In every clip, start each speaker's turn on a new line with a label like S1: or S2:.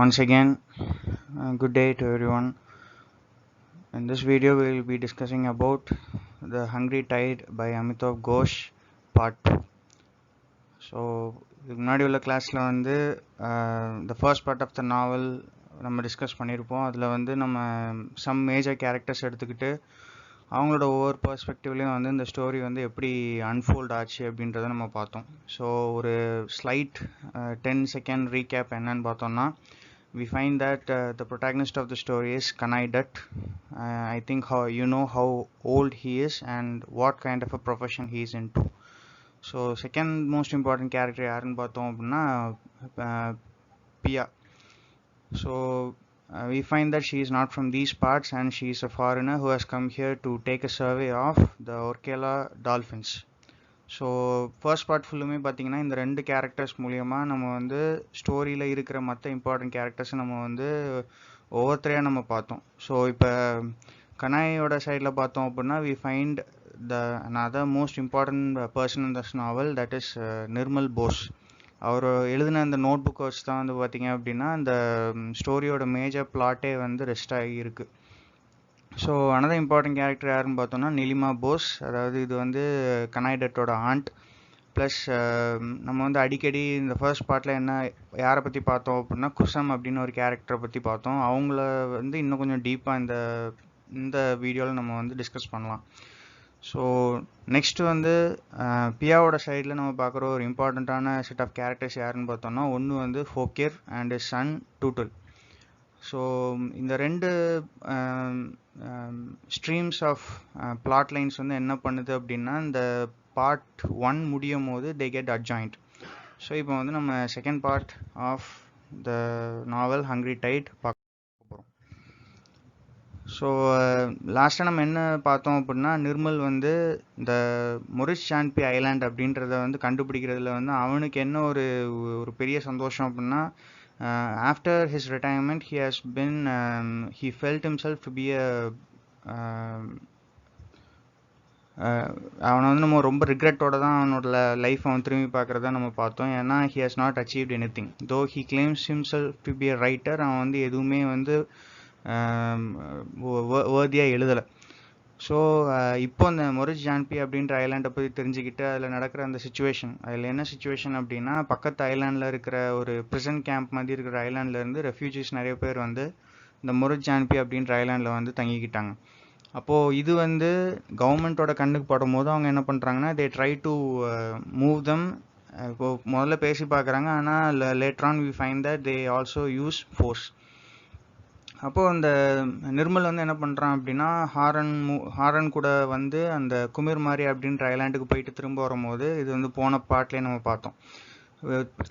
S1: Once again, good day to everyone. In this video, we will be discussing about The Hungry Tide by Amitav Ghosh, Part 2. So இதுக்கு முன்னாடி உள்ள கிளாஸில் வந்து the first part of the novel நம்ம discuss பண்ணியிருப்போம். அதில் வந்து நம்ம சம் மேஜர் கேரக்டர்ஸ் எடுத்துக்கிட்டு அவங்களோட ஒவ்வொரு பெர்ஸ்பெக்டிவ்லேயும் வந்து இந்த ஸ்டோரி வந்து எப்படி அன்ஃபோல்ட் ஆச்சு அப்படின்றத நம்ம பார்த்தோம். ஸோ ஒரு ஸ்லைட் 10 செகண்ட் ரீகேப் என்னன்னு பார்த்தோம்னா, we find that the protagonist of the story is Kanai Dutt. I think how old he is and what kind of a profession he is into. So second most important character யாருன்னு பார்த்தோம் அப்படின்னா Pia. So we find that she is not from these parts and she is a foreigner who has come here to take a survey of the Orkela dolphins. So first part ஃபுல்லுமே பார்த்தீங்கன்னா இந்த ரெண்டு characters மூலியமாக நம்ம வந்து ஸ்டோரியில் இருக்கிற மற்ற இம்பார்ட்டன்ட் கேரக்டர்ஸை நம்ம வந்து ஒவ்வொருத்தரையாக நம்ம பார்த்தோம். ஸோ இப்போ கனாயோட சைடில் பார்த்தோம் அப்படின்னா we find another most important person in this novel, that is Nirmal Bose. அவர் எழுதின அந்த நோட் புக்கை வச்சு தான் வந்து பார்த்தீங்க அப்படின்னா அந்த ஸ்டோரியோட மேஜர் பிளாட்டே வந்து ரெஸ்ட் ஆகியிருக்கு. ஸோ அனதர் இம்பார்ட்டன்ட் கேரக்டர் யாருன்னு பார்த்தோம்னா நிலிமா போஸ். அதாவது இது வந்து கனாய் டட்டோட ஆண்ட். ப்ளஸ் நம்ம வந்து அடிக்கடி இந்த ஃபர்ஸ்ட் பார்ட்டில் யாரை பற்றி பார்த்தோம் அப்படின்னா குசம் அப்படின்னு ஒரு கேரக்டரை பற்றி பார்த்தோம். அவங்கள வந்து இன்னும் கொஞ்சம் டீப்பாக இந்த வீடியோவில் நம்ம வந்து டிஸ்கஸ் பண்ணலாம். ஸோ நெக்ஸ்ட் வந்து பியாவோட சைடில் நம்ம பார்க்குற ஒரு இம்பார்ட்டண்ட்டான செட் ஆஃப் கேரக்டர்ஸ் யாருன்னு பார்த்தோம்னா, ஒன்று வந்து ஃபோக்கிர் அண்ட் இஸ் சன் டூட்டல். ஸோ இந்த ரெண்டு ஸ்ட்ரீம்ஸ் ஆஃப் பிளாட் லைன்ஸ் வந்து என்ன பண்ணுது அப்படின்னா, இந்த பார்ட் 1 முடியும் போது தே கெட் அட்ஜாயிண்ட். ஸோ இப்போ வந்து நம்ம second part of the novel Hungry Tide பார்க்க போகிறோம். ஸோ லாஸ்ட்டாக நம்ம என்ன பார்த்தோம் அப்படின்னா, நிர்மல் வந்து இந்த மொரிஸ் சான்பி ஐலாண்ட் அப்படின்றத வந்து கண்டுபிடிக்கிறதுல வந்து அவனுக்கு என்ன ஒரு பெரிய சந்தோஷம் அப்படின்னா, after his retirement he felt himself to be அவனை வந்து நம்ம ரொம்ப ரிக்ரெட்டோட தான் அவனோட லைஃப் அவன் திரும்பி பார்க்குறதா நம்ம பார்த்தோம். ஏன்னா he has not achieved anything though he claims himself to be a writer. அவன் வந்து எதுவுமே வந்து வேர்தியாக எழுதலை. ஸோ இப்போ அந்த மொரிஸ் ஜான்பி அப்படின்ற ஐலாண்டை பற்றி தெரிஞ்சுக்கிட்டு அதில் நடக்கிற அந்த சுச்சுவேஷன், அதில் என்ன சுச்சுவேஷன் அப்படின்னா, பக்கத்து ஐலாண்டில் இருக்கிற ஒரு ப்ரிசன் கேம்ப் மாதிரி இருக்கிற ஐலாண்ட்லேருந்து ரெஃப்யூஜிஸ் நிறைய பேர் வந்து இந்த மொரிஸ் ஜான்பி அப்படின்ற ஐலாண்டில் வந்து தங்கிக்கிட்டாங்க. அப்போது இது வந்து கவர்மெண்ட்டோட கண்ணுக்கு படும் போது அவங்க என்ன பண்ணுறாங்கன்னா, they try to move them. இப்போது முதல்ல பேசி பார்க்குறாங்க, ஆனால் later on we find that they also use force. அப்போது அந்த நிர்மல் வந்து என்ன பண்ணுறான் அப்படின்னா, ஹாரன் கூட வந்து அந்த குமிர் மாதிரி அப்படின்ற ஐலாண்டுக்கு போயிட்டு திரும்ப வரும்போது, இது வந்து போன பார்ட்லேயே நம்ம பார்த்தோம்,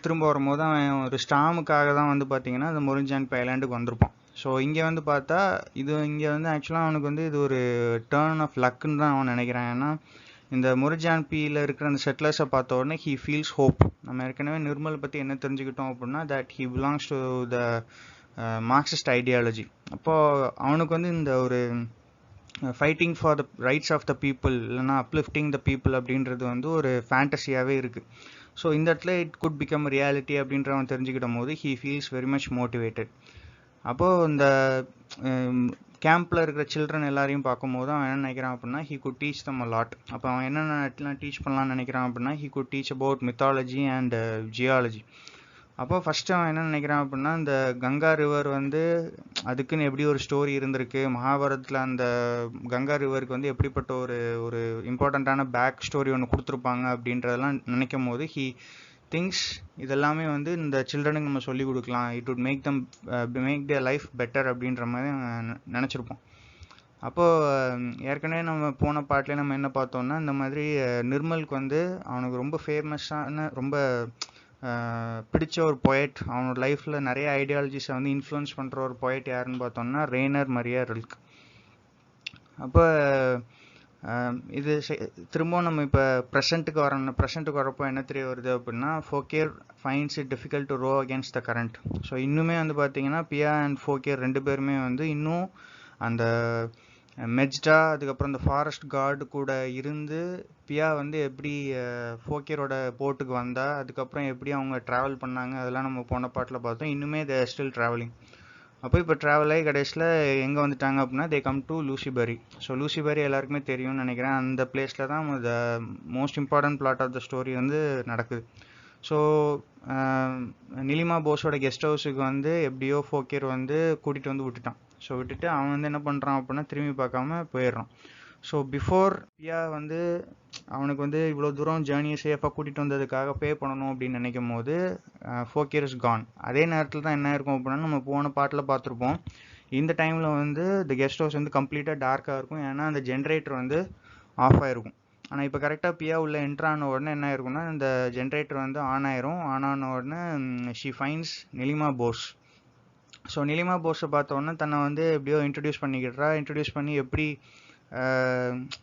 S1: திரும்ப வரும்போது அவன் ஒரு ஸ்டாமுக்காக தான் வந்து பார்த்தீங்கன்னா அந்த மொரிஸ் ஜான்பி ஐலாண்டுக்கு வந்திருப்பான். ஸோ இங்கே வந்து பார்த்தா இங்கே வந்து ஆக்சுவலாக அவனுக்கு வந்து இது ஒரு டர்ன் ஆஃப் லக்குன்னு தான் அவன் நினைக்கிறான். ஏன்னா இந்த மொரிஸ் ஜான்பியில் இருக்கிற அந்த செட்டிலர்ஸை பார்த்த உடனே ஹீ ஃபீல்ஸ் ஹோப். நம்ம ஏற்கனவே நிர்மல் பற்றி என்ன தெரிஞ்சுக்கிட்டோம் அப்படின்னா, that he belongs to the Marxist ideology. அப்போது அவனுக்கு வந்து இந்த ஒரு fighting for the rights of the people, இல்லைனா அப்லிஃப்டிங் த பீப்புள் அப்படின்றது வந்து ஒரு ஃபேண்டஸியாகவே இருக்குது. ஸோ இந்த இடத்துல இட் குட் பிகம் ரியாலிட்டி அப்படின்ற அவன் தெரிஞ்சுக்கிடும் போது he feels very much motivated. அப்போது இந்த கேம்பில் இருக்கிற சில்ட்ரன் எல்லாரையும் பார்க்கும்போது அவன் என்ன நினைக்கிறான் அப்படின்னா, he could teach them a lot. அப்போ அவன் என்னென்ன டீச் பண்ணலான்னு நினைக்கிறான் அப்படின்னா, he could teach about mythology and geology. அப்போ ஃபஸ்ட்டு அவன் என்ன நினைக்கிறான் அப்படின்னா, இந்த கங்கா ரிவர் வந்து அதுக்குன்னு எப்படி ஒரு ஸ்டோரி இருந்திருக்கு, மகாபாரதத்தில் அந்த கங்கா ரிவருக்கு வந்து எப்படிப்பட்ட ஒரு இம்பார்ட்டண்ட்டான பேக் ஸ்டோரி ஒன்று கொடுத்துருப்பாங்க அப்படின்றதெல்லாம் நினைக்கும் போது ஹீ திங்ஸ் இதெல்லாமே வந்து இந்த சில்ட்ரனுக்கு நம்ம சொல்லிக் கொடுக்கலாம், it would make their life better அப்படின்ற மாதிரி நினச்சிருப்போம். அப்போது ஏற்கனவே நம்ம போன பார்ட்லேயே நம்ம என்ன பார்த்தோம்னா, இந்த மாதிரி நிர்மலுக்கு வந்து அவனுக்கு ரொம்ப ஃபேமஸான ரொம்ப பிடிச்ச ஒரு பொயட், அவனோட லைஃப்பில் நிறைய ஐடியாலஜிஸை வந்து இன்ஃப்ளூயன்ஸ் பண்ணுற ஒரு பொயட் யாருன்னு பார்த்தோம்னா ரெய்னர் மரியா ரில்க். அப்போ இது திரும்பவும் நம்ம இப்போ ப்ரெசண்ட்டுக்கு வரப்போ என்ன தெரிய வருது அப்படின்னா, Fokir finds it difficult to row against the current. So இன்னுமே வந்து பார்த்தீங்கன்னா பியா அண்ட் ஃபோக்கியர் ரெண்டு பேருமே வந்து இன்னும் அந்த மெஜ்டா அதுக்கப்புறம் இந்த ஃபாரஸ்ட் கார்டு கூட இருந்து பியா வந்து எப்படி ஃபோக்கியரோட போட்டுக்கு வந்தா, அதுக்கப்புறம் எப்படி அவங்க ட்ராவல் பண்ணாங்க, அதெல்லாம் நம்ம போன பாட்டில் பார்த்தோம். இன்னுமே தே ஸ்டில் ட்ராவலிங். அப்போ இப்போ ட்ராவல் ஆகி கடைசியில் எங்கே வந்துட்டாங்க அப்படின்னா they come to Lusibari. So Lusibari எல்லாருக்குமே தெரியும்னு நினைக்கிறேன். அந்த பிளேஸில் தான் the most important plot of the story வந்து நடக்குது. ஸோ நிலிமா போஸோட கெஸ்ட் ஹவுஸுக்கு வந்து எப்படியோ ஃபோக்கியர் வந்து கூட்டிகிட்டு வந்து விட்டுட்டான். ஸோ விட்டுட்டு அவன் வந்து என்ன பண்ணுறான் அப்படின்னா திரும்பி பார்க்காம போயிடுறான். ஸோ பிஃபோர் பியா வந்து அவனுக்கு வந்து இவ்வளோ தூரம் ஜேர்னியை சேஃபாக கூட்டிகிட்டு வந்ததுக்காக பே பண்ணணும் அப்படின்னு நினைக்கும் போது ஃபோக்கியர் இஸ் கான். அதே நேரத்தில் தான் என்ன இருக்கும் அப்படின்னா நம்ம போன பாட்டில் பார்த்துருப்போம். இந்த டைமில் வந்து இந்த கெஸ்ட் ஹவுஸ் வந்து கம்ப்ளீட்டாக டார்க்காக இருக்கும். ஏன்னா அந்த ஜென்ரேட்டர் வந்து ஆஃப் ஆகிருக்கும். ஆனால் இப்போ கரெக்டாக பியா உள்ள என்ட்ரு ஆன உடனே என்ன ஆயிருக்கும்னா இந்த ஜென்ரேட்டர் வந்து ஆன் ஆயிரும். ஆன் ஆன உடனே she finds Nilima Bose. So Nilima போஸை பார்த்த உடனே தன்னை வந்து எப்படியோ இன்ட்ரடியூஸ் பண்ணிக்கிட்டா. இன்ட்ரடியூஸ் பண்ணி எப்படி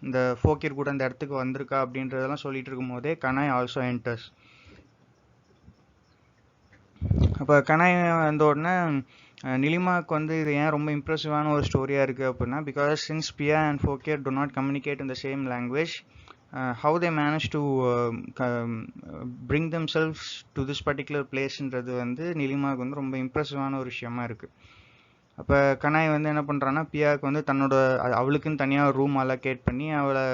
S1: இந்த ஃபோக்கியர் கூட அந்த இடத்துக்கு வந்திருக்கா அப்படின்றதெல்லாம் சொல்லிட்டு இருக்கும் போதே கனாய் ஆல்சோ என்டர்ஸ். அப்போ கனாய் வந்த உடனே நிலிமாவுக்கு வந்து இது ஏன் ரொம்ப இம்ப்ரெசிவான ஒரு ஸ்டோரியாக இருக்குது அப்படின்னா, because since Piya and Fokir to not communicate in the same language, how they manage to bring themselves to this particular placeன்றது வந்து நிலிமாவுக்கு வந்து ரொம்ப இம்ப்ரெசிவான ஒரு விஷயமா இருக்குது. அப்போ கனாய் வந்து என்ன பண்ணுறான்னா பியாவுக்கு வந்து தன்னோட அவளுக்குன்னு தனியாக ரூம் அலோகேட் பண்ணி அவளை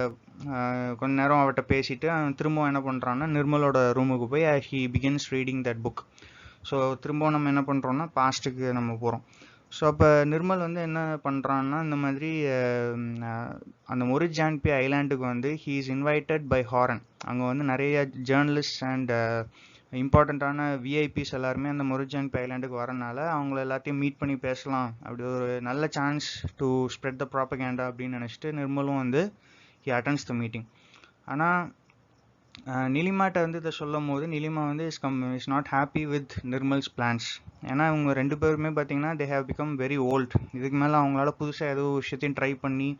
S1: கொஞ்ச நேரம் அவட்ட பேசிட்டு திரும்பவும் என்ன பண்ணுறான்னா நிர்மலோட ரூமுக்கு போய் he begins reading that book. So திரும்பவும் நம்ம என்ன பண்ணுறோன்னா பாஸ்ட்டுக்கு நம்ம போகிறோம். ஸோ அப்போ நிர்மல் வந்து என்ன பண்ணுறான்னா இந்த மாதிரி அந்த மொரிஜான்பி ஐலாண்டுக்கு வந்து he is invited by Horen. அங்கே வந்து நிறைய ஜேர்னலிஸ்ட் அண்ட் இம்பார்ட்டண்ட்டான விஐபிஸ் எல்லாருமே அந்த மொரிஜான்பி ஐலாண்டுக்கு வரனால அவங்கள எல்லாத்தையும் மீட் பண்ணி பேசலாம், அப்படி ஒரு நல்ல chance to spread the propaganda அப்படின்னு நினச்சிட்டு நிர்மலும் வந்து ஹி அட்டெண்ட்ஸ் த மீட்டிங். ஆனால் நிலிமாட்ட வந்து இதை சொல்லும் போது நிலிமா வந்து is not happy with Nirmal's plans. ஏன்னா இவங்க ரெண்டு பேருமே பார்த்தீங்கன்னா they have become very old. இதுக்கு மேலே அவங்களால புதுசாக ஏதோ விஷயத்தையும் ட்ரை பண்ணி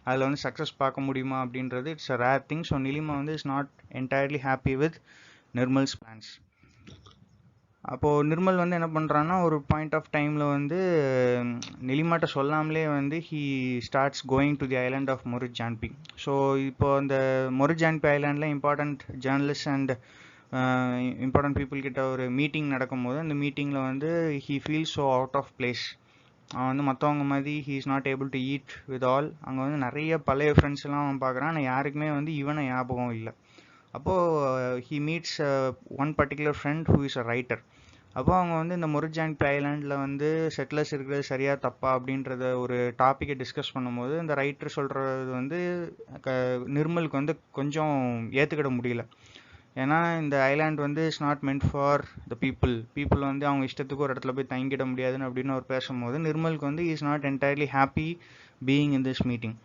S1: அதில் வந்து சக்ஸஸ் பார்க்க முடியுமா அப்படின்றது it's a rare thing. So Nilima வந்து is not entirely happy with Nirmal's plans. அப்போது நிர்மல் வந்து என்ன பண்ணுறான்னா ஒரு பாயிண்ட் ஆஃப் டைமில் வந்து நிலிமாட்ட சொல்லாமலே வந்து he starts going to the island of Morichjhapi. So இப்போ அந்த மொரிஜான்பி ஐலாண்டில் important journalist and important people கிட்ட ஒரு மீட்டிங் நடக்கும்போது அந்த மீட்டிங்கில் வந்து he feels so out of place. அவன் வந்து மற்றவங்க மாதிரி he is not able to eat with all. அங்கே வந்து நிறைய பழைய ஃப்ரெண்ட்ஸ் எல்லாம் அவன் பார்க்குறான். ஆனால் யாருக்குமே வந்து இவனை ஞாபகம் இல்லை. அப்போது he meets one particular friend who is a writer. அப்போ அவங்க வந்து இந்த மொரிஜான்பி ஐலாண்டில் வந்து செட்டிலர்ஸ் இருக்கிறது சரியா தப்பா அப்படின்றத ஒரு டாப்பிக்கை டிஸ்கஸ் பண்ணும்போது இந்த ரைட்டர் சொல்கிறது வந்து நிர்மலுக்கு வந்து கொஞ்சம் ஏற்றுக்கிட முடியல. ஏன்னா இந்த ஐலாண்ட் வந்து it's not meant for the people வந்து அவங்க இஷ்டத்துக்கு ஒரு இடத்துல போய் தங்கிட முடியாதுன்னு அப்படின்னு அவர் பேசும்போது நிர்மலுக்கு வந்து is not entirely happy being in this meeting.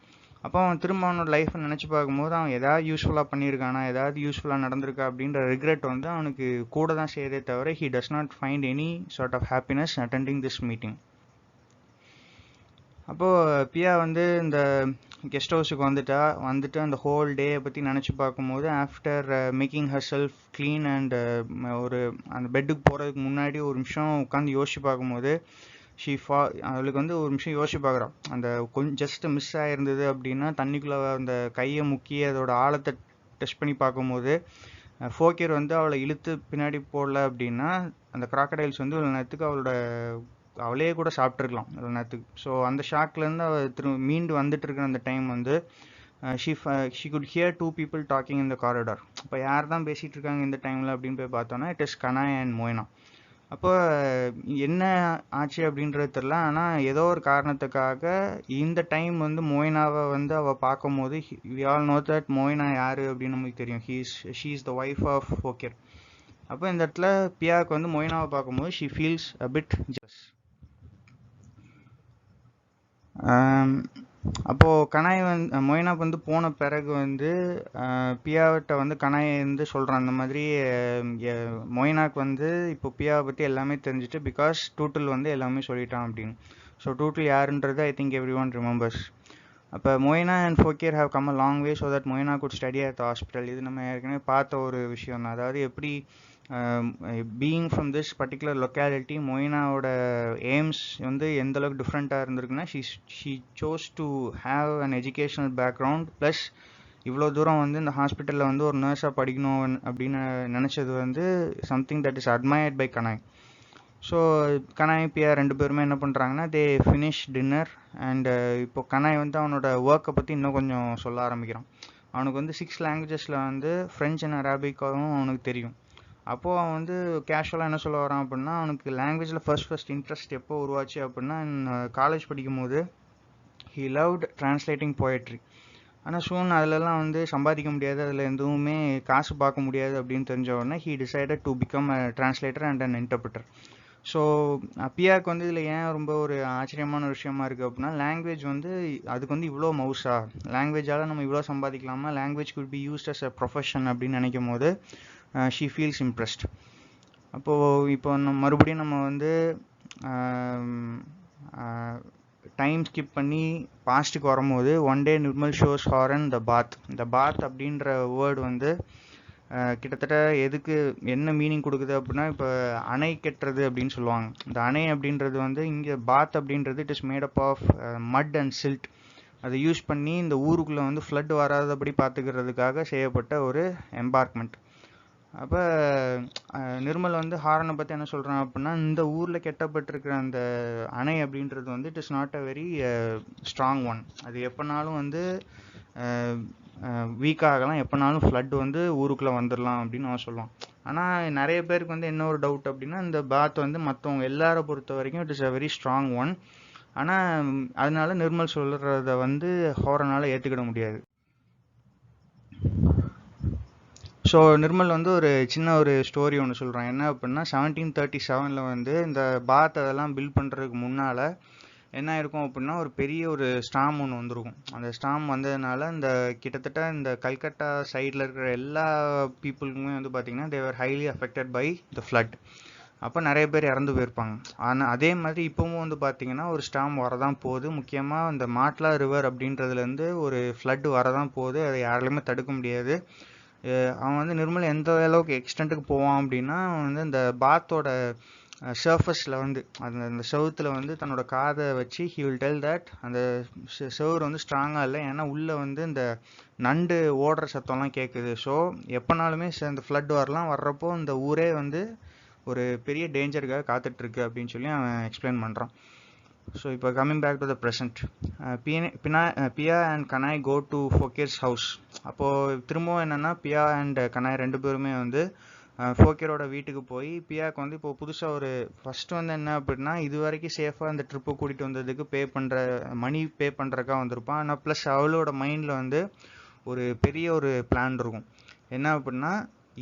S1: அப்போ அவன் திரும்ப அவனோட லைஃப்பை நினச்சி பார்க்கும்போது அவன் ஏதாவது யூஸ்ஃபுல்லாக பண்ணியிருக்கானா, ஏதாவது யூஸ்ஃபுல்லாக நடந்திருக்கா அப்படின்ற ரிக்ரெட் வந்து அவனுக்கு கூட தான் செய்யதே தவிர he does not find any sort of happiness attending this meeting. அப்போது பியா வந்து இந்த கெஸ்ட் ஹவுஸுக்கு வந்துட்டு அந்த ஹோல் டேயை பற்றி நினச்சி பார்க்கும்போது after making her self clean and ஒரு அந்த பெட்டுக்கு போகிறதுக்கு முன்னாடி ஒரு நிமிஷம் உட்காந்து யோசிச்சு பார்க்கும்போது அவளுக்கு வந்து ஒரு நிமிஷம் யோசிச்சு பார்க்குறான். அந்த கொஞ்சம் ஜஸ்ட் மிஸ் ஆகிருந்தது அப்படின்னா தண்ணிக்குள்ளே அந்த கையை முக்கி அதோட ஆழத்தை டெஸ்ட் பண்ணி பார்க்கும்போது ஃபோக்கியர் வந்து அவளை இழுத்து பின்னாடி போடல அப்படின்னா அந்த கிராக்கடைல்ஸ் வந்து இவ்வளோ நேரத்துக்கு அவளே கூட சாப்பிட்ருக்கலாம் இவ்வளோ நேரத்துக்கு. ஸோ அந்த ஷாக்லேருந்து அவள் மீண்டு வந்துட்டு இருக்கிற அந்த டைம் வந்து she could here 2 people docking in the corridor. இப்போ யார் தான் பேசிகிட்டு இருக்காங்க இந்த டைமில் அப்படின்னு போய் பார்த்தோன்னா இட் இஸ் கனாய் அண்ட் மோய்னா. அப்போ என்ன ஆச்சு அப்படின்றது தெரில. ஆனால் ஏதோ ஒரு காரணத்துக்காக இந்த டைம் வந்து மோய்னாவை வந்து அவள் பார்க்கும் போது we all know that Moyna யார் அப்படின்னு நமக்கு தெரியும். She is the wife of Fokir. அப்போ இந்த இடத்துல பியாவுக்கு வந்து மோய்னாவை பார்க்கும்போது ஷீ ஃபீல்ஸ் அ பிட் ஜஸ். அப்போது கனாய் வந்து மொய்னா வந்து போன பிறகு வந்து பியாவிட்ட வந்து கனாய் வந்து சொல்கிறான் அந்த மாதிரி மொய்னாக்கு வந்து இப்போ பியாவை பற்றி எல்லாமே தெரிஞ்சுட்டு பிகாஸ் டூட்டில் வந்து எல்லாமே சொல்லிட்டான் அப்படின்னு. ஸோ டூட்டில் யாருன்றது I think everyone remembers. அப்போ Moyna and Fokir have come a long way so that Moyna could study at the hospital. இது நம்ம ஏற்கனவே பார்த்த ஒரு விஷயம் தான். அதாவது எப்படி being from this particular locality மொயினாவோட எய்ம்ஸ் வந்து எந்த அளவுக்கு டிஃப்ரெண்ட்டாக இருந்திருக்குன்னா she chose to have an educational background plus இவ்வளோ தூரம் வந்து இந்த ஹாஸ்பிட்டலில் வந்து ஒரு நர்ஸாக படிக்கணும் அப்படின்னு நினச்சது வந்து something that is admired by Kanai. So Kanai Piya ரெண்டு பேருமே என்ன பண்ணுறாங்கன்னா தே ஃபினிஷ் டின்னர் அண்ட் இப்போ கனாய் வந்து அவனோட ஒர்க்கை பற்றி இன்னும் கொஞ்சம் சொல்ல ஆரம்பிக்கிறான். அவனுக்கு வந்து 6 லாங்குவேஜஸில் வந்து ஃப்ரெஞ்ச் அண்ட் அரபிக்காவும் அவனுக்கு தெரியும். அப்போது அவன் வந்து கேஷுவலாக என்ன சொல்ல வரான் அப்படின்னா அவனுக்கு லாங்குவேஜில் ஃபர்ஸ்ட் இன்ட்ரெஸ்ட் எப்போ உருவாச்சு அப்படின்னா காலேஜ் படிக்கும் போது ஹீ லவ்ட் ட்ரான்ஸ்லேட்டிங் போயட்ரி. ஆனால் சூன் அதிலெல்லாம் வந்து சம்பாதிக்க முடியாது, அதில் எதுவுமே காசு பார்க்க முடியாது அப்படின்னு தெரிஞ்ச உடனே he decided to become a translator and an interpreter. So பியாக்கு வந்து இதில் ஏன் ரொம்ப ஒரு ஆச்சரியமான விஷயமா இருக்குது அப்படின்னா லாங்குவேஜ் வந்து அதுக்கு வந்து இவ்வளோ மவுஸா, லாங்குவேஜால் நம்ம இவ்வளோ சம்பாதிக்கலாமா, language could be used as a profession அப்படின்னு நினைக்கும் போது ஷீ ஃபீல்ஸ் இம்ப்ரெஸ்ட். அப்போது இப்போ மறுபடியும் நம்ம வந்து டைம் ஸ்கிப் பண்ணி பாஸ்ட்டுக்கு வரும்போது one day Nirmal shows Horen the path. இந்த பாத் அப்படின்ற வேர்டு வந்து கிட்டத்தட்ட எதுக்கு என்ன மீனிங் கொடுக்குது அப்படின்னா இப்போ அணை கட்டுறது அப்படின்னு சொல்லுவாங்க. இந்த அணை அப்படின்றது வந்து இங்கே பாத் அப்படின்றது it is made up of mud and silt. அதை யூஸ் பண்ணி இந்த ஊருக்குள்ளே வந்து ஃப்ளட் வராதபடி பார்த்துக்கிறதுக்காக செய்யப்பட்ட ஒரு எம்பார்க்மெண்ட். அப்போ நிர்மல் வந்து ஹாரனை பற்றி என்ன சொல்கிறான் அப்படின்னா இந்த ஊரில் கெட்டப்பட்டிருக்கிற அந்த அணை அப்படின்றது வந்து it is not a very strong one. அது எப்போனாலும் வந்து வீக்காகலாம், எப்போனாலும் ஃப்ளட் வந்து ஊருக்குள்ளே வந்துடலாம் அப்படின்னு அவன் சொல்லுவான். ஆனால் நிறைய பேருக்கு வந்து என்ன ஒரு டவுட் அப்படின்னா இந்த பாத் வந்து மற்றவங்க எல்லாரை பொறுத்த வரைக்கும் it is a very strong one. ஆனால் அதனால நிர்மல் சொல்கிறத வந்து ஹாரனால் ஏற்றுக்கிட முடியாது. ஸோ நிர்மல் வந்து ஒரு சின்ன ஒரு ஸ்டோரி ஒன்று சொல்கிறான். என்ன அப்படின்னா 1737 வந்து இந்த பாத் அதெல்லாம் பில்ட் பண்ணுறதுக்கு முன்னால் என்ன இருக்கும் அப்படின்னா ஒரு பெரிய ஒரு ஸ்டாம் ஒன்று வந்திருக்கும். அந்த ஸ்டாம் வந்ததுனால இந்த கிட்டத்தட்ட இந்த கல்கட்டா சைடில் இருக்கிற எல்லா பீப்புளுக்குமே வந்து பார்த்திங்கன்னா they were highly affected by the flood. அப்போ நிறைய பேர் இறந்து போயிருப்பாங்க. ஆனால் அதே மாதிரி இப்போவும் வந்து பார்த்திங்கன்னா ஒரு ஸ்டாம் வரதான் போகுது. முக்கியமாக இந்த மாட்லா ரிவர் அப்படின்றதுலேருந்து ஒரு ஃப்ளட் வரதான் போகுது. அதை யாராலையுமே தடுக்க முடியாது. அவன் வந்து நிர்மல் எந்த அளவுக்கு எக்ஸ்டென்ட்டுக்கு போவான் அப்படின்னா அவன் வந்து இந்த பாத்தோட சர்ஃபஸில் வந்து அந்த செவுத்தில் வந்து தன்னோட காதை வச்சு ஹி வில் டெல் தட் அந்த செவுர் வந்து ஸ்ட்ராங்காக இல்லை, ஏன்னா உள்ளே வந்து இந்த நண்டு ஓடுற சத்தம்லாம் கேட்குது. ஸோ எப்போனாலுமே இந்த ஃப்ளட் வர்றப்போ இந்த ஊரே வந்து ஒரு பெரிய டேஞ்சருக்காக காத்துட்ருக்கு அப்படின்னு சொல்லி அவன் எக்ஸ்பிளைன் பண்ணுறான். ஸோ இப்போ coming back to the present, Piya and Kanai go to Fokir's house. அப்போது திரும்பவும் என்னென்னா பியா அண்ட் கனாய் ரெண்டு பேருமே வந்து ஃபோக்கியரோட வீட்டுக்கு போய் பியாவுக்கு வந்து இப்போ புதுசாக ஒரு ஃபஸ்ட்டு வந்து என்ன அப்படின்னா இது வரைக்கும் சேஃபாக அந்த ட்ரிப்பு கூட்டிகிட்டு வந்ததுக்கு மணி பே பண்ணுறக்கா வந்திருப்பான். ஆனால் ப்ளஸ் அவளோட மைண்டில் வந்து ஒரு பெரிய ஒரு பிளான் இருக்கும். என்ன அப்படின்னா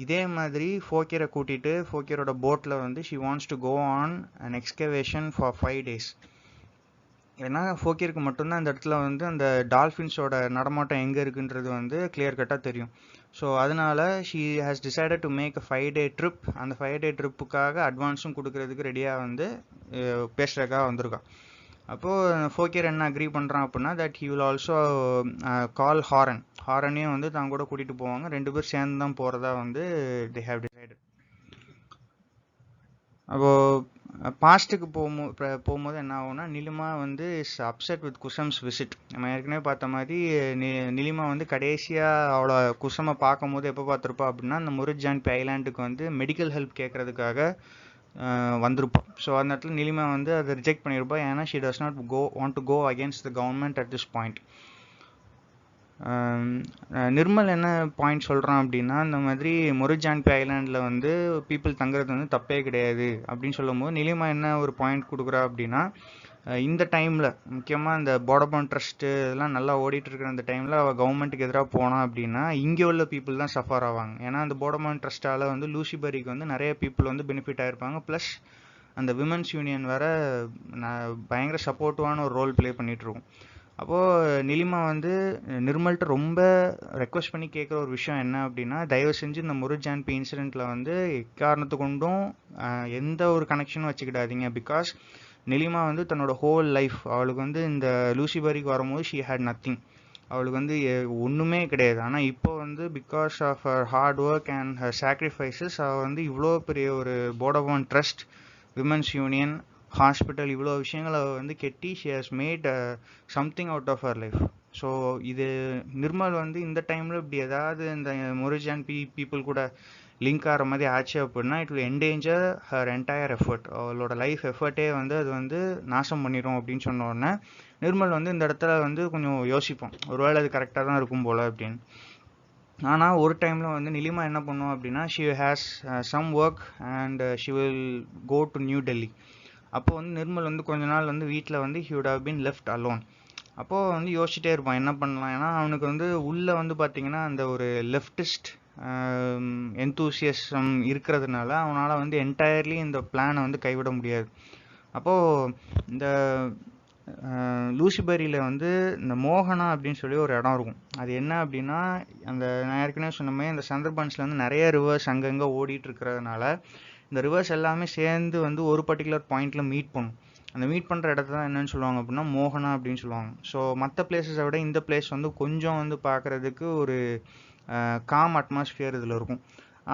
S1: இதே மாதிரி ஃபோக்கியரை கூட்டிகிட்டு ஃபோக்கியரோட போட்டில் வந்து she wants to go on an excavation for 5 days. ஏன்னா ஃபோக்கியருக்கு மட்டும்தான் அந்த இடத்துல வந்து அந்த டால்ஃபின்ஸோட நடமாட்டம் எங்கே இருக்குன்றது வந்து கிளியர் கட்டாக தெரியும். ஸோ அதனால she has decided to make a 5 day trip. அந்த 5 day ட்ரிப்புக்காக அட்வான்ஸும் கொடுக்கறதுக்கு ரெடியாக வந்து பேசுகிறதுக்காக வந்திருக்கான். அப்போது ஃபோக்கியர் என்ன அக்ரி பண்ணுறான் அப்படின்னா that he will also call ஹாரனையும் வந்து தான் கூட கூட்டிகிட்டு போவாங்க. ரெண்டு பேர் சேர்ந்து தான் போகிறதா வந்து தே ஹேவ் டிசைடட். அப்போது பாஸ்ட்டுக்கு போகும்போது என்ன ஆகும்னா நிலிமா வந்து இஸ் அப்செட் வித் குசம்ஸ் விசிட். நம்ம ஏற்கனவே பார்த்த மாதிரி நிலிமா வந்து கடைசியாக அவளை குசமை பார்க்கும் போது எப்போ பார்த்துருப்பா அப்படின்னா அந்த முருஜான்பி ஐலாண்டுக்கு வந்து மெடிக்கல் ஹெல்ப் கேட்கறதுக்காக வந்திருப்பான். ஸோ அந்த இடத்துல நிலிமா வந்து அதை ரிஜெக்ட் பண்ணியிருப்பா, ஏன்னா she does not want to go against the government at this point. Nirmal என்ன பாயிண்ட் சொல்கிறான் அப்படின்னா இந்த மாதிரி மொரிஜான்பி ஐலாண்டில் வந்து பீப்புள் தங்குறது வந்து தப்பே கிடையாது அப்படின்னு சொல்லும் போது நிலிமா என்ன ஒரு பாயிண்ட் கொடுக்குறா அப்படின்னா இந்த டைமில் முக்கியமாக இந்த போடபான் ட்ரஸ்ட்டு இதெல்லாம் நல்லா ஓடிட்டு இருக்கிற அந்த டைமில் அவள் கவர்மெண்ட்டுக்கு எதிராக போனான் அப்படின்னா இங்கே உள்ள பீப்புள் தான் சஃபர் ஆவாங்க. ஏன்னா அந்த போடபான் ட்ரஸ்ட்டால் வந்து லூசிபரிக்கு வந்து நிறைய பீப்புள் வந்து பெனிஃபிட் ஆகிருப்பாங்க. ப்ளஸ் அந்த விமன்ஸ் யூனியன் வேறு பயங்கர சப்போர்ட்டிவான ஒரு ரோல் ப்ளே பண்ணிகிட்ருக்கும். அப்போது நிலிமா வந்து நிர்மல்கிட்ட ரொம்ப ரெக்வஸ்ட் பண்ணி கேட்குற ஒரு விஷயம் என்ன அப்படின்னா தயவு செஞ்சு இந்த முருஜான்பி இன்சிடெண்ட்டில் வந்து எக்காரணத்து கொண்டும் எந்த ஒரு கனெக்ஷனும் வச்சுக்கிடாதீங்க. பிகாஸ் நிலிமா வந்து தன்னோட ஹோல் லைஃப் அவளுக்கு வந்து இந்த லூசிபரிக்கு வரும்போது ஷீ ஹேட் நத்திங். அவளுக்கு வந்து ஒன்றுமே கிடையாது. ஆனால் இப்போ வந்து because of her hard work and her sacrifices அவள் வந்து இவ்வளோ பெரிய ஒரு Badabon trust, women's union, hospital, இவ்வளோ விஷயங்களை வந்து கெட்டி she has made something out of her life. So இது நிர்மல் வந்து இந்த டைமில் இப்படி ஏதாவது இந்த மொரிஜான் பீப்புள் கூட லிங்க் ஆகிற மாதிரி ஆச்சு அப்படின்னா it will endanger her entire effort. அவளோட லைஃப் எஃபர்ட்டே வந்து அது வந்து நாசம் பண்ணிடும் அப்படின்னு சொன்ன உடனே நிர்மல் வந்து இந்த இடத்துல வந்து கொஞ்சம் யோசிப்போம், ஒருவேளை அது கரெக்டாக தான் இருக்கும் போல் அப்படின்னு. ஆனால் ஒரு டைமில் வந்து நிலிமா என்ன பண்ணுவோம் அப்படின்னா she has some work and she will go to New Delhi. அப்போ வந்து நிர்மல் வந்து கொஞ்ச நாள் வந்து வீட்டில் வந்து he would have been left alone. அப்போது வந்து யோசிச்சுட்டே இருப்பான் என்ன பண்ணலாம். ஏன்னா அவனுக்கு வந்து உள்ளே வந்து பார்த்தீங்கன்னா அந்த ஒரு லெஃப்டிஸ்ட் என்தூசியசம் இருக்கிறதுனால அவனால் வந்து என்டையர்லி இந்த பிளானை வந்து கைவிட முடியாது. அப்போது இந்த லூசிபரியில் வந்து இந்த மோகனா அப்படின்னு சொல்லி ஒரு இடம் இருக்கும். அது என்ன அப்படின்னா அந்த நான் ஏற்கனவே சொன்ன மாதிரி இந்த சந்தர்பன்ஸில் வந்து நிறைய ரிவர்ஸ் அங்கங்கே ஓடிட்டு இருக்கிறதுனால இந்த ரிவர்ஸ் எல்லாமே சேர்ந்து வந்து ஒரு பர்டிகுலர் பாயிண்டில் மீட் பண்ணும். அந்த மீட் பண்ணுற இடத்த தான் என்னன்னு சொல்லுவாங்க அப்படின்னா மோகனா அப்படின்னு சொல்லுவாங்க. ஸோ மற்ற பிளேஸஸை விட இந்த பிளேஸ் வந்து கொஞ்சம் வந்து பார்க்குறதுக்கு ஒரு காம் அட்மாஸ்பியர் இதில் இருக்கும்.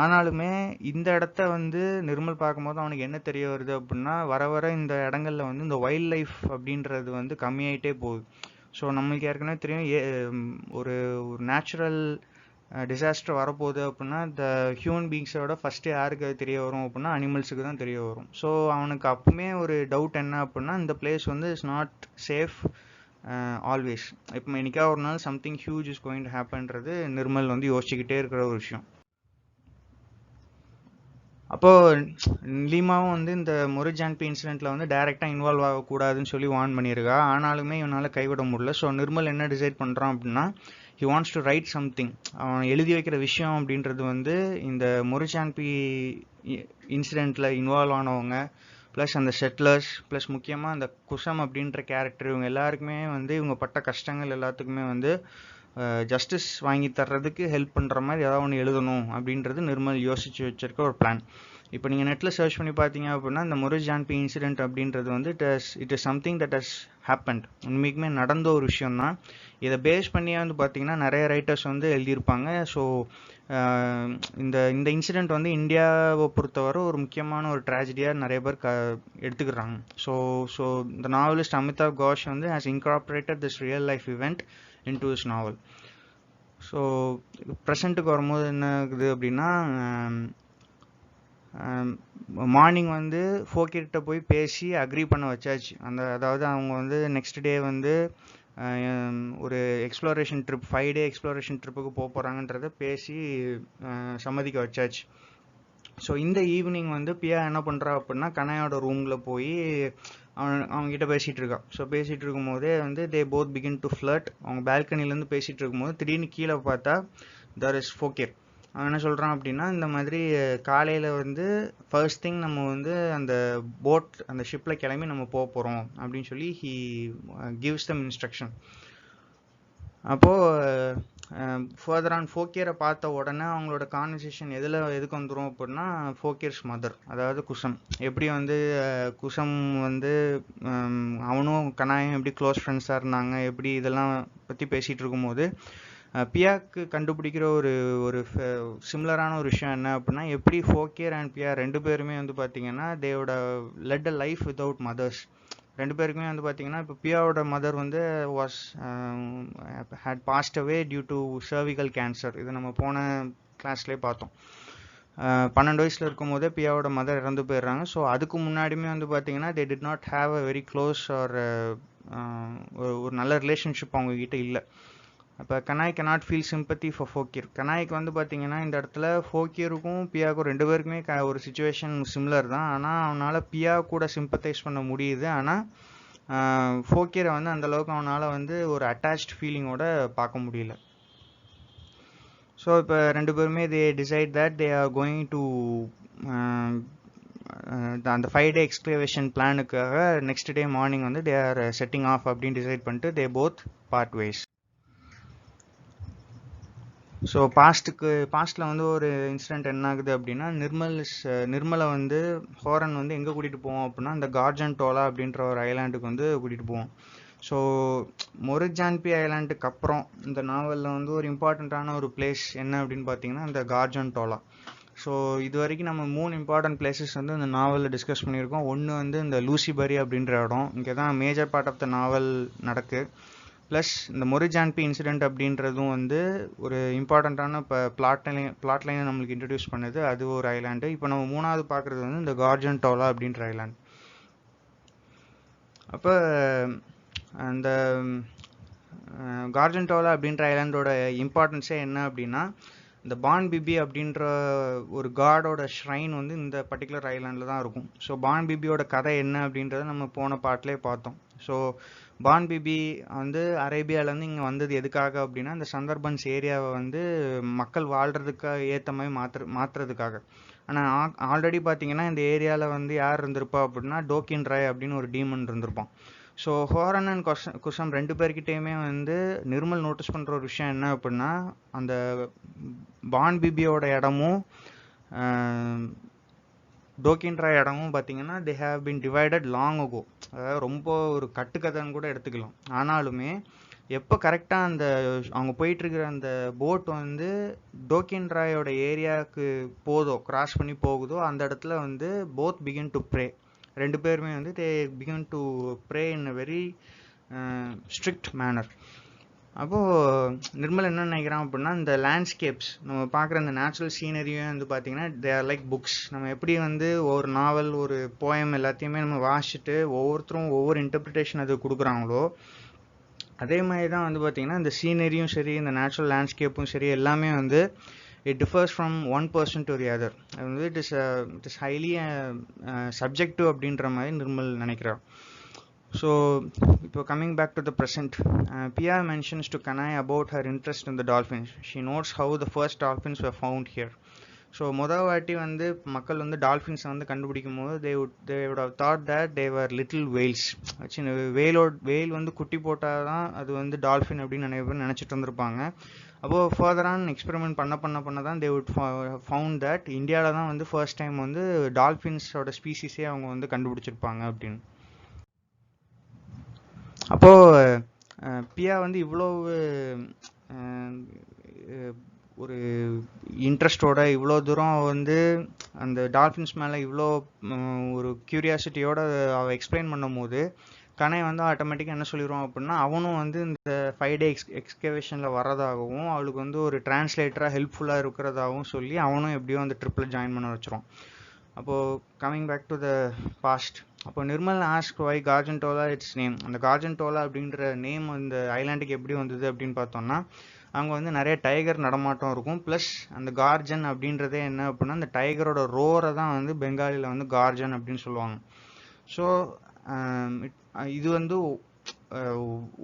S1: ஆனாலுமே இந்த இடத்த வந்து நிர்மல் பார்க்கும்போது அவனுக்கு என்ன தெரிய வருது அப்படின்னா வர வர இந்த இடங்கள்ல வந்து இந்த வைல்ட் லைஃப் அப்படின்றது வந்து கம்மியாயிட்டே போகுது. ஸோ நம்மளுக்கு ஏற்கனவே தெரியும் ஒரு ஒரு நேச்சுரல் டிசாஸ்டர் வரப்போகுது அப்படின்னா இந்த ஹியூமன் பீங்ஸோட ஃபஸ்ட்டு யாருக்கு அது தெரிய வரும் அப்படின்னா அனிமல்ஸுக்கு தான் தெரிய வரும். ஸோ அவனுக்கு அப்பவுமே ஒரு டவுட் என்ன அப்படின்னா இந்த பிளேஸ் வந்து இஸ் நாட் சேஃப் ஆல்வேஸ். இப்போ என்னைக்கா ஒரு நாள் something huge is going to ஹேப்பன்றது நிர்மல் வந்து யோசிச்சுக்கிட்டே இருக்கிற ஒரு விஷயம். அப்போது நிலிமாவும் வந்து இந்த மொரிஜான்பி இன்சிடெண்ட்டில் வந்து டைரெக்டாக இன்வால்வ் ஆகக்கூடாதுன்னு சொல்லி வார்ன் பண்ணியிருக்கா. ஆனாலுமே இவனால் கைவிட முடியல. ஸோ நிர்மல் என்ன டிசைட் பண்ணுறான் அப்படின்னா he wants to right something. அவன் எழுதி வைக்கிற விஷயம் அப்படின்றது வந்து இந்த மொரிஜான்பி இன்சிடெண்ட்டில் இன்வால்வ் ஆனவங்க ப்ளஸ் அந்த செட்டிலர்ஸ் ப்ளஸ் முக்கியமாக அந்த குசம் அப்படின்ற கேரக்டர் இவங்க எல்லாருக்குமே வந்து இவங்க பட்ட கஷ்டங்கள் எல்லாத்துக்குமே வந்து ஜஸ்டிஸ் வாங்கி தர்றதுக்கு ஹெல்ப் பண்ணுற மாதிரி ஏதாவது ஒன்று எழுதணும் அப்படின்றது நிர்மல் யோசித்து வச்சிருக்க ஒரு பிளான். இப்போ நீங்கள் நெட்டில் சர்ச் பண்ணி பார்த்தீங்க அப்படின்னா இந்த மொரிஜான்பி இன்சிடென்ட் அப்படின்றது வந்து it is something that has happened, உண்மைக்குமே நடந்த ஒரு விஷயம் தான். இதை பேஸ் பண்ணியே வந்து பார்த்தீங்கன்னா நிறைய ரைட்டர்ஸ் வந்து எழுதியிருப்பாங்க. ஸோ இந்த இந்த இன்சிடெண்ட் வந்து இந்தியாவை பொறுத்தவரை ஒரு முக்கியமான ஒரு ட்ராஜடியாக நிறைய பேர் எடுத்துக்கிறாங்க. ஸோ இந்த நாவலிஸ்ட் அமிதாப் கோஷ் வந்து has incorporated this real life event into his novel. So ப்ரெசண்ட்டுக்கு வரும்போது என்ன ஆகுது அப்படின்னா மார்னிங் வந்து ஃபோக்கிட்ட போய் பேசி அக்ரி பண்ண வச்சாச்சு. அதாவது அவங்க வந்து நெக்ஸ்ட் டே வந்து ஒரு எக்ஸ்ப்ளோரேஷன் ட்ரிப் 5 day எக்ஸ்ப்ளோரேஷன் ட்ரிப்புக்கு போகிறாங்கன்றத பேசி சம்மதிக்க வச்சாச்சு. ஸோ இந்த ஈவினிங் வந்து பியா என்ன பண்ணுறா அப்படின்னா கனாயோட ரூமில் போய் அவங்ககிட்ட பேசிகிட்டு இருக்கா. ஸோ பேசிகிட்டு இருக்கும்போதே வந்து they both begin to flirt. அவங்க பால்கனிலேருந்து பேசிகிட்டு இருக்கும்போது திடீர்னு கீழே பார்த்தா தர் இஸ் ஃபோக்கேர். அவன் என்ன சொல்கிறான் அப்படின்னா இந்த மாதிரி காலையில் வந்து ஃபர்ஸ்ட் திங் நம்ம வந்து அந்த போட் அந்த ஷிப்பில் கிளம்பி நம்ம போக போகிறோம் அப்படின்னு சொல்லி ஹி கிவ்ஸ் தம் இன்ஸ்ட்ரக்ஷன். அப்போது ஃபர்தர் ஆன் ஃபோக்கியரை பார்த்த உடனே அவங்களோட கான்வர்சேஷன் எதுக்கு வந்துடும் அப்படின்னா ஃபோக்கியர்ஸ் மதர், அதாவது குசம். எப்படி வந்து குசம் வந்து அவனும் கனாயும் எப்படி க்ளோஸ் ஃப்ரெண்ட்ஸாக இருந்தாங்க, எப்படி இதெல்லாம் பற்றி பேசிகிட்டு இருக்கும்போது பியாக்கு கண்டுபிடிக்கிற ஒரு சிமிலரான ஒரு விஷயம் என்ன அப்படின்னா எப்படி ஃபோக்கியர் அண்ட் பியா ரெண்டு பேருமே வந்து பார்த்தீங்கன்னா தேவோட led a life without mothers. ரெண்டு பேருக்குமே வந்து பார்த்தீங்கன்னா இப்போ பியாவோட மதர் வந்து was had passed away due to cervical cancer. இது நம்ம போன கிளாஸ்லேயே பார்த்தோம். 12 வயசில் இருக்கும் போதே பியாவோட மதர் இறந்து போயிடுறாங்க. ஸோ அதுக்கு முன்னாடியுமே வந்து பார்த்தீங்கன்னா they did not have a very close or ஒரு நல்ல ரிலேஷன்ஷிப் அவங்கக்கிட்ட இல்லை. அப்போ Kanai cannot feel sympathy for Fokir. கனாய்க்கு வந்து பார்த்தீங்கன்னா இந்த இடத்துல ஃபோக்கியருக்கும் பியாவுக்கும் ரெண்டு பேருக்குமே ஒரு சுச்சுவேஷன் சிமிலர் தான். ஆனால் அவனால் பியா கூட சிம்பத்தைஸ் பண்ண முடியுது. ஆனால் ஃபோக்கியரை வந்து அந்தளவுக்கு அவனால் வந்து ஒரு அட்டாச்ட் ஃபீலிங்கோட பார்க்க முடியல. ஸோ இப்போ ரெண்டு பேருமே they decide that they are going to அந்த 5 day எக்ஸ்க்ளவேஷன் பிளானுக்காக நெக்ஸ்ட் டே மார்னிங் வந்து தே ஆர் செட்டிங் ஆஃப் அப்படின்னு டிசைட் பண்ணிட்டு they both part ways. So பாஸ்ட்டில் வந்து ஒரு இன்சிடெண்ட் என்ன ஆகுது அப்படின்னா நிர்மலை வந்து ஹோரன் வந்து எங்கே கூட்டிகிட்டு போவோம் அப்படின்னா இந்த கார்ஜன்டோலா அப்படின்ற ஒரு ஐலாண்டுக்கு வந்து கூட்டிகிட்டு போவோம். ஸோ மொரிஜான்பி ஐலாண்டுக்கு அப்புறம் இந்த நாவலில் வந்து ஒரு இம்பார்ட்டண்ட்டான ஒரு பிளேஸ் என்ன அப்படின்னு பார்த்தீங்கன்னா இந்த கார்ஜன்டோலா. ஸோ இது வரைக்கும் நம்ம 3 இம்பார்ட்டன்ட் பிளேசஸ் வந்து இந்த நாவலில் டிஸ்கஸ் பண்ணியிருக்கோம். ஒன்று வந்து இந்த லூசிபரி அப்படின்ற இடம், இங்கே தான் மேஜர் பார்ட் ஆஃப் த நாவல் நடக்கு. ப்ளஸ் இந்த மொரிஜான்பி இன்சிடெண்ட் அப்படின்றதும் வந்து ஒரு இம்பார்ட்டண்ட்டான இப்போ பிளாட் லைனை நம்மளுக்கு இன்ட்ரடியூஸ் பண்ணுது. அது ஒரு ஐலாண்டு. இப்போ நம்ம மூணாவது பார்க்குறது வந்து இந்த கார்ஜன்டோலா அப்படின்ற ஐலாண்டு. அப்போ அந்த கார்ஜன்டோலா அப்படின்ற ஐலாண்டோட இம்பார்ட்டன்ஸே என்ன அப்படின்னா, இந்த பான் பிபி அப்படின்ற ஒரு காடோட ஷ்ரைன் வந்து இந்த பர்டிகுலர் ஐலாண்டில் தான் இருக்கும். ஸோ பான் பிபியோட கதை என்ன அப்படின்றத நம்ம போன பாட்டிலே பார்த்தோம். ஸோ பான் பிபி வந்து அரேபியாவிலேருந்து இங்கே வந்தது எதுக்காக அப்படின்னா, இந்த சந்தர்பன்ஸ் ஏரியாவை வந்து மக்கள் வாழ்கிறதுக்கு ஏற்ற மாதிரி மாற்றுறதுக்காக. ஆனால் ஆல்ரெடி பார்த்தீங்கன்னா இந்த ஏரியாவில் வந்து யார் இருந்திருப்பா அப்படின்னா, டோக்கின் ராய் அப்படின்னு ஒரு டீமன் இருந்திருப்பான். ஸோ ஹோரன் அண்ட் குசம் 2 பேர்கிட்டையுமே வந்து நிர்மல் நோட்டீஸ் பண்ணுற ஒரு விஷயம் என்ன அப்படின்னா, அந்த பான் பிபியோட இடமும் டோக்கின்ற இடமும் பார்த்தீங்கன்னா they have been divided long ago. அதாவது ரொம்ப ஒரு கட்டுக்கதைன்னு கூட எடுத்துக்கலாம். ஆனாலுமே எப்போ கரெக்டாக அந்த அவங்க போயிட்டுருக்கிற அந்த போட் வந்து டோக்கின்ராயோட ஏரியாவுக்கு கிராஸ் பண்ணி போகுதோ அந்த இடத்துல வந்து போத் பிகின் டு ப்ரே. 2 பேருமே வந்து they begin to pray in a very strict manner. அப்போது நிர்மல் என்ன நினைக்கிறான் அப்படின்னா, இந்த லேண்ட்ஸ்கேப்ஸ் நம்ம பார்க்குற இந்த நேச்சுரல் சீனரியும் வந்து பார்த்திங்கன்னா தே ஆர் லைக் புக்ஸ். நம்ம எப்படி வந்து ஒரு நாவல் ஒரு போயம் எல்லாத்தையுமே நம்ம வாசிச்சுட்டு ஒவ்வொருத்தரும் ஒவ்வொரு இன்டர்பிரிட்டேஷன் அது கொடுக்குறாங்களோ, அதே மாதிரி தான் வந்து பார்த்திங்கன்னா இந்த சீனரியும் சரி இந்த நேச்சுரல் லேண்ட்ஸ்கேப்பும் சரி எல்லாமே வந்து it differs from one person to the other. அது வந்து இட் இஸ் ஹைலி சப்ஜெக்டிவ் அப்படின்ற மாதிரி நிர்மல் நினைக்கிறார். So, coming back to the present, Pia mentions to Kanai about her interest in the dolphins. She notes how the first dolphins were found here. So மொதல் வாட்டி வந்து மக்கள் வந்து டால்ஃபின்ஸை வந்து கண்டுபிடிக்கும் போது they would have thought that they were little whales. சின்ன வெயில் வந்து குட்டி போட்டால் தான் அது வந்து டால்ஃபின் அப்படின்னு நிறைய பேர் நினச்சிட்டு இருந்திருப்பாங்க. அப்போது ஃபர்தரான் எக்ஸ்பெரிமெண்ட் பண்ண தான் they would found that இந்தியாவில் தான் வந்து ஃபர்ஸ்ட் டைம் வந்து டால்ஃபின்ஸோட ஸ்பீசிஸே அவங்க வந்து கண்டுபிடிச்சிருப்பாங்க அப்படின்னு. அப்போது பியா வந்து இவ்வளோ ஒரு இன்ட்ரெஸ்டோட இவ்வளோ தூரம் வந்து அந்த டால்ஃபின்ஸ் மேலே இவ்வளோ ஒரு க்யூரியாசிட்டியோட அவள் எக்ஸ்பிளைன் பண்ணும் போது கனை வந்து ஆட்டோமேட்டிக்காக என்ன சொல்லிடுவான் அப்படின்னா, அவனும் வந்து இந்த 5 டே எக்ஸ்கவேஷனில் வரதாகவும் அவளுக்கு வந்து ஒரு டிரான்ஸ்லேட்டராக ஹெல்ப்ஃபுல்லாக இருக்கிறதாகவும் சொல்லி அவனும் எப்படியோ அந்த ட்ரிப்பில் ஜாயின் பண்ண வச்சிரும். அப்போது coming back to the past, அப்போ Nirmal ask why Garjontola it's name. அந்த கார்ஜன்டோலா அப்படின்ற நேம் அந்த ஐலாண்டுக்கு எப்படி வந்தது அப்படின்னு பார்த்தோம்னா, அங்கே வந்து நிறைய டைகர் நடமாட்டம் இருக்கும். ப்ளஸ் அந்த கார்ஜன் அப்படின்றதே என்ன அப்படின்னா, அந்த டைகரோட ரோரை தான் வந்து பெங்காலியில் வந்து கார்ஜன் அப்படின்னு சொல்லுவாங்க. ஸோ இது வந்து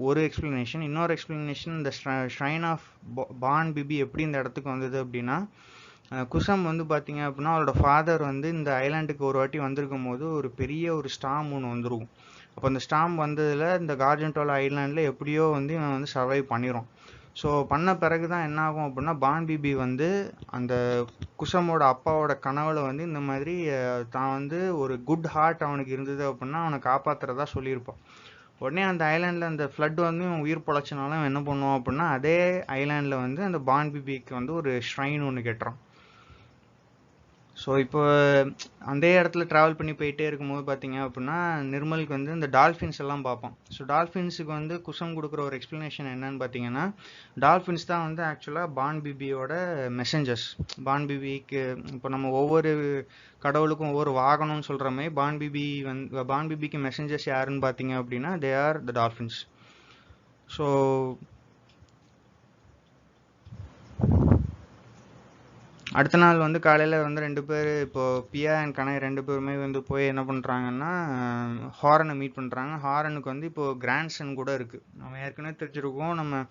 S1: ஒரு எக்ஸ்பிளனேஷன். இன்னொரு எக்ஸ்பிளனேஷன், இந்த ஷ்ரைன் ஆஃப் பான் பிபி எப்படி இந்த இடத்துக்கு வந்தது அப்படின்னா, குசம் வந்து பார்த்தீங்க அப்படின்னா அவரோட ஃபாதர் வந்து இந்த ஐலாண்டுக்கு ஒரு வாட்டி வந்திருக்கும் போது ஒரு பெரிய ஒரு ஸ்டாம் ஒன்று வந்துடும். அப்போ அந்த ஸ்டாம் வந்ததில் இந்த கார்ஜன்டோலா ஐலாண்டில் எப்படியோ வந்து இவன் வந்து சர்வைவ் பண்ணிடும். ஸோ பண்ண பிறகு தான் என்ன ஆகும் அப்படின்னா, பான் பிபி வந்து அந்த குசமோட அப்பாவோட கனவுல வந்து இந்த மாதிரி தான் வந்து ஒரு குட் ஹார்ட் அவனுக்கு இருந்தது அப்படின்னா அவனை காப்பாற்றுறதா சொல்லியிருப்பான். உடனே அந்த ஐலாண்டில் அந்த ஃப்ளட் வந்து இவன் உயிர் பொழைச்சனாலும் என்ன பண்ணுவான் அப்படின்னா, அதே ஐலாண்டில் வந்து அந்த பான் பிபிக்கு வந்து ஒரு ஷ்ரைன் ஒன்று கட்டுறான். ஸோ இப்போ அந்த இடத்துல ட்ராவல் பண்ணி போயிட்டே இருக்கும்போது பார்த்தீங்க அப்படின்னா, நிர்மலுக்கு வந்து இந்த டால்ஃபின்ஸ் எல்லாம் பார்ப்போம். ஸோ டால்ஃபின்ஸுக்கு வந்து குசம் கொடுக்குற ஒரு எக்ஸ்ப்ளனேஷன் என்னன்னு பார்த்தீங்கன்னா, டால்ஃபின்ஸ் தான் வந்து ஆக்சுவலாக பான் பிபியோட மெசஞ்சர்ஸ். பான் பிபிக்கு இப்போ நம்ம ஒவ்வொரு கடவுளுக்கும் ஒவ்வொரு வாகனம்னு சொல்கிற மாதிரி பான் பிபிக்கு மெசஞ்சர்ஸ் யாருன்னு பார்த்தீங்க அப்படின்னா, they are the dolphins. So அடுத்த நாள் வந்து காலையில் வந்து 2 பேர், இப்போது பியா அண்ட் கனை 2 பேருமே வந்து போய் என்ன பண்ணுறாங்கன்னா ஹாரனை மீட் பண்ணுறாங்க. ஹாரனுக்கு வந்து இப்போது கிராண்ட்சன் கூட இருக்குது. நம்ம ஏற்கனவே தெரிஞ்சிருக்கோம், நம்ம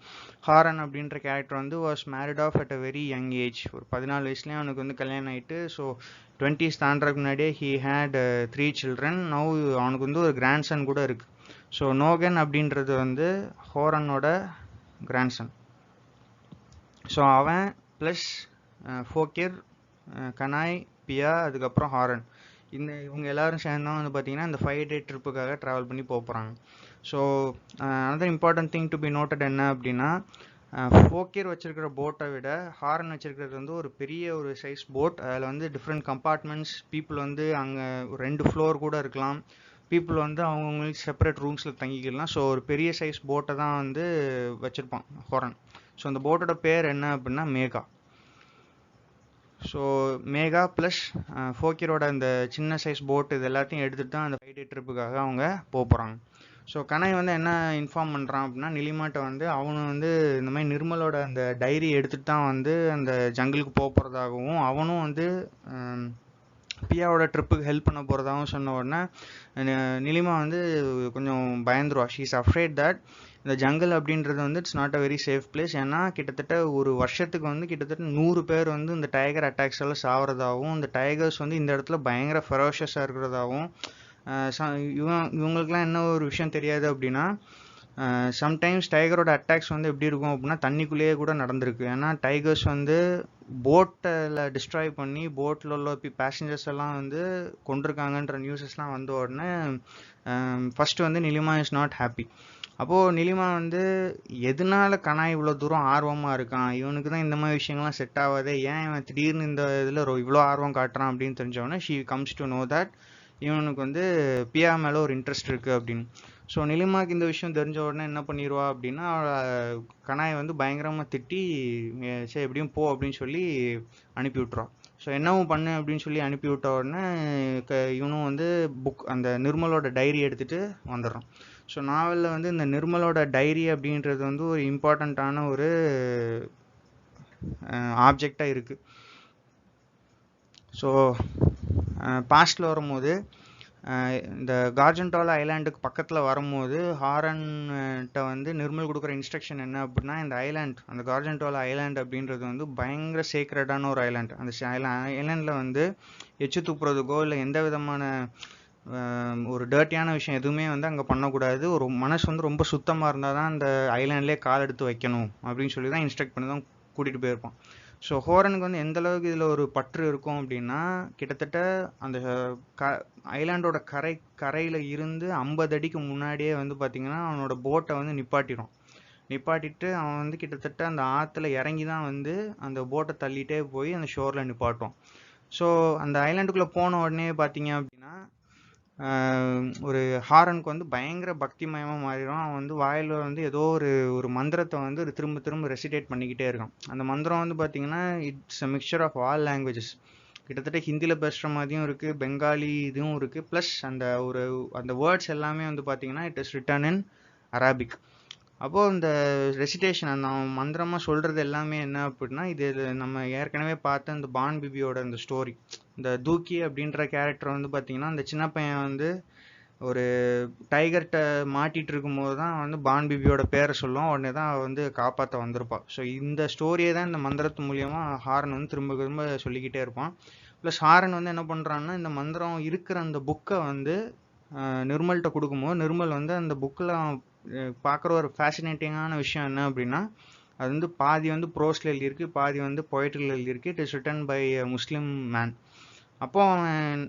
S1: ஹாரன் அப்படின்ற கேரக்டர் வந்து was married off at a very young age. ஒரு 14 வயசுலேயே அவனுக்கு வந்து கல்யாணம் ஆகிட்டு, ஸோ 20s தாண்டறதுக்கு முன்னாடியே ஹீ ஹேட் 3 children. நவ் அவனுக்கு வந்து ஒரு கிராண்ட்சன் கூட இருக்குது. ஸோ நோகன் அப்படின்றது வந்து ஹாரனோட கிராண்ட்சன். ஸோ அவன் ப்ளஸ் ஃபோக்கிர், கனாய், பியா, அதுக்கப்புறம் ஹாரன், இவங்க எல்லாரும் சேர்ந்து தான் வந்து பார்த்தீங்கன்னா இந்த 5 day ட்ரிப்புக்காக ட்ராவல் பண்ணி போகிறாங்க. So another important thing to be noted என்ன அப்படின்னா, ஃபோக்கியர் வச்சிருக்கிற போட்டை விட ஹாரன் வச்சிருக்கிறது வந்து ஒரு பெரிய ஒரு சைஸ் போட். அதில் வந்து டிஃப்ரெண்ட் கம்பார்ட்மெண்ட்ஸ், பீப்புள் வந்து அங்கே 2 ஃப்ளோர் கூட இருக்கலாம், பீப்புள் வந்து அவங்கவுங்களுக்கு செப்பரேட் ரூம்ஸில் தங்கிக்கலாம். ஸோ ஒரு பெரிய சைஸ் போட்டை தான் வந்து வச்சுருப்பான் ஹாரன். ஸோ அந்த போட்டோட பேர் என்ன அப்படின்னா மேகா. ஸோ மேகா ப்ளஸ் ஃபோக்கியரோட அந்த சின்ன சைஸ் போட் இது எல்லாத்தையும் எடுத்துகிட்டு தான் அந்த 5 day ட்ரிப்புக்காக அவங்க போகிறாங்க. ஸோ கனாய் வந்து என்ன இன்ஃபார்ம் பண்ணுறான் அப்படின்னா, நிலிமாட்ட வந்து அவனு வந்து இந்த மாதிரி நிர்மலோட அந்த டைரி எடுத்துகிட்டு தான் வந்து அந்த ஜங்கிளுக்கு போகிறதாகவும், அவனும் வந்து பியாவோட ட்ரிப்புக்கு ஹெல்ப் பண்ண போகிறதாகவும் சொன்ன உடனே நிலிமா வந்து கொஞ்சம் பயந்துருவா. ஷீ இஸ் அஃப்ரேட் தட் இந்த ஜங்கிள் அப்படின்றது வந்து it's not a very safe place. ஏன்னா கிட்டத்தட்ட ஒரு வருஷத்துக்கு வந்து கிட்டத்தட்ட 100 பேர் வந்து இந்த டைகர் அட்டாக்ஸ் எல்லாம் சாவறதாகவும், இந்த டைகர்ஸ் வந்து இந்த இடத்துல பயங்கர ஃபெரோஷியஸாக இருக்கிறதாகவும், இவங்களுக்குலாம் என்ன ஒரு விஷயம் தெரியாது அப்படின்னா, சம்டைம்ஸ் டைகரோட அட்டாக்ஸ் வந்து எப்படி இருக்கும் அப்படின்னா தண்ணிக்குள்ளேயே கூட நடந்திருக்கு. ஏன்னா டைகர்ஸ் வந்து போட்டில் டிஸ்ட்ராய் பண்ணி போட்டில் உள்ள பேசஞ்சர்ஸ் எல்லாம் வந்து கொண்டிருக்காங்கன்ற நியூஸஸ்லாம் வந்த உடனே ஃபர்ஸ்ட் வந்து நிலிமா இஸ் நாட் ஹாப்பி. அப்போது நிலிமா வந்து எதனால கனாய் இவ்வளோ தூரம் ஆர்வமாக இருக்கான், இவனுக்கு தான் இந்த மாதிரி விஷயங்கள்லாம் செட் ஆகாதே, ஏன் இவன் திடீர்னு இந்த இதில் இவ்வளோ ஆர்வம் காட்டுறான் அப்படின்னு தெரிஞ்சவொடனே she comes to know that இவனுக்கு வந்து பியா மேலே ஒரு இன்ட்ரெஸ்ட் இருக்குது அப்படின்னு. ஸோ நிலிமாக்கு இந்த விஷயம் தெரிஞ்ச உடனே என்ன பண்ணிடுவா அப்படின்னா, கனாயை வந்து பயங்கரமாக திட்டி சரி எப்படியும் போ அப்படின்னு சொல்லி அனுப்பி விட்டுருவான். ஸோ என்னவும் பண்ணு அப்படின்னு சொல்லி அனுப்பி விட்ட உடனே இவனும் வந்து அந்த நிர்மலோட டைரி எடுத்துகிட்டு வந்துடுறான். ஸோ நாவலில் வந்து இந்த நிர்மலோட டைரி அப்படின்றது வந்து ஒரு இம்பார்ட்டண்ட்டான ஒரு ஆப்ஜெக்டாக இருக்குது. ஸோ பாஸ்டில் வரும்போது இந்த கார்ஜென்டாலா ஐலாண்டுக்கு பக்கத்தில் வரும்போது ஹாரன்கிட்ட வந்து நிர்மல் கொடுக்குற இன்ஸ்ட்ரக்ஷன் என்ன அப்படின்னா, இந்த ஐலாண்ட் அந்த கார்ஜென்டாலா ஐலாண்ட் அப்படின்றது வந்து பயங்கர சேக்ரடான ஒரு ஐலாண்ட். அந்த ஐலாண்டில் வந்து எச்சு துப்புறதுக்கோ இல்லை எந்த விதமான ஒரு டர்ட்டியான விஷயம் எதுவுமே வந்து அங்கே பண்ணக்கூடாது. ஒரு மனசு வந்து ரொம்ப சுத்தமாக இருந்தால் தான் அந்த ஐலாண்ட்லேயே கால் எடுத்து வைக்கணும் அப்படின்னு சொல்லி தான் இன்ஸ்ட்ரக்ட் பண்ணி தான் கூட்டிகிட்டு போயிருப்பான். ஸோ ஹோரனுக்கு வந்து எந்த அளவுக்கு இதில் ஒரு பற்று இருக்கும் அப்படின்னா, கிட்டத்தட்ட அந்த ஐலாண்டோட கரையில் இருந்து 50 அடிக்கு முன்னாடியே வந்து பார்த்திங்கன்னா அவனோட போட்டை வந்து நிப்பாட்டிட்டு அவன் வந்து கிட்டத்தட்ட அந்த ஆற்றுல இறங்கி தான் வந்து அந்த போட்டை தள்ளிகிட்டே போய் அந்த ஷோரில் நிப்பாட்டுவான். ஸோ அந்த ஐலாண்டுக்குள்ளே போன உடனே பார்த்தீங்க அப்படின்னா ஒரு ஹாரனுக்கு வந்து பயங்கர பக்திமயமாக மாறிடும். அவன் வந்து வாயில் வந்து ஏதோ ஒரு மந்திரத்தை வந்து திரும்ப திரும்ப ரெசிடேட் பண்ணிக்கிட்டே இருக்கான். அந்த மந்திரம் வந்து பார்த்தீங்கன்னா it's a mixture of all languages. கிட்டத்தட்ட ஹிந்தியில் பேசுகிற மாதிரியும் இருக்குது, பெங்காலி இதுவும் இருக்குது, ப்ளஸ் அந்த வேர்ட்ஸ் எல்லாமே வந்து பார்த்தீங்கன்னா it is written in Arabic. அப்போது இந்த ரெசிடேஷன் அந்த மந்திரமாக சொல்கிறது எல்லாமே என்ன அப்படின்னா, இது நம்ம ஏற்கனவே பார்த்த இந்த பான் பிபியோட இந்த ஸ்டோரி. இந்த தூக்கி அப்படின்ற கேரக்டர் வந்து பார்த்திங்கன்னா, அந்த சின்ன பையன் வந்து ஒரு டைகர்கிட்ட மாட்டிகிட்டு இருக்கும்போது தான் வந்து பான் பிபியோட பேரை சொல்லுவோம், உடனே தான் வந்து காப்பாற்ற வந்திருப்பாள். ஸோ இந்த ஸ்டோரியை தான் இந்த மந்திரத்து மூலியமாக ஹாரன் வந்து திரும்ப திரும்ப சொல்லிக்கிட்டே இருப்பான். ப்ளஸ் ஹாரன் வந்து என்ன பண்ணுறான்னா, இந்த மந்திரம் இருக்கிற அந்த புக்கை வந்து நிர்மல்கிட்ட கொடுக்கும்போது நிர்மல் வந்து அந்த புக்கில் பார்க்குற ஒரு ஃபேசினேட்டிங்கான விஷயம் என்ன அப்படின்னா, அது வந்து பாதி வந்து ப்ரோஸில் எழுதியிருக்கு, பாதி வந்து பொயட்ரியில் எழுதியிருக்கு. It is written by Muslim man. அப்போ அவன்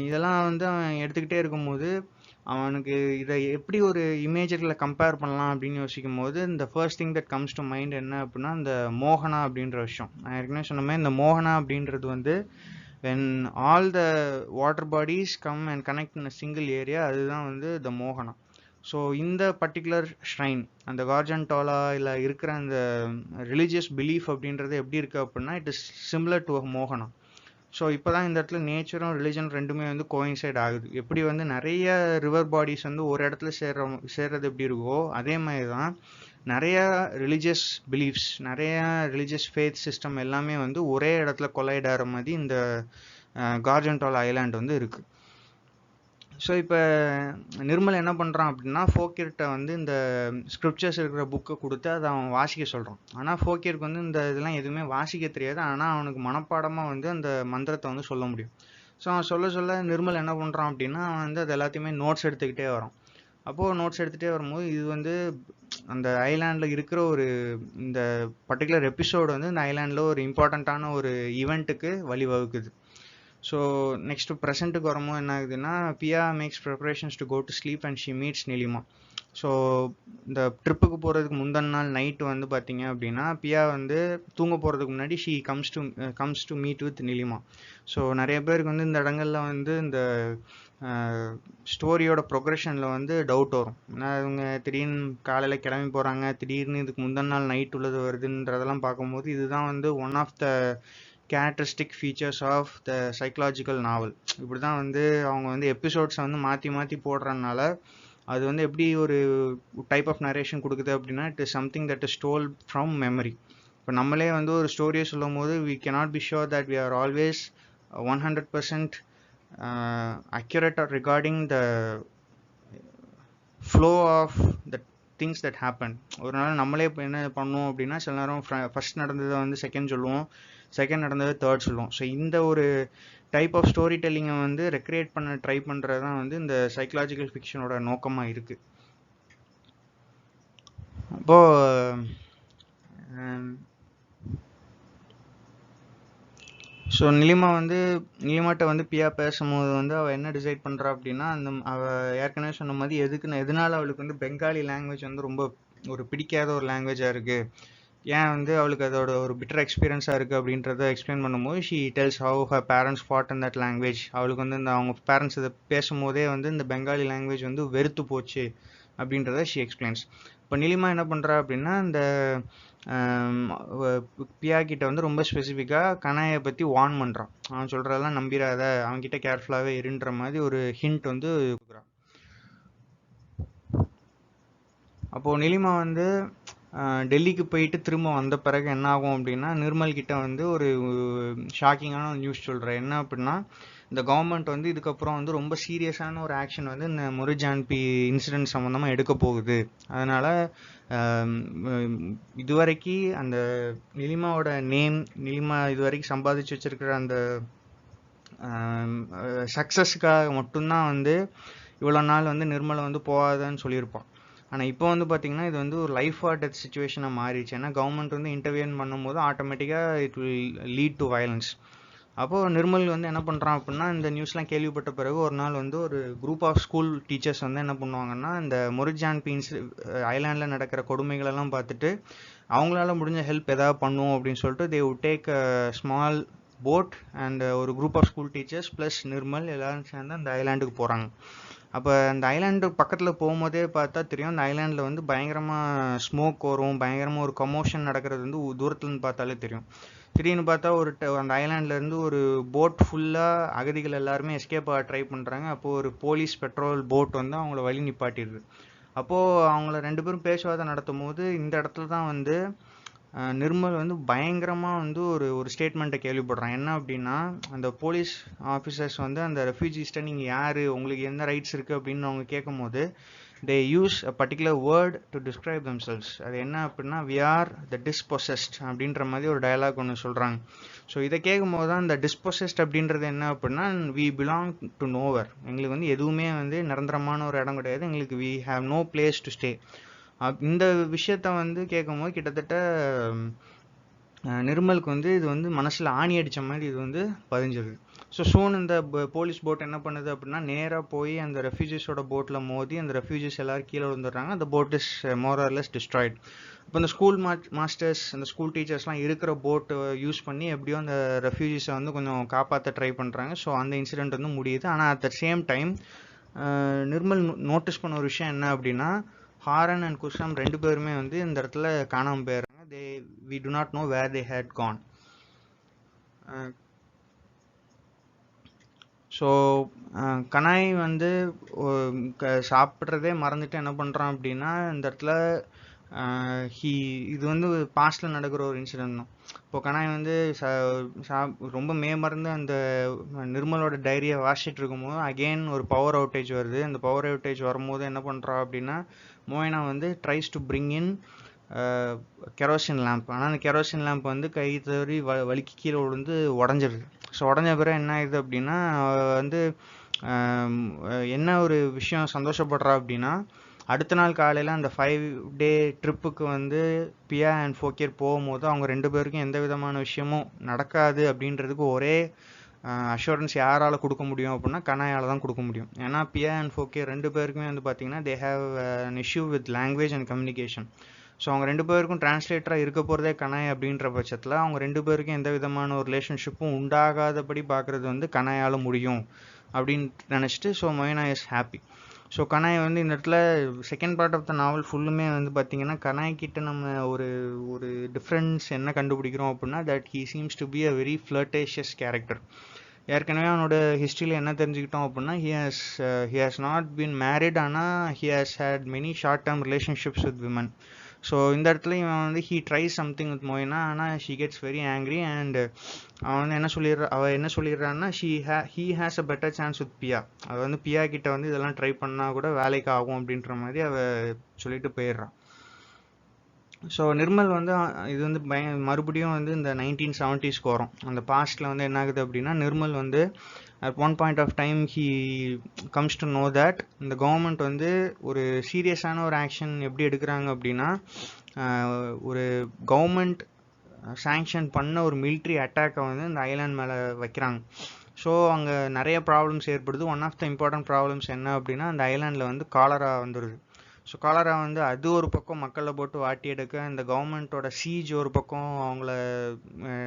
S1: இதெல்லாம் வந்து அவன் எடுத்துக்கிட்டே இருக்கும்போது அவனுக்கு இதை எப்படி ஒரு இமேஜரில் கம்பேர் பண்ணலாம் அப்படின்னு யோசிக்கும் போது இந்த first thing that comes to mind என்ன அப்படின்னா, இந்த மோகனா அப்படின்ற விஷயம். நான் ஏற்கனவே சொன்ன மாதிரி இந்த மோகனா அப்படின்றது வந்து when all the water bodies come and connect in a single area, அதுதான் வந்து the மோகனா. ஸோ இந்த பர்டிகுலர் ஷ்ரைன் அந்த கார்ஜென்டாலாவில் இருக்கிற அந்த ரிலீஜியஸ் பிலீஃப் அப்படின்றது எப்படி இருக்குது அப்படின்னா, இட் இஸ் சிமிலர் டு மோகனா. ஸோ இப்போ தான் இந்த இடத்துல நேச்சரும் ரிலிஜன் ரெண்டுமே வந்து கோயின்சைட் ஆகுது. எப்படி வந்து நிறைய ரிவர் பாடிஸ் வந்து ஒரு இடத்துல சேர்றது எப்படி இருக்கோ, அதே மாதிரி தான் நிறைய ரிலீஜியஸ் பிலீஃப்ஸ், நிறைய ரிலீஜியஸ் ஃபேத் சிஸ்டம் எல்லாமே வந்து ஒரே இடத்துல கொலைட் ஆகிற மாதிரி இந்த கார்ஜென்டாலா ஐலாண்ட் வந்து இருக்குது. ஸோ இப்போ நிர்மல் என்ன பண்ணுறான் அப்படின்னா, ஃபோக்கியர்கிட்ட வந்து இந்த ஸ்கிரிப்சர்ஸ் இருக்கிற புக்கை கொடுத்து அதை அவன் வாசிக்க சொல்கிறான். ஆனால் ஃபோக்கியருக்கு வந்து இந்த இதெல்லாம் எதுவுமே வாசிக்க தெரியாது. ஆனால் அவனுக்கு மனப்பாடமாக வந்து அந்த மந்திரத்தை வந்து சொல்ல முடியும். ஸோ அவன் சொல்ல நிர்மல் என்ன பண்ணுறான் அப்படின்னா, அவன் வந்து அது எல்லாத்தையுமே நோட்ஸ் எடுத்துக்கிட்டே வரான். அப்போது நோட்ஸ் எடுத்துகிட்டே வரும்போது இது வந்து அந்த ஐலாண்டில் இருக்கிற இந்த பர்டிகுலர் எபிசோடு வந்து இந்த ஐலாண்டில் ஒரு இம்பார்ட்டண்ட்டான ஒரு ஈவெண்ட்டுக்கு வழிவகுக்குது. ஸோ நெக்ஸ்ட் ப்ரெசென்ட்டுக்கு வரும்போது என்ன ஆகுதுன்னா, Piya makes preparations to go to sleep and she meets Nilima. So இந்த ட்ரிப்புக்கு போகிறதுக்கு முந்தின நாள் நைட்டு வந்து பார்த்தீங்க அப்படின்னா, பியா வந்து தூங்க போகிறதுக்கு முன்னாடி she comes to meet with Nilima. So நிறைய பேருக்கு வந்து இந்த இடங்கள்ல வந்து இந்த ஸ்டோரியோட ப்ரொக்ரெஷனில் வந்து டவுட் வரும். அவங்க திடீர்னு காலையில் கிளம்பி போகிறாங்க, திடீர்னு இதுக்கு முந்தின நாள் நைட் உள்ளது வருதுன்றதெல்லாம் பார்க்கும்போது இதுதான் வந்து one of the characteristic features of the psychological novel. இப்படி தான் வந்து அவங்க வந்து எபிசோட்ஸை வந்து மாற்றி மாற்றி போடுறதுனால அது வந்து எப்படி ஒரு டைப் ஆஃப் நரேஷன் கொடுக்குது அப்படின்னா, it is something that is told from memory. இப்போ நம்மளே வந்து ஒரு ஸ்டோரியை சொல்லும் போது we cannot be sure that we are always 100% accurate regarding the flow of the things that happen. ஒரு நாள் நம்மளே இப்போ என்ன பண்ணுவோம் அப்படின்னா, சில நேரம் ஃபர்ஸ்ட் நடந்ததை வந்து செகண்ட் சொல்லுவோம், செகண்ட் நடந்ததை தேர்ட் சொல்லுவோம். ஸோ இந்த ஒரு டைப் ஆஃப் ஸ்டோரி டெல்லிங்கை வந்து ரெக்ரியேட் பண்ண ட்ரை பண்ணுறது தான் வந்து இந்த சைக்கலாஜிக்கல் ஃபிக்ஷனோட நோக்கமாக இருக்குது. அப்போது ஸோ நிலிமாட்ட வந்து பியா பேசும்போது வந்து அவள் என்ன டிசைட் பண்ணுறா அப்படின்னா, அவள் ஏற்கனவே சொன்ன மாதிரி எதனால அவளுக்கு வந்து பெங்காலி லாங்குவேஜ் வந்து ரொம்ப ஒரு பிடிக்காத ஒரு லாங்குவேஜாக இருக்குது, ஏன் வந்து அவளுக்கு அதோட ஒரு பிட்டர் எக்ஸ்பீரியன்ஸாக இருக்குது அப்படின்றத எக்ஸ்பிளைன் பண்ணும்போது she tells how her parents fought in that language. அவளுக்கு வந்து அவங்க பேரண்ட்ஸ் இதை பேசும்போதே வந்து இந்த பெங்காலி லாங்குவேஜ் வந்து வெறுத்து போச்சு அப்படின்றத ஷீ எக்ஸ்பிளைன்ஸ். இப்போ நிலிமா என்ன பண்ணுறா அப்படின்னா, இந்த பியா கிட்ட வந்து ரொம்ப ஸ்பெசிஃபிக்காக கனாயை பற்றி வார்ன் பண்ணுறான். அவன் சொல்கிறதெல்லாம் நம்பிடாத, அவன்கிட்ட கேர்ஃபுல்லாகவே இருன்ற மாதிரி ஒரு ஹிண்ட் வந்து கொடுக்குறான். அப்போது நிலிமா வந்து டெல்லிக்கு போயிட்டு திரும்ப வந்த பிறகு என்ன ஆகும் அப்படின்னா, நிர்மல் கிட்ட வந்து ஒரு ஷாக்கிங்கான நியூஸ் சொல்கிறேன். என்ன அப்படின்னா, இந்த கவர்மெண்ட் வந்து இதுக்கப்புறம் வந்து ரொம்ப சீரியஸான ஒரு ஆக்ஷன் வந்து இந்த முருஜான்பி இன்சிடென்ட் சம்மந்தமாக எடுக்க போகுது. அதனால் இதுவரைக்கும் அந்த நிலிமாவோட நேம், நிலிமா இதுவரைக்கும் சம்பாதிச்சு வச்சிருக்கிற அந்த சக்ஸஸ்க்காக மட்டும்தான் வந்து இவ்வளோ நாள் வந்து நிர்மலை வந்து போகாதன்னு சொல்லியிருப்பான். ஆனால் இப்போ வந்து பார்த்திங்கன்னா இது வந்து ஒரு லைஃப் ஆர் டெத் சுச்சுவேஷனாக மாறிடுச்சு. ஏன்னா கவர்மெண்ட் வந்து இன்டர்வியூன் பண்ணும்போது ஆட்டோமேட்டிக்காக it will lead to violence. அப்போது நிர்மல் வந்து என்ன பண்ணுறான் அப்படின்னா, இந்த நியூஸ்லாம் கேள்விப்பட்ட பிறகு ஒரு நாள் வந்து ஒரு குரூப் ஆஃப் ஸ்கூல் டீச்சர்ஸ் வந்து என்ன பண்ணுவாங்கன்னா, இந்த முருஜான்பி ஐலாண்டில் நடக்கிற கொடுமைகளெல்லாம் பார்த்துட்டு அவங்களால முடிஞ்ச ஹெல்ப் எதாவது பண்ணுவோம் அப்படின்னு சொல்லிட்டு they would take a small boat and ஒரு group of school teachers plus Nirmal எல்லாரும் சேர்ந்து அந்த ஐலாண்டுக்கு போகிறாங்க. அப்போ அந்த ஐலாண்டு பக்கத்தில் போகும்போதே பார்த்தா தெரியும், அந்த ஐலாண்டில் வந்து பயங்கரமாக ஸ்மோக் வரும், பயங்கரமாக ஒரு கமோஷன் நடக்கிறது வந்து தூரத்துலேருந்து பார்த்தாலே தெரியும். திடீர்னு பார்த்தா அந்த ஐலாண்ட்லேருந்து ஒரு போட் ஃபுல்லாக அகதிகள் எல்லாருமே எஸ்கேப் ஆக ட்ரை பண்ணுறாங்க. அப்போது ஒரு போலீஸ் பெட்ரோல் போட் வந்து அவங்கள வழி நிப்பாட்டிடுது. அப்போது அவங்கள 2 பேரும் பேச்சுவார்த்தை நடத்தும் போது இந்த இடத்துல தான் வந்து நிர்மல் வந்து பயங்கரமாக வந்து ஒரு ஸ்டேட்மெண்ட்டை கேள்விப்படுறான். என்ன அப்படின்னா, அந்த போலீஸ் ஆஃபீஸர்ஸ் வந்து அந்த ரெஃப்யூஜிஸ்ட்டை நீங்கள் யார், உங்களுக்கு என்ன ரைட்ஸ் இருக்குது அப்படின்னு அவங்க கேட்கும் போது they use a particular word to describe themselves. அது என்ன அப்படின்னா, we are the dispossessed அப்படின்ற மாதிரி ஒரு டயலாக் ஒன்று சொல்கிறாங்க. ஸோ இதை கேட்கும் போது தான் இந்த டிஸ்பொசஸ்ட் அப்படின்றது என்ன அப்படின்னா, we belong to nowhere, எங்களுக்கு வந்து எதுவுமே வந்து நிரந்தரமான ஒரு இடம் கிடையாது, எங்களுக்கு we have no place to stay. இந்த விஷயத்த வந்து கேட்கும்போது கிட்டத்தட்ட நிர்மலுக்கு வந்து இது வந்து மனசில் ஆணி அடித்த மாதிரி இது வந்து பதிஞ்சிருது. ஸோ சூன் இந்த போலீஸ் போட் என்ன பண்ணுது அப்படின்னா, நேராக போய் அந்த ரெஃப்யூஜிஸோட போட்டில் மோதி அந்த ரெஃப்யூஜிஸ் எல்லோரும் கீழே விழுந்துடுறாங்க. அந்த boat is more or less destroyed. இப்போ இந்த ஸ்கூல் மாஸ்டர்ஸ், அந்த ஸ்கூல் டீச்சர்ஸ்லாம் இருக்கிற போட்டை யூஸ் பண்ணி எப்படியோ அந்த ரெஃப்யூஜிஸை வந்து கொஞ்சம் காப்பாற்ற ட்ரை பண்ணுறாங்க. ஸோ அந்த இன்சிடெண்ட் வந்து முடியுது. ஆனால் at the same time Nirmal notice பண்ண ஒரு விஷயம் என்ன அப்படின்னா, ஹாரன் அண்ட் குஷாம் 2 பேருமே வந்து இந்த இடத்துல காணாமல் போயிடுறாங்க. we do not know where they had gone. So Kanai வந்து சாப்பிட்றதே மறந்துட்டு என்ன பண்ணுறான் அப்படின்னா, இந்த இடத்துல இது வந்து பாஸ்டில் நடக்கிற ஒரு இன்சிடென்ட் தான். இப்போ கனாய் வந்து ரொம்ப மேமறந்து அந்த நிர்மலோட டைரியை வாசிச்சுட்டு இருக்கும்போது அகெயின் ஒரு பவர் அவுட்டேஜ் வருது. அந்த பவர் அவுட்டேஜ் வரும்போது என்ன பண்ணுறா அப்படின்னா, மோயினா வந்து tries to bring in kerosene lamp. ஆனால் அந்த கெரோசின் லேம்ப் வந்து கை தவறி வலிக்கு கீழே விழுந்து உடஞ்சிருது. ஸோ உடஞ்ச பிறகு என்ன ஆகுது அப்படின்னா, வந்து என்ன ஒரு விஷயம் சந்தோஷப்படுறா அப்படின்னா, அடுத்த நாள் காலையில் அந்த 5 day ட்ரிப்புக்கு வந்து பியா அண்ட் ஃபோக்கியர் போகும்போது அவங்க 2 பேருக்கும் எந்த விதமான விஷயமும் நடக்காது அப்படின்றதுக்கு ஒரே அஷூரன்ஸ் யாரால கொடுக்க முடியும் அப்படின்னா கனாயால் தான் கொடுக்க முடியும். ஏன்னா பியா அண்ட் ஃபோக்கே ரெண்டு பேருக்குமே வந்து பார்த்தீங்கன்னா they have an issue with language and communication. So அவங்க ரெண்டு பேருக்கும் டிரான்ஸ்லேட்டராக இருக்க போகிறதே கனாய் அப்படின்ற பட்சத்தில் அவங்க ரெண்டு பேருக்கும் எந்த விதமான ஒரு ரிலேஷன்ஷிப்பும் உண்டாகாதபடி பார்க்குறது வந்து கனாயால் முடியும் அப்படின்னு நினச்சிட்டு so Moina is happy. So Kanai வந்து இந்த இடத்துல செகண்ட் பார்ட் ஆஃப் த நாவல் ஃபுல்லுமே வந்து பார்த்தீங்கன்னா கனாய் கிட்ட நம்ம ஒரு ஒரு டிஃப்ரென்ஸ் என்ன கண்டுபிடிக்கிறோம் அப்படின்னா that he seems to be a very flirtatious character. ஏற்கனவே அவனோட ஹிஸ்ட்ரியில் என்ன தெரிஞ்சுக்கிட்டோம் அப்படின்னா he has not been married, ஆனால் he has had many short term relationships with women. So இந்த இடத்துல இவன் வந்து he tries something with Moyna, ஆனால் she gets very angry and அவன் வந்து அவள் என்ன சொல்லிடுறான்னா he has a better chance with Piya. அவள் வந்து பியா கிட்ட வந்து இதெல்லாம் ட்ரை பண்ணால் கூட வேலைக்கு ஆகும் அப்படின்ற மாதிரி அவள் சொல்லிட்டு போயிடுறான். ஸோ நிர்மல் வந்து இது வந்து மறுபடியும் வந்து இந்த 1970s வரும். அந்த பாஸ்டில் வந்து என்ன ஆகுது அப்படின்னா நிர்மல் வந்து at one point of time he comes to know that இந்த கவர்மெண்ட் வந்து ஒரு சீரியஸான ஒரு ஆக்ஷன் எப்படி எடுக்கிறாங்க அப்படின்னா ஒரு கவர்மெண்ட் சாங்ஷன் பண்ண ஒரு மிலிட்ரி அட்டாக்கை வந்து இந்த ஐலாண்ட் மேலே வைக்கிறாங்க. ஸோ அங்கே நிறைய ப்ராப்ளம்ஸ் ஏற்படுது. One of the important problems என்ன அப்படின்னா அந்த ஐலாண்டில் வந்து காலரா வந்துடுது. ஸோ காலரா வந்து அது ஒரு பக்கம் மக்களை போட்டு வாட்டி எடுக்க, இந்த கவர்மெண்ட்டோட சீஜ் ஒரு பக்கம் அவங்கள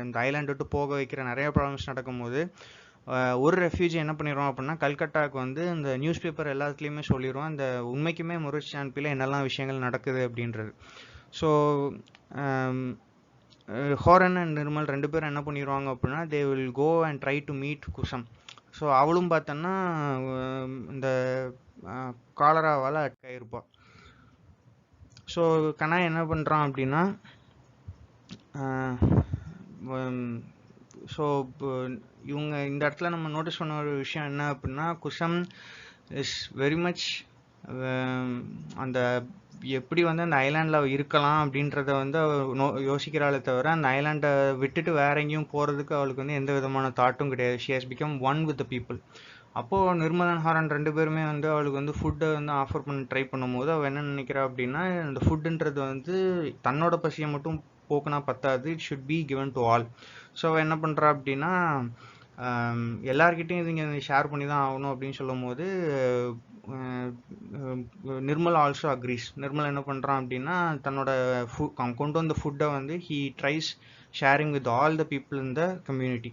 S1: இந்த ஐலாண்ட் விட்டு போக வைக்கிற நிறைய ப்ராப்ளம்ஸ் நடக்கும்போது ஒரு ரெஃப்யூஜி என்ன பண்ணிடுவோம் அப்படின்னா கல்கட்டாவுக்கு வந்து இந்த நியூஸ் பேப்பர் எல்லாத்துலேயுமே சொல்லிடுவோம் இந்த உண்மைக்குமே மொரிஷியஸ் ஜான்பீல என்னெல்லாம் விஷயங்கள் நடக்குது அப்படின்றது. ஸோ ஹோரன் அண்ட் நிர்மல் ரெண்டு பேரும் என்ன பண்ணிடுவாங்க அப்படின்னா they will go and try to meet Kusum. So அவளும் பார்த்தோன்னா இந்த காலராவால் அட்டாயிருப்பாள். ஸோ கனாய் என்ன பண்ணுறான் அப்படின்னா ஸோ இவங்க இந்த இடத்துல நம்ம நோட்டீஸ் பண்ண ஒரு விஷயம் என்ன அப்படின்னா குசம் இஸ் வெரி மச் அந்த எப்படி வந்து அந்த ஐலாண்டில் இருக்கலாம் அப்படின்றத வந்து யோசிக்கிறாளே தவிர அந்த ஐலாண்டை விட்டுட்டு வேற எங்கேயும் போகிறதுக்கு அவளுக்கு வந்து எந்த விதமான தாட்டும் கிடையாது. She has become one with the people. அப்போது நிர்மல் அண்ட் ஹாரன் ரெண்டு பேருமே வந்து அவளுக்கு வந்து ஃபுட்டை வந்து ஆஃபர் பண்ண ட்ரை பண்ணும்போது அவள் என்ன நினைக்கிறா அப்படின்னா இந்த ஃபுட்டுன்றது வந்து தன்னோட பசியை மட்டும் போக்குனா பத்தாது, it should be given to all. So அவள் என்ன பண்ணுறா அப்படின்னா எல்லார்கிட்டையும் இது இங்கே ஷேர் பண்ணி தான் ஆகணும் அப்படின்னு சொல்லும் போது நிர்மல் ஆல்சோ அக்ரீஸ். நிர்மல் என்ன பண்ணுறான் அப்படின்னா தன்னோட கொண்டு வந்த ஃபுட்டை வந்து he ட்ரைஸ் sharing with all the people in the community.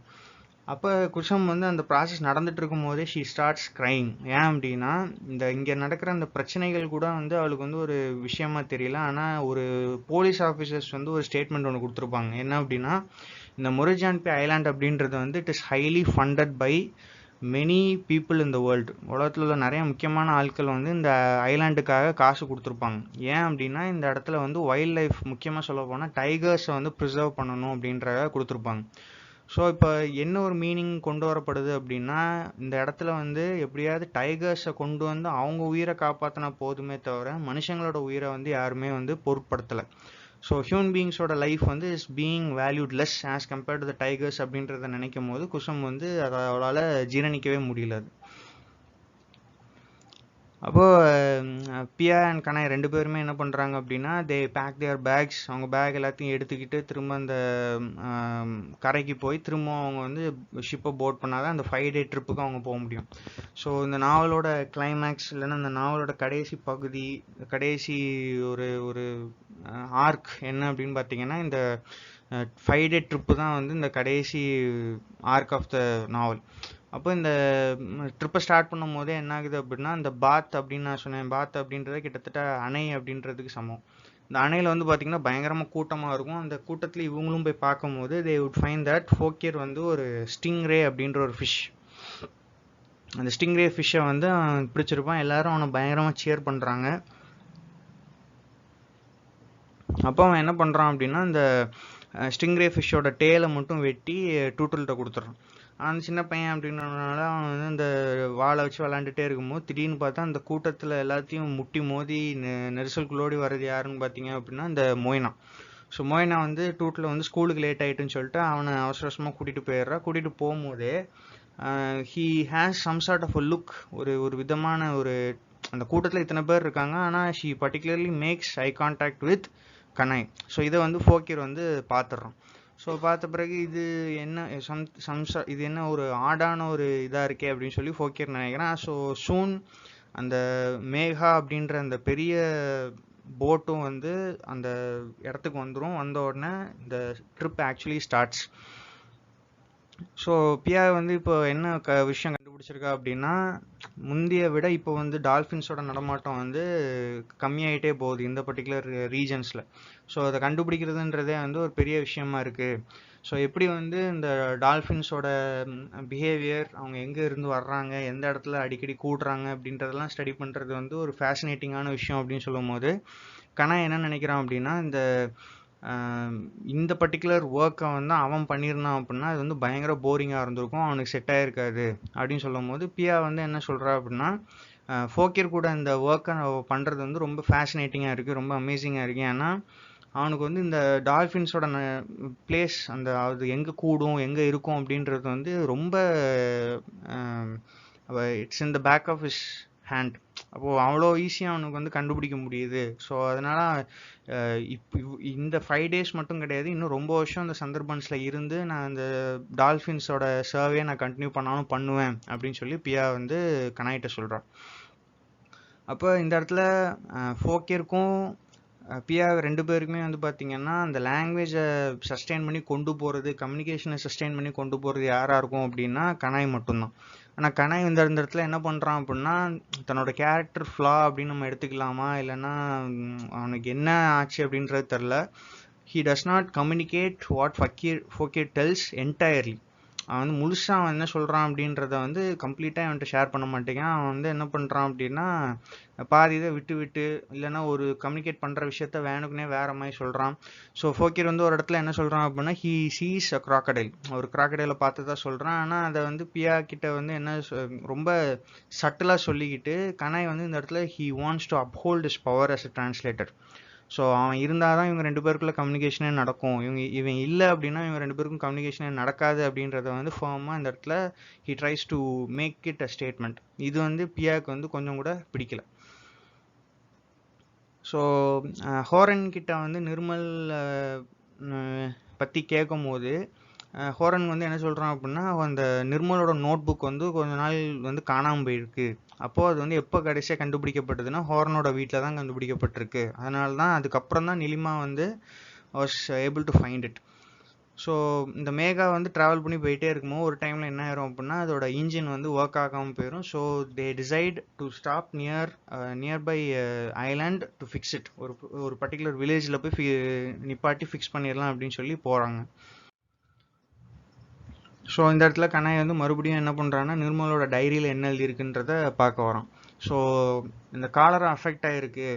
S1: அப்போ குஷம் வந்து அந்த ப்ராசஸ் நடந்துட்டு இருக்கும் போதே ஷீ ஸ்டார்ட்ஸ் க்ரைங். ஏன் அப்படின்னா இங்கே நடக்கிற அந்த பிரச்சனைகள் கூட வந்து அவளுக்கு வந்து ஒரு விஷயமா தெரியல. ஆனால் ஒரு போலீஸ் ஆஃபீஸர்ஸ் வந்து ஒரு ஸ்டேட்மெண்ட் ஒன்று கொடுத்துருப்பாங்க. என்ன அப்படின்னா இந்த மொரிஷியஸ் ஜான்பி ஐலாண்ட் அப்படின்றது வந்து it is highly funded by many people in the world. உலகத்தில் உள்ள நிறைய முக்கியமான ஆட்கள் வந்து இந்த ஐலாண்டுக்காக காசு கொடுத்துருப்பாங்க. ஏன் அப்படின்னா இந்த இடத்துல வந்து வைல்ட் லைஃப் முக்கியமாக சொல்ல போனால் டைகர்ஸை வந்து ப்ரிசர்வ் பண்ணணும் அப்படின்றத கொடுத்துருப்பாங்க. ஸோ இப்போ என்ன ஒரு மீனிங் கொண்டு வரப்படுது அப்படின்னா இந்த இடத்துல வந்து எப்படியாவது டைகர்ஸை கொண்டு வந்து அவங்க உயிரை காப்பாற்றினா போதுமே தவிர மனுஷங்களோட உயிரை வந்து யாருமே வந்து பொருட்படுத்தலை. ஸோ ஹியூமன் பீயிங்ஸோட லைஃப் வந்து is being valued less as compared to the tigers அப்படின்றத நினைக்கும் போது குசம் வந்து அதை அவளால் ஜீரணிக்கவே முடியல. அப்போது பியா அண்ட் கனாய் ரெண்டு பேருமே என்ன பண்ணுறாங்க அப்படின்னா தே பேக் தேர் பேக்ஸ். அவங்க பேக் எல்லாத்தையும் எடுத்துக்கிட்டு திரும்ப அந்த கரைக்கு போய் திரும்ப அவங்க வந்து ஷிப்பை போட் பண்ணாதான் அந்த 5 day ட்ரிப்புக்கு அவங்க போக முடியும். ஸோ இந்த நாவலோட கிளைமேக்ஸ் இல்லைன்னா இந்த நாவலோட கடைசி பகுதி கடைசி ஒரு ஒரு ஆர்க் என்ன அப்படின்னு பார்த்தீங்கன்னா இந்த 5 day ட்ரிப்பு தான் வந்து இந்த கடைசி ஆர்க் ஆஃப் த நாவல். அப்போ இந்த ட்ரிப்பை ஸ்டார்ட் பண்ணும் போதே என்ன ஆகுது அப்படின்னா இந்த பாத் அப்படின்னு நான் சொன்னேன். பாத் அப்படின்றது கிட்டத்தட்ட அணை அப்படின்றதுக்கு சமம். இந்த அணையில் வந்து பார்த்திங்கன்னா பயங்கரமாக கூட்டமாக இருக்கும். அந்த கூட்டத்தில் இவங்களும் போய் பார்க்கும்போது தே வுட் ஃபைண்ட் தட் ஃபோக்கியர் வந்து ஒரு ஸ்டிங்ரே அப்படின்ற ஒரு ஃபிஷ், அந்த ஸ்டிங்ரே ஃபிஷ்ஷை வந்து பிடிச்சிருப்பான். எல்லாரும் அவனை பயங்கரமாக சேர் பண்ணுறாங்க. அப்போ அவன் என்ன பண்ணுறான் அப்படின்னா இந்த ஸ்டிங்ரே ஃபிஷ்ஷோட டேலை மட்டும் வெட்டி டூட்டல்கிட்ட கொடுத்துட்றான். அந்த சின்ன பையன் அப்படின்றதுனால அவன் வந்து இந்த வாழை வச்சு விளாண்டுட்டே இருக்கும்போது திடீர்னு பார்த்தா அந்த கூட்டத்தில் எல்லாத்தையும் முட்டி மோதி நெரிசல்குள்ளோடி வர்றது யாருன்னு பார்த்தீங்க அப்படின்னா இந்த மொய்னா. ஸோ மொய்னா வந்து டூட்டில் வந்து ஸ்கூலுக்கு லேட் ஆகிட்டுன்னு சொல்லிட்டு அவனை அவசர அவசரமாக கூட்டிகிட்டு போயிடுறா. கூட்டிகிட்டு போகும்போதே he has some sort of a look, ஒரு விதமான ஒரு அந்த கூட்டத்தில் இத்தனை பேர் இருக்காங்க ஆனால் she particularly makes eye contact with Kanai. So இதை வந்து ஃபோக்கியர் வந்து பார்த்துட்றான். ஸோ பார்த்த பிறகு இது என்ன இது என்ன ஒரு ஆடான ஒரு இதாக இருக்கே அப்படின்னு சொல்லி ஃபோக்கியர் நினைக்கிறேன். ஸோ சூன் அந்த மேகா அப்படின்ற அந்த பெரிய போட்டும் வந்து அந்த இடத்துக்கு வந்துடும். வந்த உடனே இந்த trip actually starts. So Piya வந்து இப்போ என்ன விஷயம் கண்டுபிடிச்சிருக்கா அப்படின்னா, முந்தைய விட இப்போ வந்து டால்ஃபின்ஸோட நடமாட்டம் வந்து கம்மியாயிட்டே போகுது இந்த பர்டிகுலர் ரீஜன்ஸில். ஸோ அதை கண்டுபிடிக்கிறதுன்றதே வந்து ஒரு பெரிய விஷயமா இருக்குது. ஸோ எப்படி வந்து இந்த டால்ஃபின்ஸோட பிஹேவியர், அவங்க எங்கே இருந்து வர்றாங்க, எந்த இடத்துல அடிக்கடி கூடுறாங்க அப்படின்றதெல்லாம் ஸ்டடி பண்ணுறது வந்து ஒரு ஃபேசினேட்டிங்கான விஷயம் அப்படின்னு சொல்லும் போது கனா என்ன நினைக்கிறான் அப்படின்னா, இந்த பர்டிகுலர் ஒர்க்கை வந்து அவன் பண்ணியிருந்தான் அப்படின்னா அது வந்து பயங்கர போரிங்காக இருந்திருக்கும், அவனுக்கு செட் ஆகிருக்காது அப்படின்னு சொல்லும் போது பியா வந்து என்ன சொல்கிறா அப்படின்னா, ஃபோக்கியர் கூட இந்த ஒர்க்கை பண்ணுறது வந்து ரொம்ப ஃபேசினேட்டிங்காக இருக்குது, ரொம்ப அமேசிங்காக இருக்குது. ஏன்னா அவனுக்கு வந்து இந்த டால்ஃபின்ஸோட பிளேஸ், அது எங்கே கூடும் எங்கே இருக்கும் அப்படின்றது வந்து ரொம்ப it's in the back of his hand. அப்போது அவ்வளோ ஈஸியாக அவனுக்கு வந்து கண்டுபிடிக்க முடியுது. ஸோ அதனால் இந்த 5 days மட்டும் கிடையாது, இன்னும் ரொம்ப வருஷம் அந்த சந்தர்பன்ஸில் இருந்து நான் அந்த டால்ஃபின்ஸோட சர்வே நான் கண்டினியூ பண்ணாலும் பண்ணுவேன் அப்படின்னு சொல்லி பியா வந்து கனாயிட்ட சொல்கிறான். அப்போ இந்த இடத்துல ஃபோக்கியருக்கும் பியா 2 பேருக்குமே வந்து பார்த்திங்கன்னா அந்த லாங்குவேஜை சஸ்டெயின் பண்ணி கொண்டு போகிறது, கம்யூனிகேஷனை சஸ்டெயின் பண்ணி கொண்டு போகிறது யாராக இருக்கும் அப்படின்னா கனாய் மட்டும்தான். ஆனால் கனாய் இந்த இடத்துல என்ன பண்ணுறான் அப்படின்னா, தன்னோட கேரக்டர் ஃப்ளா அப்படின்னு நம்ம எடுத்துக்கலாமா இல்லைன்னா அவனுக்கு என்ன ஆச்சு அப்படின்றது தெரில, he does not communicate what Fokir tells entirely. அவன் வந்து முழுசாக அவன் என்ன சொல்கிறான் அப்படின்றத வந்து கம்ப்ளீட்டாக அவன்கிட்ட ஷேர் பண்ண மாட்டேங்கான். அவன் வந்து என்ன பண்ணுறான் அப்படின்னா, பாதி இதை விட்டு இல்லைன்னா ஒரு கம்யூனிகேட் பண்ணுற விஷயத்த வேணுக்குனே வேறு மாதிரி சொல்கிறான். ஸோ ஃபோக்கியர் வந்து ஒரு இடத்துல என்ன சொல்கிறான் அப்படின்னா, ஹீ சீஸ் அ கிராக்கடைல், ஒரு கிராக்கடைலை பார்த்து தான் சொல்கிறான். ஆனால் அதை வந்து பியா கிட்ட வந்து என்ன ரொம்ப சட்டிலாக சொல்லிக்கிட்டு கனாய் வந்து இந்த இடத்துல he wants to uphold his power as a translator. So அவன் இருந்தால் தான் இவங்க 2 பேருக்குள்ள கம்யூனிகேஷனே நடக்கும், இவன் இல்லை அப்படின்னா இவங்க 2 பேருக்கும் கம்யூனிகேஷனே நடக்காது அப்படின்றத வந்து ஃபர்மாக இந்த இடத்துல he tries to make it a statement. இது வந்து பியாவுக்கு வந்து கொஞ்சம் கூட பிடிக்கல. ஸோ ஹோரன் கிட்ட வந்து நிர்மல் பற்றி கேட்கும் போது ஹோரன் வந்து என்ன சொல்கிறான் அப்படின்னா, அந்த நிர்மலோட நோட் புக் வந்து கொஞ்ச நாள் வந்து காணாமல் போயிருக்கு. அப்போது அது வந்து எப்போ கடைசியாக கண்டுபிடிக்கப்பட்டதுன்னா ஹோரனோட வீட்டில் தான் கண்டுபிடிக்கப்பட்டிருக்கு. அதனால தான் அதுக்கப்புறம் தான் நிலிமா வந்து was able to find it. So இந்த மேகா வந்து ட்ராவல் பண்ணி போயிட்டே இருக்கும்போது ஒரு டைமில் என்ன ஆயிரும் அப்படின்னா அதோட இன்ஜின் வந்து ஒர்க் ஆகாமல் போயிடும். So they decide to stop nearby island to fix it. ஒரு பர்டிகுலர் வில்லேஜில் போய் நிப்பாட்டி ஃபிக்ஸ் பண்ணிடலாம் அப்படின்னு சொல்லி போகிறாங்க. ஸோ இந்த இடத்துல கனாய் வந்து மறுபடியும் என்ன பண்ணுறான்னா, நிர்மலோட டைரியில் என்ன எழுதியிருக்குன்றத பார்க்க வரோம். ஸோ இந்த காலரா அஃபெக்ட் ஆகிருக்கு,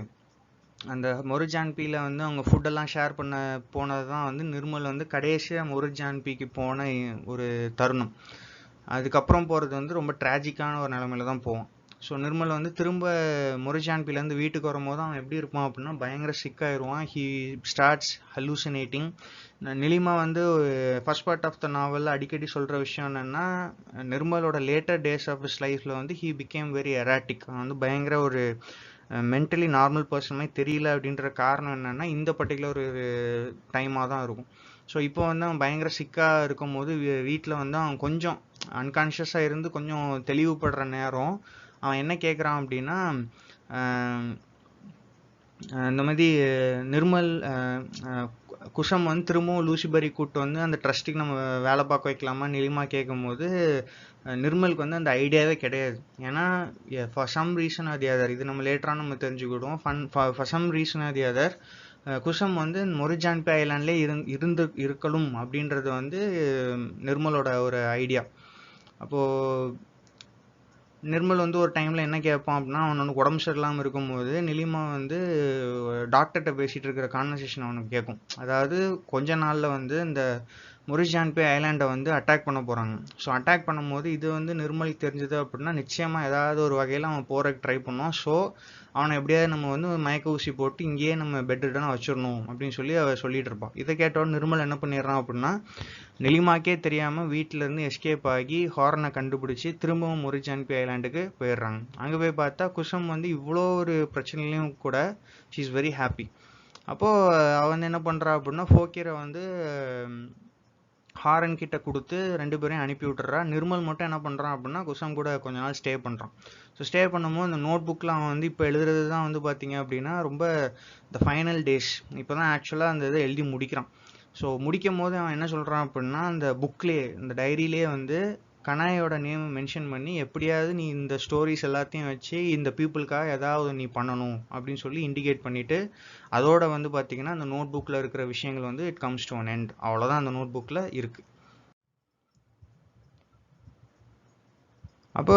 S1: அந்த மொரிஜான்பியில் வந்து அவங்க ஃபுட்டெல்லாம் ஷேர் பண்ண போனது தான் வந்து நிர்மல் வந்து கடைசியாக மொரிஜான்பிக்கு போன ஒரு தருணம். அதுக்கப்புறம் போகிறது வந்து ரொம்ப ட்ராஜிக்கான ஒரு நிலமையில தான் போவோம். ஸோ நிர்மல் வந்து திரும்ப மொரிஜான்பிலேருந்து வீட்டுக்கு வரும்போது அவன் எப்படி இருப்பான் அப்படின்னா பயங்கர சிக்காயிருவான். He starts ஹலூசினேட்டிங். நிலிமா வந்து ஃபர்ஸ்ட் பார்ட் ஆஃப் த நாவலில் அடிக்கடி சொல்கிற விஷயம் என்னென்னா, நிர்மலோட லேட்டர் டேஸ் ஆஃப் ஹிஸ் லைஃப்பில் வந்து ஹீ பிகேம் வெரி எராட்டிக். அவன் வந்து பயங்கர ஒரு மென்டலி நார்மல் பர்சன் மாதிரி தெரியல. அப்படின்ற காரணம் என்னென்னா இந்த பர்டிகுலர் ஒரு டைமாக தான் இருக்கும். ஸோ இப்போ வந்து அவன் பயங்கர சிக்காக இருக்கும் போது வீட்டில் வந்து அவன் கொஞ்சம் அன்கான்ஷியஸாக இருந்து கொஞ்சம் தெளிவுபடுற நேரம் அவன் என்ன கேட்குறான் அப்படின்னா, இந்த மாதிரி நிர்மல் குஷம் வந்து திரும்பவும் லூசிபரி கூப்பிட்டு வந்து அந்த ட்ரஸ்ட்டுக்கு நம்ம வேலை பார்க்க வைக்கலாமா நிலிமா கேட்கும் போது நிர்மலுக்கு வந்து அந்த ஐடியாவே கிடையாது. ஏன்னா for some reason or the other, இது நம்ம லேட்டராக நம்ம தெரிஞ்சுக்கிடுவோம். For some reason or the other Kusum வந்து மொரிஜான்பி ஐலாண்ட்லேயே இருக்கணும் அப்படின்றது வந்து நிர்மலோட ஒரு ஐடியா. அப்போது நிர்மல் வந்து ஒரு டைமில் என்ன கேட்பான் அப்படின்னா, அவனுக்கு உடம்பு சரியில்லாமல் இருக்கும்போது நிலிமா வந்து டாக்டர்கிட்ட பேசிகிட்டு இருக்கிற கான்வர்சேஷன் அவனுக்கு கேட்கும். அதாவது கொஞ்ச நாளில் வந்து இந்த மொரிஜான்பி ஐலாண்டை வந்து அட்டாக் பண்ண போகிறாங்க. ஸோ அட்டாக் பண்ணும்போது இது வந்து நிர்மலுக்கு தெரிஞ்சது அப்படின்னா நிச்சயமாக ஏதாவது ஒரு வகையில் அவன் போகிறதுக்கு ட்ரை பண்ணுவான். ஸோ அவனை எப்படியாவது நம்ம வந்து மயக்க ஊசி போட்டு இங்கேயே நம்ம பெட்டுடான வச்சிடணும் அப்படின்னு சொல்லி அவள் சொல்லிட்டு இருப்பான். இதை கேட்டோட நிர்மல் என்ன பண்ணிடுறான் அப்படின்னா, நிலிமாக்கே தெரியாமல் வீட்டிலேருந்து எஸ்கேப் ஆகி ஹாரனை கண்டுபிடிச்சி திரும்பவும் மொரிஜான்பி ஐலாண்டுக்கு போயிடுறாங்க. அங்கே போய் பார்த்தா குஷம் வந்து இவ்வளோ ஒரு பிரச்சனையிலையும் கூட ஷீ இஸ் வெரி ஹாப்பி. அப்போது அவன் என்ன பண்ணுறா அப்படின்னா ஃபோக்கியரை வந்து ஹாரன் கிட்ட கொடுத்து 2 பேரையும் அனுப்பி விட்டுறா. நிர்மல் மட்டும் என்ன பண்ணுறான் அப்படின்னா குஷம் கூட கொஞ்ச நாள் ஸ்டே பண்ணுறான். ஸோ ஸ்டே பண்ணும்போது அந்த நோட் புக்கில் அவன் வந்து இப்போ எழுதுறது தான் வந்து பார்த்தீங்க அப்படின்னா ரொம்ப த ஃபைனல் டேஸ். இப்போ தான் ஆக்சுவலாக அந்த இதை எழுதி முடிக்கிறான். ஸோ முடிக்கும் போது அவன் என்ன சொல்கிறான் அப்படின்னா அந்த புக்லேயே இந்த டைரியிலே வந்து கனாயோட நேம் மென்ஷன் பண்ணி எப்படியாவது நீ இந்த ஸ்டோரிஸ் எல்லாத்தையும் வச்சு இந்த பீப்புளுக்காக ஏதாவது நீ பண்ணணும் அப்படின்னு சொல்லி இண்டிகேட் பண்ணிவிட்டு அதோட வந்து பார்த்தீங்கன்னா அந்த நோட் புக்கில் இருக்கிற விஷயங்கள் வந்து it comes to an end. அவ்வளோதான் அந்த நோட் புக்கில் இருக்குது. அப்போ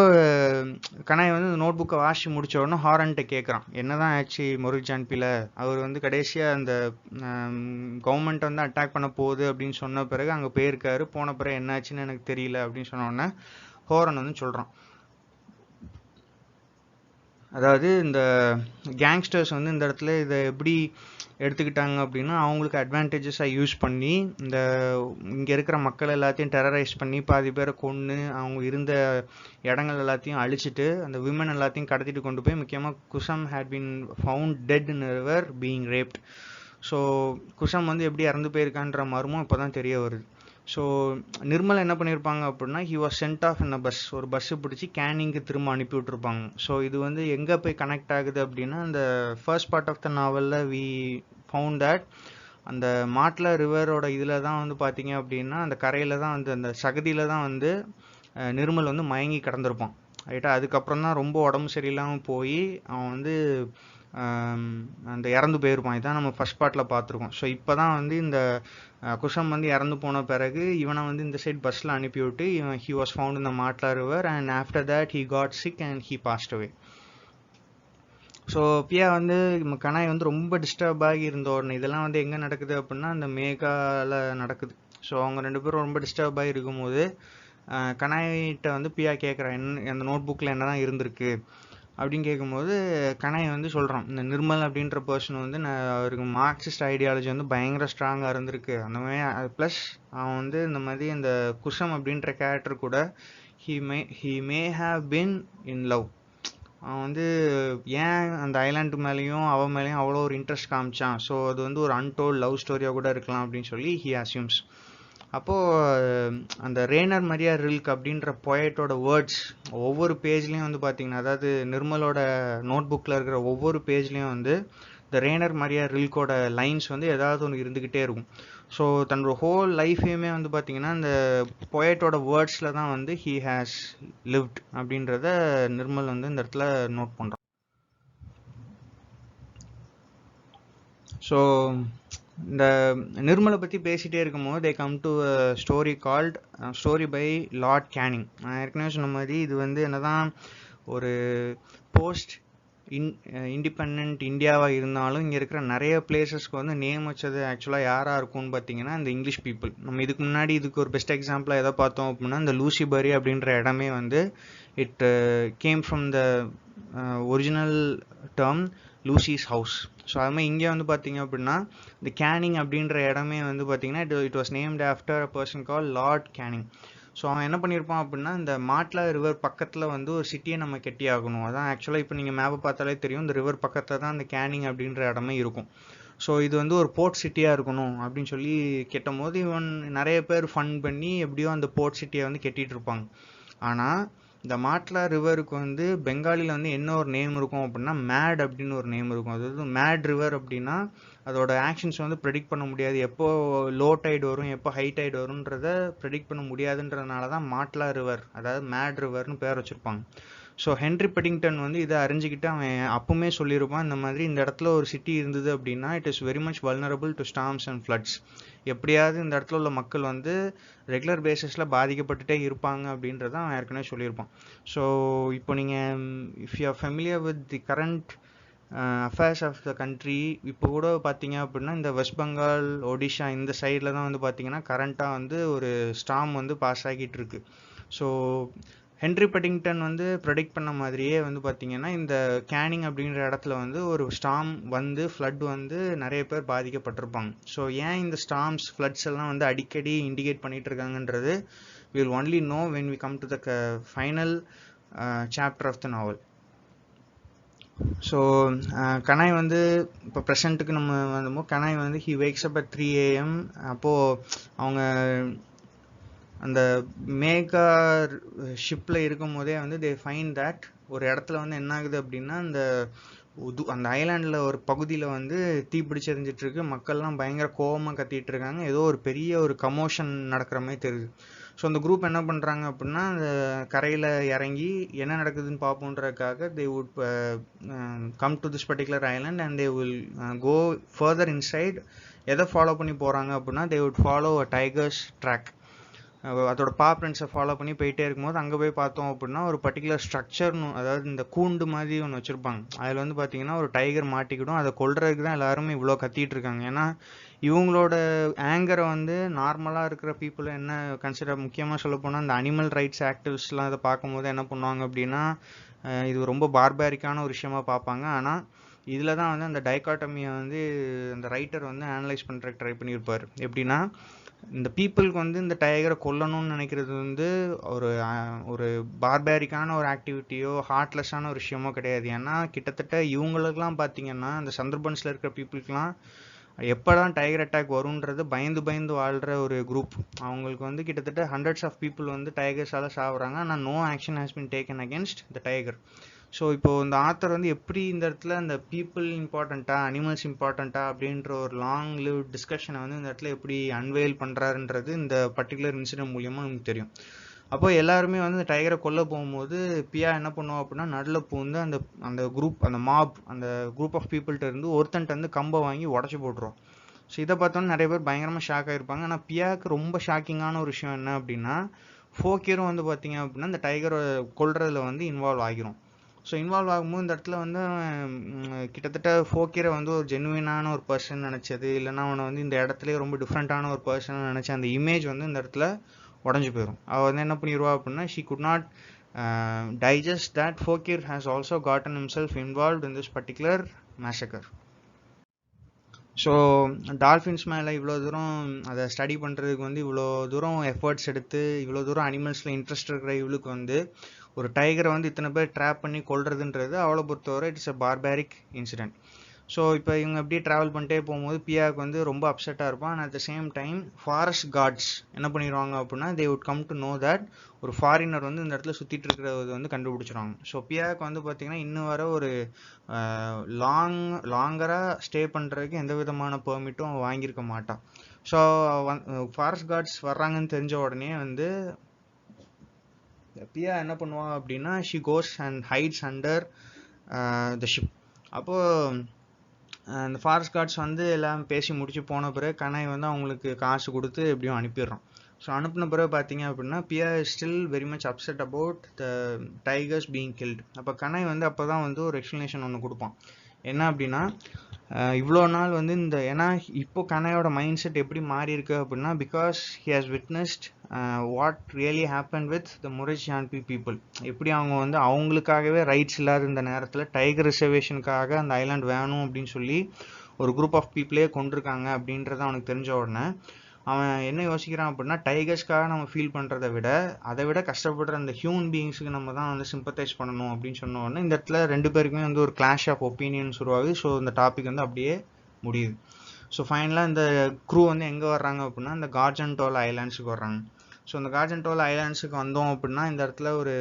S1: கனாய் வந்து இந்த நோட் புக்கை வாசி முடிச்ச உடனே ஹாரன்ட்ட கேட்குறான் என்னதான் ஆச்சு மொரிக் ஜான்பியில். அவர் வந்து கடைசியாக அந்த கவர்மெண்ட் வந்து அட்டாக் பண்ண போகுது அப்படின்னு சொன்ன பிறகு அங்கே போயிருக்காரு. போன பிறகு என்னாச்சுன்னு எனக்கு தெரியல அப்படின்னு சொன்ன உடனே ஹாரன் வந்து சொல்கிறான், அதாவது இந்த கேங்ஸ்டர்ஸ் வந்து இந்த இடத்துல இதை எப்படி எடுத்துக்கிட்டாங்க அப்படின்னா அவங்களுக்கு அட்வான்டேஜஸாக யூஸ் பண்ணி இந்த இங்கே இருக்கிற மக்கள் எல்லாத்தையும் டெரரைஸ் பண்ணி பாதி பேரை கொன்று அவங்க இருந்த இடங்கள் எல்லாத்தையும் அழிச்சிட்டு அந்த விமன் எல்லாத்தையும் கடத்திட்டு கொண்டு போய் முக்கியமாக Kusum had been found dead in river being raped. So Kusum வந்து எப்படி இறந்து போயிருக்கான்ற மர்மம் இப்போ தான் தெரிய வருது. ஸோ நிர்மல் என்ன பண்ணியிருப்பாங்க அப்படின்னா he was sent off in a bus, ஒரு பஸ்ஸு பிடிச்சி கேனிங்க்கு திரும்ப அனுப்பி விட்டுருப்பாங்க. ஸோ இது வந்து எங்கே போய் கனெக்ட் ஆகுது அப்படின்னா அந்த ஃபர்ஸ்ட் பார்ட் ஆஃப் த நாவலில் வி ஃபவுண்ட் தட் அந்த மாட்லா ரிவரோட இதில் தான் வந்து பார்த்தீங்க அப்படின்னா அந்த கரையில் தான் வந்து அந்த சகதியில் தான் வந்து நிர்மல் வந்து மயங்கி கிடந்திருப்பான் ரைட்டா. அதுக்கப்புறம் தான் ரொம்ப உடம்பு சரியில்லாமல் போய் அவன் வந்து அந்த இறந்து போயிருப்பான். இதான் நம்ம ஃபர்ஸ்ட் பார்ட்டில் பார்த்துருக்கோம். ஸோ இப்போ தான் வந்து இந்த குஷம் வந்து இறந்து போன பிறகு இவனை வந்து இந்த சைட் பஸ்ஸில் அனுப்பிவிட்டு இவன் ஹி வாஸ் ஃபவுண்ட் இந்த Matla river and after that he got sick and he passed away. So Piya வந்து கனாய் வந்து ரொம்ப டிஸ்டர்ப் ஆகி இருந்த உடனே இதெல்லாம் வந்து எங்கே நடக்குது அப்படின்னா அந்த மேகாவில் நடக்குது. ஸோ அவங்க 2 பேரும் ரொம்ப டிஸ்டர்ப் ஆகி இருக்கும்போது கனாய்கிட்ட வந்து பியா கேட்குறான் அந்த நோட் புக்கில் என்ன தான் இருந்திருக்கு அப்படின்னு கேட்கும்போது கனாய் வந்து சொல்கிறான் இந்த நிர்மல் அப்படின்ற பர்சன் வந்து அவருக்கு மார்க்சிஸ்ட் ஐடியாலஜி வந்து பயங்கர ஸ்ட்ராங்காக இருந்திருக்கு அந்த மாதிரி. ப்ளஸ் அவன் வந்து இந்த மாதிரி இந்த குஷம் அப்படின்ற கேரக்டர் கூட he may have been in love. அவன் வந்து ஏன் அந்த ஐலாண்டு மேலேயும் அவன் மேலேயும் அவ்வளோ ஒரு இன்ட்ரெஸ்ட் காமிச்சான். ஸோ அது வந்து ஒரு அன்டோல்ட் லவ் ஸ்டோரியாக கூட இருக்கலாம் அப்படின்னு சொல்லி ஹி அசியூம்ஸ். அப்போது அந்த ரேனர் மரியா ரில்க் அப்படின்ற பொயட்டோட வேர்ட்ஸ் ஒவ்வொரு பேஜ்லேயும் வந்து பார்த்தீங்கன்னா அதாவது நிர்மலோட நோட் புக்கில் இருக்கிற ஒவ்வொரு பேஜ்லேயும் வந்து இந்த ரேனர் மரியா ரில்கோட லைன்ஸ் வந்து ஏதாவது ஒன்று இருந்துக்கிட்டே இருக்கும். ஸோ தன்னோட ஹோல் லைஃபையுமே வந்து பார்த்தீங்கன்னா இந்த பொயட்டோட வேர்ட்ஸில் தான் வந்து ஹீ ஹேஸ் லிவ்ட் அப்படின்றத நிர்மல் வந்து இந்த இடத்துல நோட் பண்ணுறான். ஸோ இந்த நிர்மலை பற்றி பேசிகிட்டே இருக்கும்போது they come to story called story by Lord Canning. நான் ஏற்கனவே சொன்ன மாதிரி இது வந்து என்னதான் ஒரு போஸ்ட் இண்டிபெண்ட் இந்தியாவாக இருந்தாலும் இங்கே இருக்கிற நிறைய பிளேசஸ்க்கு வந்து நேம் வச்சது ஆக்சுவலாக யாராக இருக்கும்னு பார்த்தீங்கன்னா இந்த இங்கிலீஷ் பீப்புள். நம்ம இதுக்கு முன்னாடி இதுக்கு ஒரு பெஸ்ட் எக்ஸாம்பிளாக எதை பார்த்தோம் அப்படின்னா இந்த லூசிபரி அப்படின்ற இடமே வந்து it came from the original term Lucy's house. So அதுமாதிரி இங்கே வந்து பார்த்தீங்க அப்படின்னா இந்த கேனிங் அப்படின்ற இடமே வந்து பார்த்தீங்கன்னா it was named after a person call Lord Canning. So அவன் என்ன பண்ணியிருப்பான் அப்படின்னா இந்த மாட்லா ரிவர் பக்கத்தில் வந்து ஒரு சிட்டியை நம்ம கெட்டி ஆகணும். அதான் ஆக்சுவலாக இப்போ நீங்கள் மேப்பை பார்த்தாலே தெரியும் இந்த ரிவர் பக்கத்தில் தான் இந்த கேனிங் அப்படின்ற இடமே இருக்கும். ஸோ இது வந்து ஒரு போர்ட் சிட்டியாக இருக்கணும் அப்படின்னு சொல்லி கெட்டும் போது இவன் நிறைய பேர் ஃபண்ட் பண்ணி எப்படியோ அந்த போர்ட் சிட்டியை வந்து கெட்டிகிட்டு இருப்பாங்க. ஆனால் இந்த மாட்லா ரிவருக்கு வந்து பெங்காலியில் வந்து என்ன ஒரு நேம் இருக்கும் அப்படின்னா மேட் அப்படின்னு ஒரு நேம் இருக்கும். அதாவது மேட் ரிவர் அப்படின்னா அதோட ஆக்ஷன்ஸ் வந்து ப்ரெடிக்ட் பண்ண முடியாது. எப்போ லோ டைடு வரும் எப்போ ஹை டைடு வரும்ன்றத ப்ரெடிக்ட் பண்ண முடியாதுன்றதுனால தான் மாட்லா ரிவர் அதாவது மேட் ரிவர்னு பேர் வச்சுருப்பாங்க. ஸோ ஹென்ரி பெட்டிங்டன் வந்து இதை அறிஞ்சிக்கிட்டு அவன் அப்பவுமே சொல்லியிருப்பான் இந்த மாதிரி இந்த இடத்துல ஒரு சிட்டி இருந்தது அப்படின்னா it is very much vulnerable to storms and floods. எப்படியாவது இந்த இடத்துல உள்ள மக்கள் வந்து ரெகுலர் பேசிஸில் பாதிக்கப்பட்டுட்டே இருப்பாங்க அப்படின்றத அவன் ஏற்கனவே சொல்லியிருப்பான். ஸோ இப்போ நீங்கள் if you are familiar with the current affairs of the country இப்போ கூட பார்த்தீங்க அப்படின்னா இந்த வெஸ்ட் பெங்கால் ஒடிஷா இந்த சைடில் தான் வந்து பார்த்தீங்கன்னா கரண்ட்டாக வந்து ஒரு ஸ்டார்ம் வந்து பாஸ் ஆகிட்டு இருக்கு. ஸோ ஹென்ரி பெட்டிங்டன் வந்து ப்ரெடிக்ட் பண்ண மாதிரியே வந்து பார்த்தீங்கன்னா இந்த கேனிங் அப்படின்ற இடத்துல வந்து ஒரு ஸ்டார்ம் வந்து ஃப்ளட் வந்து நிறைய பேர் பாதிக்கப்பட்டிருப்பாங்க. ஸோ ஏன் இந்த ஸ்டார்ம்ஸ் ஃப்ளட்ஸ் எல்லாம் வந்து அடிக்கடி இண்டிகேட் பண்ணிட்டு இருக்காங்கன்றது will only know when we come to the final chapter of the novel. So Kanai வந்து இப்போ ப்ரெசண்ட்டுக்கு நம்ம வந்தோமோ கனாய் வந்து he wakes up at 3 AM. அப்போது அவங்க அந்த மேகா ஷிப்பில் இருக்கும் போதே வந்து தே ஃபைண்ட் தட் ஒரு இடத்துல வந்து என்ன ஆகுது அப்படின்னா அந்த ஐலாண்டில் ஒரு பகுதியில் வந்து தீப்பிடிச்சு எரிஞ்சிட்டு இருக்கு. மக்கள்லாம் பயங்கர கோவமாக கத்திட்டு இருக்காங்க. ஏதோ ஒரு பெரிய ஒரு கமோஷன் நடக்கிற மாதிரி தெரியுது. ஸோ அந்த குரூப் என்ன பண்ணுறாங்க அப்படின்னா அந்த கரையில் இறங்கி என்ன நடக்குதுன்னு பார்ப்போன்றதுக்காக they would come to this particular island and they will go further inside. எதை ஃபாலோ பண்ணி போகிறாங்க அப்படின்னா they would follow a tiger's track. அதோட பிரிண்ட்ஸை ஃபாலோ பண்ணி போயிட்டே இருக்கும்போது அங்கே போய் பார்த்தோம் அப்படின்னா ஒரு பர்டிகுலர் ஸ்ட்ரக்சர்னு, அதாவது இந்த கூண்டு மாதிரி ஒன்று வச்சுருப்பாங்க. அதில் வந்து பார்த்தீங்கன்னா ஒரு டைகர் மாட்டிக்கிடும். அதை கொல்றதுக்கு தான் எல்லாருமே இவ்வளோ கத்திட்டு இருக்காங்க. ஏன்னா இவங்களோட ஆங்கரை வந்து நார்மலாக இருக்கிற பீப்புளை என்ன கன்சிடர், முக்கியமாக சொல்ல போனால் இந்த அனிமல் ரைட்ஸ் ஆக்டிவிஸ்ட்லாம் இதை பார்க்கும்போது என்ன பண்ணுவாங்க அப்படின்னா இது ரொம்ப பார்பாரிக்கான ஒரு விஷயமா பார்ப்பாங்க. ஆனால் இதில் தான் வந்து அந்த டைகாட்டமியை வந்து அந்த ரைட்டர் வந்து அனலைஸ் பண்ணுறதுக்கு ட்ரை பண்ணியிருப்பார். எப்படின்னா இந்த பீப்புளுக்கு வந்து இந்த டைகரை கொல்லணும்னு நினைக்கிறது வந்து ஒரு பார்பாரிக்கான ஒரு ஆக்டிவிட்டியோ ஹார்ட்லெஸ்ஸான ஒரு விஷயமோ கிடையாது. ஏன்னா கிட்டத்தட்ட இவங்களுக்குலாம் பார்த்தீங்கன்னா இந்த சந்தர்பன்ஸில் இருக்கிற பீப்புளுக்குலாம் எப்போதான் டைகர் அட்டாக் வரும்ன்றது பயந்து பயந்து வாழ்கிற ஒரு குரூப். அவங்களுக்கு வந்து கிட்டத்தட்ட ஹண்ட்ரட்ஸ் ஆஃப் பீப்புள் வந்து டைகர்ஸால் சாப்பிட்றாங்க. ஆனால் no action has been taken against the tiger. So இப்போது இந்த ஆத்தர் வந்து எப்படி இந்த இடத்துல இந்த பீப்புள் இம்பார்ட்டண்ட்டா அனிமல்ஸ் இம்பார்ட்டண்ட்டா அப்படின்ற ஒரு லாங் லிவ் டிஸ்கஷனை வந்து இந்த இடத்துல எப்படி அன்வெயில் பண்ணுறாருன்றது இந்த பர்டிகுலர் இன்சிடென்ட் மூலியமாக நமக்கு தெரியும். அப்போ எல்லாருமே வந்து இந்த டைகரை கொல்ல போகும்போது பியா என்ன பண்ணுவோம் அப்படின்னா நடுவில் பூந்து அந்த குரூப் அந்த குரூப் ஆஃப் பீப்புள்கிட்ட இருந்து ஒருத்தன்ட்டு வந்து கம்பை வாங்கி உடச்சி போட்டுரும். ஸோ இதை பார்த்தோன்னா நிறைய பேர் பயங்கரமாக ஷாக் ஆகிருப்பாங்க. ஆனால் பியாவுக்கு ரொம்ப ஷாக்கிங்கான ஒரு விஷயம் என்ன அப்படின்னா ஃபோக்கியரும் வந்து பார்த்தீங்க அப்படின்னா இந்த டைகரை கொல்றதுல வந்து இன்வால்வ் ஆகிரும். ஸோ இன்வால்வ் ஆகும்போது இந்த இடத்துல வந்து கிட்டத்தட்ட ஃபோக்கியரை வந்து ஒரு ஜென்வினான ஒரு பர்சன் நினச்சது, இல்லைன்னா அவனை வந்து இந்த இடத்துலேயே ரொம்ப டிஃப்ரெண்ட்டான ஒரு பர்சன் நினச்ச அந்த இமேஜ் வந்து இந்த இடத்துல உடஞ்சி போயிடும். அவள் வந்து என்ன பண்ணிடுவா அப்படின்னா she could not digest that Fokir has also gotten himself involved in this particular massacre. So dolphins மேலே இவ்வளோ தூரம் அதை ஸ்டடி பண்ணுறதுக்கு வந்து இவ்வளோ தூரம் எஃபர்ட்ஸ் எடுத்து இவ்வளோ தூரம் அனிமல்ஸில் இன்ட்ரெஸ்ட் இருக்கிற இவளுக்கு வந்து ஒரு டைகரை வந்து இத்தனை பேர் ட்ராப் பண்ணி கொள்றதுன்றது அவளை பொறுத்தவரை it's a barbaric incident. So இப்போ இவங்க அப்படியே ட்ராவல் பண்ணிட்டே போகும்போது பியாவுக்கு வந்து ரொம்ப அப்செட்டாக இருப்பான். And at the same time forest guards என்ன பண்ணிடுவாங்க அப்படின்னா they would come to know that ஒரு ஃபாரினர் வந்து இந்த இடத்துல சுற்றிட்டு இருக்கிறது வந்து கண்டுபிடிச்சிருவாங்க. ஸோ பியாவுக்கு வந்து பார்த்தீங்கன்னா இன்னும் வர ஒரு லாங்கராக ஸ்டே பண்ணுறதுக்கு எந்த விதமான பெர்மிட்டும் அவன் வாங்கியிருக்க மாட்டான். ஸோ ஃபாரஸ்ட் கார்ட்ஸ் வர்றாங்கன்னு தெரிஞ்ச உடனே வந்து பியா என்ன பண்ணுவான் அப்படின்னா she goes and hides under the ship. அப்போது அந்த ஃபாரஸ்ட் கார்ட்ஸ் வந்து எல்லாம் பேசி முடிச்சு போன பிறகு கனாய் வந்து அவங்களுக்கு காசு கொடுத்து எப்படியும் அனுப்பிடுறான். ஸோ அனுப்பின பிறகு பார்த்தீங்க அப்படின்னா Piya is still very much upset about the tigers being killed. அப்போ கனாய் வந்து அப்போ தான் வந்து ஒரு எக்ஸ்ப்ளனேஷன் ஒன்று கொடுப்பான். என்ன அப்படின்னா இவ்வளோ நாள் வந்து ஏன்னா இப்போ கனாயோட மைண்ட் செட் எப்படி மாறி இருக்கு அப்படின்னா because he has witnessed what really happen with the முரேஜ் ஜான்பி பீப்புள். எப்படி அவங்க வந்து அவங்களுக்காகவே ரைட்ஸ் இல்லாத இந்த நேரத்தில் டைகர் ரிசர்வேஷனுக்காக அந்த ஐலாண்ட் வேணும் அப்படின்னு சொல்லி ஒரு குரூப் ஆஃப் பீப்புளே கொண்டிருக்காங்க அப்படின்றத அவனுக்கு தெரிஞ்ச உடனே அவன் என்ன யோசிக்கிறான் அப்படின்னா டைகர்ஸ்க்காக நம்ம ஃபீல் பண்ணுறதை விட அதை விட கஷ்டப்படுற அந்த ஹியூமன் பீயிங்ஸுக்கு நம்ம தான் வந்து சிம்பத்தைஸ் பண்ணணும் அப்படின்னு சொன்ன உடனே இந்த இடத்துல ரெண்டு பேருக்குமே வந்து ஒரு கிளாஷ் ஆஃப் ஒப்பீனியன்ஸ் உருவாகுது. ஸோ இந்த டாபிக் வந்து அப்படியே முடியுது. ஸோ ஃபைனலாக இந்த க்ரூ வந்து எங்கே வர்றாங்க அப்படின்னா இந்த கார்ஜன்டோல் ஐலாண்ட்ஸுக்கு வர்றாங்க. ஸோ இந்த கார்ஜன்டோல் ஐலாண்ட்ஸுக்கு வந்தோம் அப்படின்னா இந்த இடத்துல ஒரு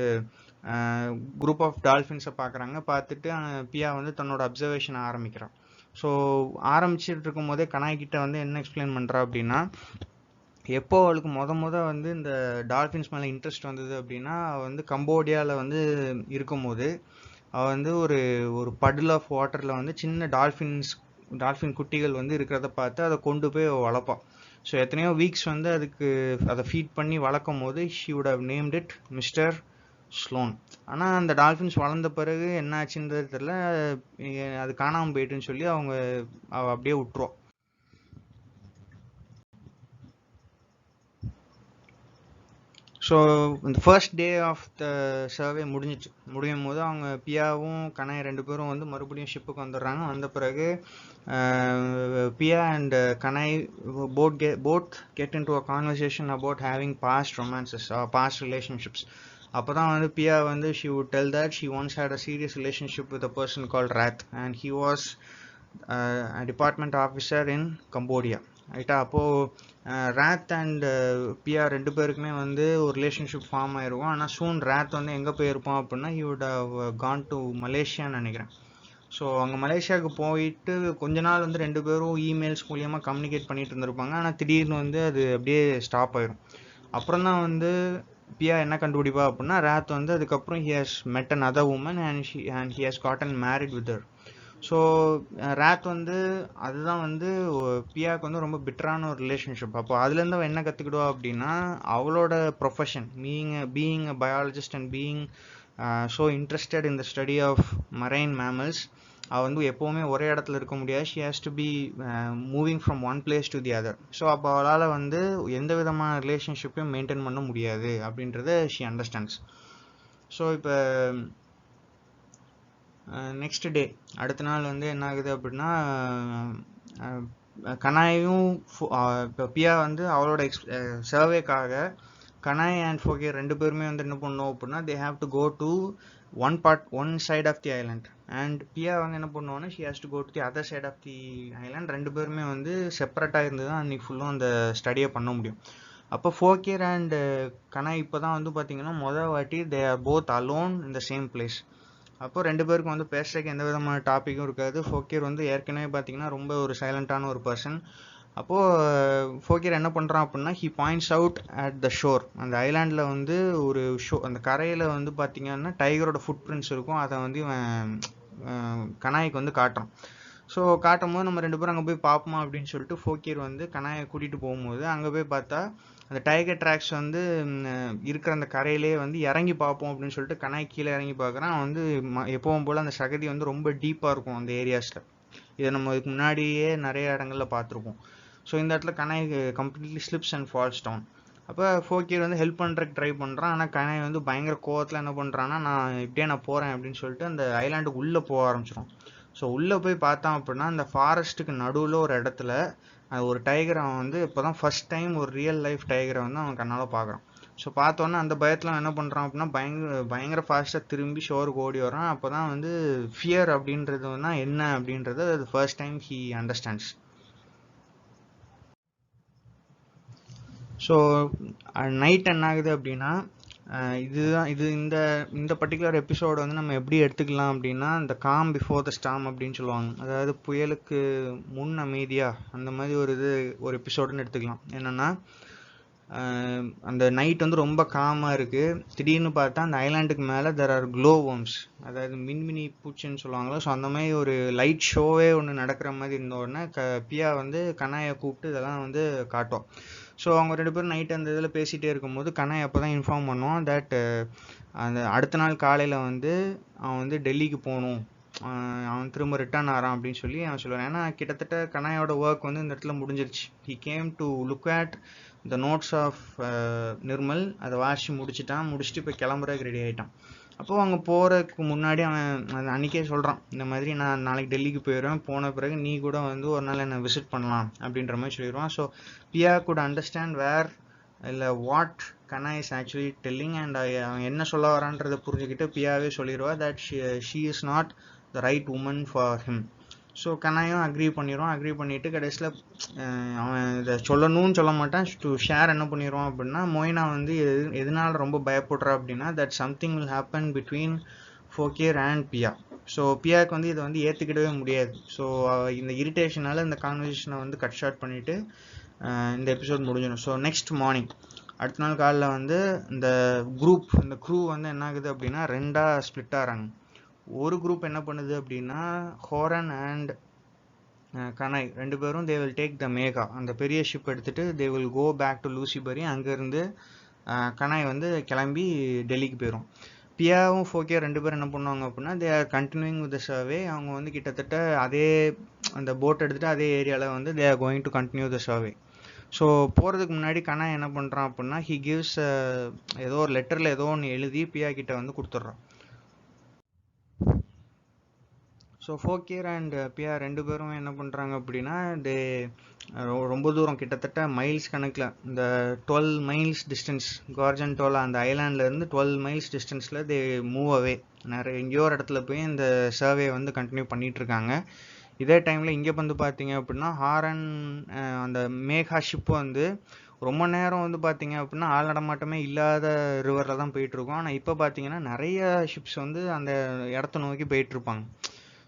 S1: குரூப் ஆஃப் டால்ஃபின்ஸை பார்க்குறாங்க. பார்த்துட்டு பியா வந்து தன்னோட அப்சர்வேஷனை ஆரம்பிக்கிறான். ஸோ ஆரம்பிச்சுட்டு இருக்கும் போதே கனாய்கிட்ட வந்து என்ன எக்ஸ்பிளைன் பண்ணுறா அப்படின்னா எப்போ அவளுக்கு வந்து இந்த டால்ஃபின்ஸ் மேலே இன்ட்ரெஸ்ட் வந்தது அப்படின்னா அவள் வந்து கம்போடியாவில் வந்து இருக்கும்போது அவள் வந்து ஒரு படில் ஆஃப் வாட்டரில் வந்து சின்ன டால்ஃபின் குட்டிகள் வந்து இருக்கிறத பார்த்து அதை கொண்டு போய் வளர்ப்பாள். ஸோ எத்தனையோ வீக்ஸ் வந்து அதை ஃபீட் பண்ணி வளர்க்கும் போது she would have named it Mister Sloan. ஆனால் அந்த டால்ஃபின்ஸ் வளர்ந்த பிறகு என்ன ஆச்சுன்றது தெரியல, அது காணாமல் போயிட்டுன்னு சொல்லி அவள் அப்படியே விட்டுருவான். ஸோ இந்த first day of the survey முடியும் போது அவங்க பியாவும் கனாய் ரெண்டு பேரும் வந்து மறுபடியும் ஷிப்புக்கு வந்துடுறாங்க. வந்த பிறகு Piya and Kanai both get into a conversation about having past romances past relationships. அப்போ தான் வந்து பியா வந்து she would tell that she once had a serious relationship with a person called Rath and he was a department officer in Cambodia. ரைட்டா. அப்போது ராத் and பியா ரெண்டு பேருக்குமே வந்து ஒரு ரிலேஷன்ஷிப் ஃபார்ம் ஆயிருக்கும். ஆனால் சூன் ராத் வந்து எங்கே போயிருப்பான் அப்படின்னா he would have gone to மலேசியான்னு நினைக்கிறேன். ஸோ அங்கே மலேசியாவுக்கு போயிட்டு கொஞ்ச நாள் வந்து ரெண்டு பேரும் இமெயில்ஸ் மூலியமாக கம்யூனிகேட் பண்ணிட்டு இருந்திருப்பாங்க. ஆனால் திடீர்னு வந்து அது அப்படியே ஸ்டாப் ஆயிரும். அப்புறம் தான் வந்து பியா என்ன கண்டுபிடிப்பா அப்படின்னா, ராத் வந்து அதுக்கப்புறம் he has met another woman and he has gotten married with her. So Rath வந்து அதுதான் வந்து பியாவுக்கு வந்து ரொம்ப பிட்டரான ஒரு ரிலேஷன்ஷிப். அப்போ அதுலேருந்து அவள் என்ன கற்றுக்கிடுவா அப்படின்னா, அவளோட profession being a biologist and being so interested in the study of marine mammals, அவள் வந்து எப்போவுமே ஒரே இடத்துல இருக்க முடியாது. She has to be moving from one place to the other. So அப்போ அவளால் வந்து எந்த விதமான ரிலேஷன்ஷிப்பையும் மெயின்டைன் பண்ண முடியாது அப்படின்றத ஷி அண்டர்ஸ்டாண்ட்ஸ். ஸோ இப்போ நெக்ஸ்ட் டே அடுத்த நாள் வந்து என்ன ஆகுது அப்படின்னா, கனாயும் இப்போ பியா வந்து அவளோட சர்வேக்காக கனாய் அண்ட் ஃபோகேர் ரெண்டு பேருமே வந்து என்ன பண்ணோம் அப்படின்னா, they have to go to one side of the island. And Piya வந்து என்ன பண்ணுவோன்னா, she has to go to the other side of the island. ரெண்டு பேருமே வந்து செப்பரேட்டாக இருந்து தான் அன்றைக்கி ஃபுல்லும் அந்த ஸ்டடியை பண்ண முடியும். அப்போ ஃபோகேர் அண்ட் கனாய் இப்போ தான் வந்து பார்த்தீங்கன்னா மொதல் வாட்டி they are both alone in the same place. அப்போ ரெண்டு பேருக்கும் வந்து பேசுறதுக்கு எந்த விதமான டாப்பிக்கும் இருக்காது. ஃபோகேர் வந்து ஏற்கனவே பார்த்தீங்கன்னா ரொம்ப ஒரு சைலண்டான ஒரு பர்சன். அப்போது ஃபோகேர் என்ன பண்ணுறான் அப்படின்னா, he points out at the sure. அந்த ஐலாண்டில் வந்து ஒரு அந்த கரையில் வந்து பார்த்தீங்கன்னா டைகரோட ஃபுட் பிரிண்ட்ஸ் இருக்கும். அதை வந்து இவன் கனாய்க்கு வந்து காட்டுறான். ஸோ காட்டும் போது நம்ம ரெண்டு பேரும் அங்கே போய் பார்ப்போமா அப்படின்னு சொல்லிட்டு ஃபோகேர் வந்து கனாயை கூட்டிகிட்டு போகும்போது அங்கே போய் பார்த்தா அந்த டைகர் ட்ராக்ஸ் வந்து இருக்கிற அந்த கரையிலே வந்து இறங்கி பார்ப்போம் அப்படின்னு சொல்லிட்டு கனாய் கீழே இறங்கி பார்க்குறான். அவன் வந்து எப்பவும் போல் அந்த சகதி வந்து ரொம்ப டீப்பாக இருக்கும் அந்த ஏரியாஸில். இதை நம்ம இதுக்கு முன்னாடியே நிறைய இடங்களில் பார்த்துருக்கோம். ஸோ இந்த இடத்துல Kanai completely slips and falls down. அப்போ ஃபோகேர் வந்து ஹெல்ப் பண்ணுறதுக்கு ட்ரை பண்ணுறான். ஆனால் கனாய் வந்து பயங்கர கோவத்தில் என்ன பண்ணுறான்னா, நான் போகிறேன் அப்படின்னு சொல்லிட்டு அந்த ஐலாண்டுக்கு உள்ளே போக ஆரம்பிச்சிடும். ஸோ உள்ளே போய் பார்த்தான் அப்படின்னா, அந்த ஃபாரஸ்ட்டுக்கு நடுவில் ஒரு இடத்துல ஒரு டைகரை அவன் வந்து இப்போ தான் ஃபஸ்ட் டைம் ஒரு ரியல் லைஃப் டைகரை வந்து அவன் கண்ணால் பார்க்குறான். ஸோ பார்த்தோன்னே அந்த பயத்தில் அவன் என்ன பண்ணுறான் அப்படின்னா, பயங்கர ஃபாஸ்ட்டாக திரும்பி ஷோருக்கு ஓடி வரான். அப்போ தான் வந்து ஃபியர் அப்படின்றது வந்து என்ன அப்படின்றது அது first time he understands. So night என்ன ஆகுது அப்படின்னா, இந்த பர்டிகுலர் எபிசோடு வந்து நம்ம எப்படி எடுத்துக்கலாம் அப்படின்னா, இந்த காம் பிஃபோர் த ஸ்டார்ம் அப்படின்னு சொல்லுவாங்க. அதாவது புயலுக்கு முன் அமைதியா, அந்த மாதிரி ஒரு எபிசோடுன்னு எடுத்துக்கலாம். என்னென்னா, அந்த நைட் வந்து ரொம்ப காமாக இருக்குது. திடீர்னு பார்த்தா அந்த ஐலாண்டுக்கு மேலே தெர் ஆர் க்ளோ வர்ம்ஸ், அதாவது மின்மினி பூச்சின்னு சொல்லுவாங்களோ. ஸோ அந்த மாதிரி ஒரு லைட் ஷோவே ஒன்று நடக்கிற மாதிரி இருந்த உடனே பியா வந்து கனாயை கூப்பிட்டு இதெல்லாம் வந்து காட்டும். ஸோ அவங்க ரெண்டு பேரும் நைட் அந்த இதில் பேசிகிட்டே இருக்கும்போது கனாய் அப்போ தான் இன்ஃபார்ம் பண்ணுவான் தட் அந்த அடுத்த நாள் காலையில் வந்து அவன் வந்து டெல்லிக்கு போகணும், அவன் திரும்ப ரிட்டர்ன் ஆகிறான் அப்படின்னு சொல்லி அவன் சொல்லுவான். ஏன்னா கிட்டத்தட்ட கனாயோட ஒர்க் வந்து இந்த இடத்துல முடிஞ்சிருச்சு. He came to look at the notes of Nirmal. அதை முடிச்சுட்டு இப்போ கிளம்புறதுக்கு ரெடி ஆகிட்டான். அப்போது அங்கே போகிறதுக்கு முன்னாடி அவன் அன்றைக்கே சொல்கிறான், இந்த மாதிரி நான் நாளைக்கு டெல்லிக்கு போயிடுவேன், போன பிறகு நீ கூட வந்து ஒரு நாள் என்னை விசிட் பண்ணலாம் அப்படின்ற மாதிரி சொல்லிடுவான். So Piya could understand where இல்லை what Kanai is actually telling. And அவன் என்ன சொல்ல வரான்றதை புரிஞ்சுக்கிட்டு பியாவே சொல்லிடுவா that she is not the right woman for him. So கனாயும் அக்ரி பண்ணிவிட்டு கடைசியில் அவன் இதை சொல்லணும்னு சொல்ல மாட்டான். டு ஷேர் என்ன பண்ணிடுவான் அப்படின்னா, மொய்னா வந்து எதனால ரொம்ப பயப்படுறா அப்படின்னா, that something will happen between Fokir and Piya. So பியாவுக்கு வந்து இதை வந்து ஏற்றுக்கிடவே முடியாது. ஸோ இந்த இரிட்டேஷனால் இந்த கான்வர்சேஷனை வந்து கட் ஷார்ட் பண்ணிவிட்டு இந்த எபிசோட் முடிஞ்சிடும். ஸோ நெக்ஸ்ட் மார்னிங் அடுத்த நாள் காலையில் வந்து இந்த க்ரூ வந்து என்ன ஆகுது அப்படின்னா ரெண்டாக ஸ்ப்ளிட் ஆகிறாங்க. ஒரு குரூப் என்ன பண்ணுது அப்படின்னா, ஹோரன் அண்ட் கனாய் ரெண்டு பேரும் they will take the Megha, அந்த பெரிய ஷிப் எடுத்துகிட்டு they will go back to Lusibari. அங்கேருந்து கனாய் வந்து கிளம்பி டெல்லிக்கு போயிடும். பியாவும் ஃபோகேர் ரெண்டு பேரும் என்ன பண்ணுவாங்க அப்படின்னா, they are continuing with the survey. அவங்க வந்து கிட்டத்தட்ட அதே அந்த போட் எடுத்துகிட்டு அதே ஏரியாவில் வந்து they are going to continue the survey. So போகிறதுக்கு முன்னாடி கனாய் என்ன பண்ணுறான் அப்படின்னா, ஹி கிவ்ஸ் ஏதோ ஒரு லெட்டரில் ஏதோ ஒன்று எழுதி பியா கிட்ட வந்து கொடுத்துட்றான். ஸோ ஃபோகேர் அண்ட் பியா ரெண்டு பேரும் என்ன பண்ணுறாங்க அப்படின்னா, ரொம்ப தூரம் கிட்டத்தட்ட மைல்ஸ் கணக்கில் இந்த 12 மைல்ஸ் டிஸ்டன்ஸ் கார்ஜன்டோலா அந்த ஐலாண்ட்லேருந்து 12 மைல்ஸ் டிஸ்டன்ஸில் தே மூவ் அவே. எங்கேயோ ஒரு இடத்துல போய் இந்த சர்வே வந்து கண்டினியூ பண்ணிகிட்ருக்காங்க. இதே டைமில் இங்கே வந்து பார்த்தீங்க அப்படின்னா ஹாரன் அந்த மேகா ஷிப் வந்து ரொம்ப நேரம் வந்து பார்த்தீங்க அப்படின்னா ஆள் நடமாட்டமே இல்லாத ரிவரில் தான் போயிட்டுருக்கோம். ஆனால் இப்போ பார்த்தீங்கன்னா நிறைய ஷிப்ஸ் வந்து அந்த இடத்த நோக்கி போயிட்டுருப்பாங்க.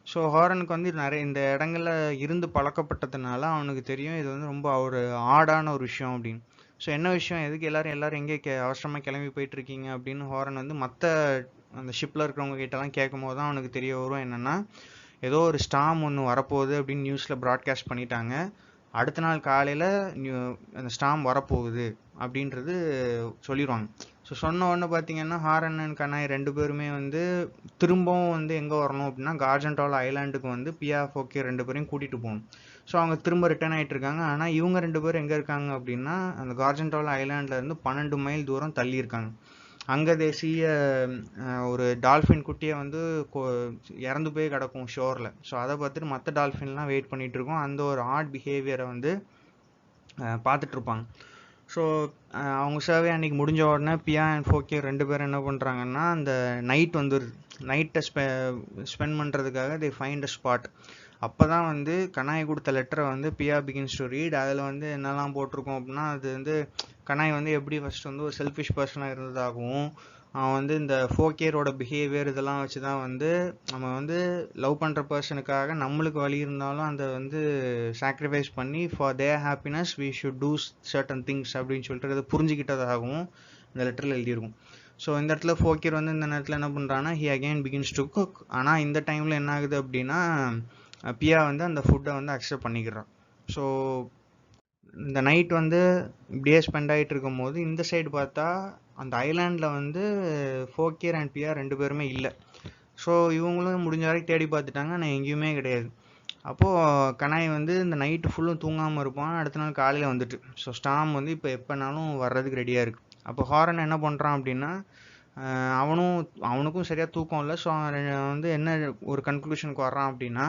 S1: ஸோ ஹாரனுக்கு வந்து நிறைய இந்த இடங்கள்ல இருந்து பழக்கப்பட்டதுனால அவனுக்கு தெரியும் இது வந்து ரொம்ப ஒரு ஆடான ஒரு விஷயம் அப்படின்னு. ஸோ என்ன விஷயம், எதுக்கு எல்லாரும் எங்கே அவசரமாக கிளம்பி போயிட்டு இருக்கீங்க அப்படின்னு ஹாரன் வந்து மற்ற அந்த ஷிப்பில் இருக்கிறவங்க கிட்டலாம் கேட்கும் போது தான் அவனுக்கு தெரிய வரும் என்னென்னா ஏதோ ஒரு ஸ்டாம் ஒன்று வரப்போகுது அப்படின்னு நியூஸில் ப்ராட்காஸ்ட் பண்ணிட்டாங்க. அடுத்த நாள் காலையில் அந்த ஸ்டாம் வரப்போகுது அப்படின்றது சொல்லிடுவாங்க. ஸோ சொன்ன உடனே பார்த்தீங்கன்னா ஹாரன் அண்ட் கனாய் 2 பேருமே வந்து திரும்பவும் வந்து எங்கே வரணும் அப்படின்னா கார்ஜென்டால் ஐலாண்டுக்கு வந்து பியா ஃபோக்கே 2 பேரையும் கூட்டிகிட்டு போகணும். ஸோ அவங்க திரும்ப ரிட்டர்ன் ஆகிட்டு இருக்காங்க. ஆனால் இவங்க 2 பேரும் எங்கே இருக்காங்க அப்படின்னா அந்த கார்ஜென்டால் ஐலாண்ட்லேருந்து 12 மைல் தூரம் தள்ளி இருக்காங்க. அங்கே தேசிய ஒரு டால்ஃபின் குட்டியை வந்து இறந்து போய் கிடக்கும் ஷோரில். ஸோ அதை பார்த்துட்டு மற்ற டால்ஃபின்லாம் வெயிட் பண்ணிகிட்டு இருக்கோம். அந்த ஒரு ஆட் பிஹேவியரை வந்து பார்த்துட்ருப்பாங்க. ஸோ அவங்க சர்வே அன்றைக்கி முடிஞ்ச உடனே பியா அண்ட் ஃபோக்கே 2 பேரும் என்ன பண்ணுறாங்கன்னா அந்த நைட்டை ஸ்பெண்ட் பண்ணுறதுக்காக தே ஃபைண்ட் அ ஸ்பாட். அப்போ தான் வந்து கனாய் கொடுத்த லெட்டரை வந்து பியா பிகின்ஸ் டு ரீட். அதில் வந்து என்னெல்லாம் போட்டிருக்கோம் அப்படின்னா அது வந்து கனாய் வந்து எப்படி ஃபஸ்ட் வந்து ஒரு செல்ஃபிஷ் பர்சனாக இருந்ததாகவும் அவன் வந்து இந்த ஃபோக்கேரோட பிஹேவியர் இதெல்லாம் வச்சு தான் வந்து நம்ம வந்து லவ் பண்ணுற பர்சனுக்காக நம்மளுக்கு வழி இருந்தாலும் அதை வந்து சாக்ரிஃபைஸ் பண்ணி for their happiness we should do certain things அப்படின்னு சொல்லிட்டு அதை புரிஞ்சுக்கிட்டதாகவும் இந்த லெட்டரில் எழுதியிருக்கும். ஸோ இந்த இடத்துல ஃபோக்கேர் வந்து இந்த நேரத்தில் என்ன பண்ணுறான்னா he again begins to cook. ஆனால் இந்த டைமில் என்ன ஆகுது அப்படின்னா பியா வந்து அந்த ஃபுட்டை வந்து அக்செப்ட் பண்ணிக்கிறான். ஸோ இந்த நைட் வந்து இப்படியே ஸ்பெண்ட் ஆகிட்டு இருக்கும் போது இந்த சைடு பார்த்தா அந்த ஐலாண்டில் வந்து ஃபோக்கேர் அண்ட் பியா 2 பேருமே இல்லை. ஸோ இவங்களும் முடிஞ்ச வரைக்கும் தேடி பார்த்துட்டாங்க, ஆனால் எங்கேயுமே கிடையாது. அப்போது கனாய் வந்து இந்த நைட்டு ஃபுல்லும் தூங்காமல் இருப்பான். அடுத்த நாள் காலையில் வந்துட்டு ஸோ ஸ்டாம் வந்து இப்போ எப்போனாலும் வர்றதுக்கு ரெடியாக இருக்குது. அப்போ ஹாரன் என்ன பண்ணுறான் அப்படின்னா அவனுக்கும் சரியாக தூக்கம் இல்லை. ஸோ அவன் வந்து என்ன ஒரு கன்க்ளூஷனுக்கு வர்றான் அப்படின்னா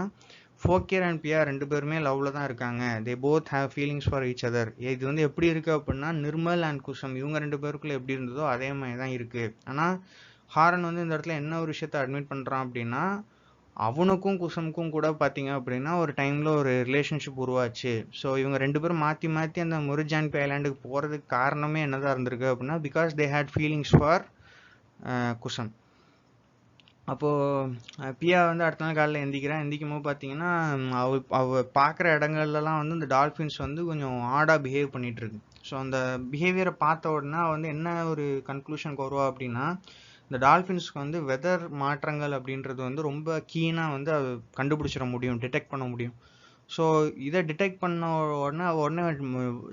S1: ஃபோக்கேர் அண்ட் பியா 2 பேருமே லவ்வில் தான் இருக்காங்க. They both have feelings for each other. இது வந்து எப்படி இருக்குது அப்படின்னா நிர்மல் அண்ட் குசம் இவங்க 2 பேருக்குள்ளே எப்படி இருந்ததோ அதே மாதிரி தான் இருக்குது. ஆனால் ஹாரன் வந்து இந்த இடத்துல என்ன ஒரு விஷயத்த அட்மிட் பண்ணுறான் அப்படின்னா அவனுக்கும் குசமுக்கும் கூட பார்த்தீங்க அப்படின்னா ஒரு டைமில் ஒரு ரிலேஷன்ஷிப் உருவாச்சு. ஸோ இவங்க 2 பேரும் மாற்றி மாற்றி அந்த மொரிஜான்பி ஐலாண்டுக்கு போகிறதுக்கு காரணமே என்னதான் இருந்திருக்கு அப்படின்னா because they had feelings for Kusum. அப்போது பியா வந்து அடுத்த நாள் காலையில் எந்திக்கும் போது பார்த்தீங்கன்னா அவ பார்க்குற இடங்கள்லாம் வந்து இந்த டால்ஃபின்ஸ் வந்து கொஞ்சம் ஆடாக பிஹேவ் பண்ணிகிட்ருக்கு. ஸோ அந்த பிஹேவியரை பார்த்த உடனே வந்து என்ன ஒரு கன்க்ளூஷனுக்கு வருவா அப்படின்னா இந்த டால்ஃபின்ஸ்க்கு வந்து வெதர் மாற்றங்கள் அப்படின்றது வந்து ரொம்ப கீனாக வந்து அது கண்டுபிடிச்சிட முடியும், டிடெக்ட் பண்ண முடியும். ஸோ இதை டிடெக்ட் பண்ண உடனே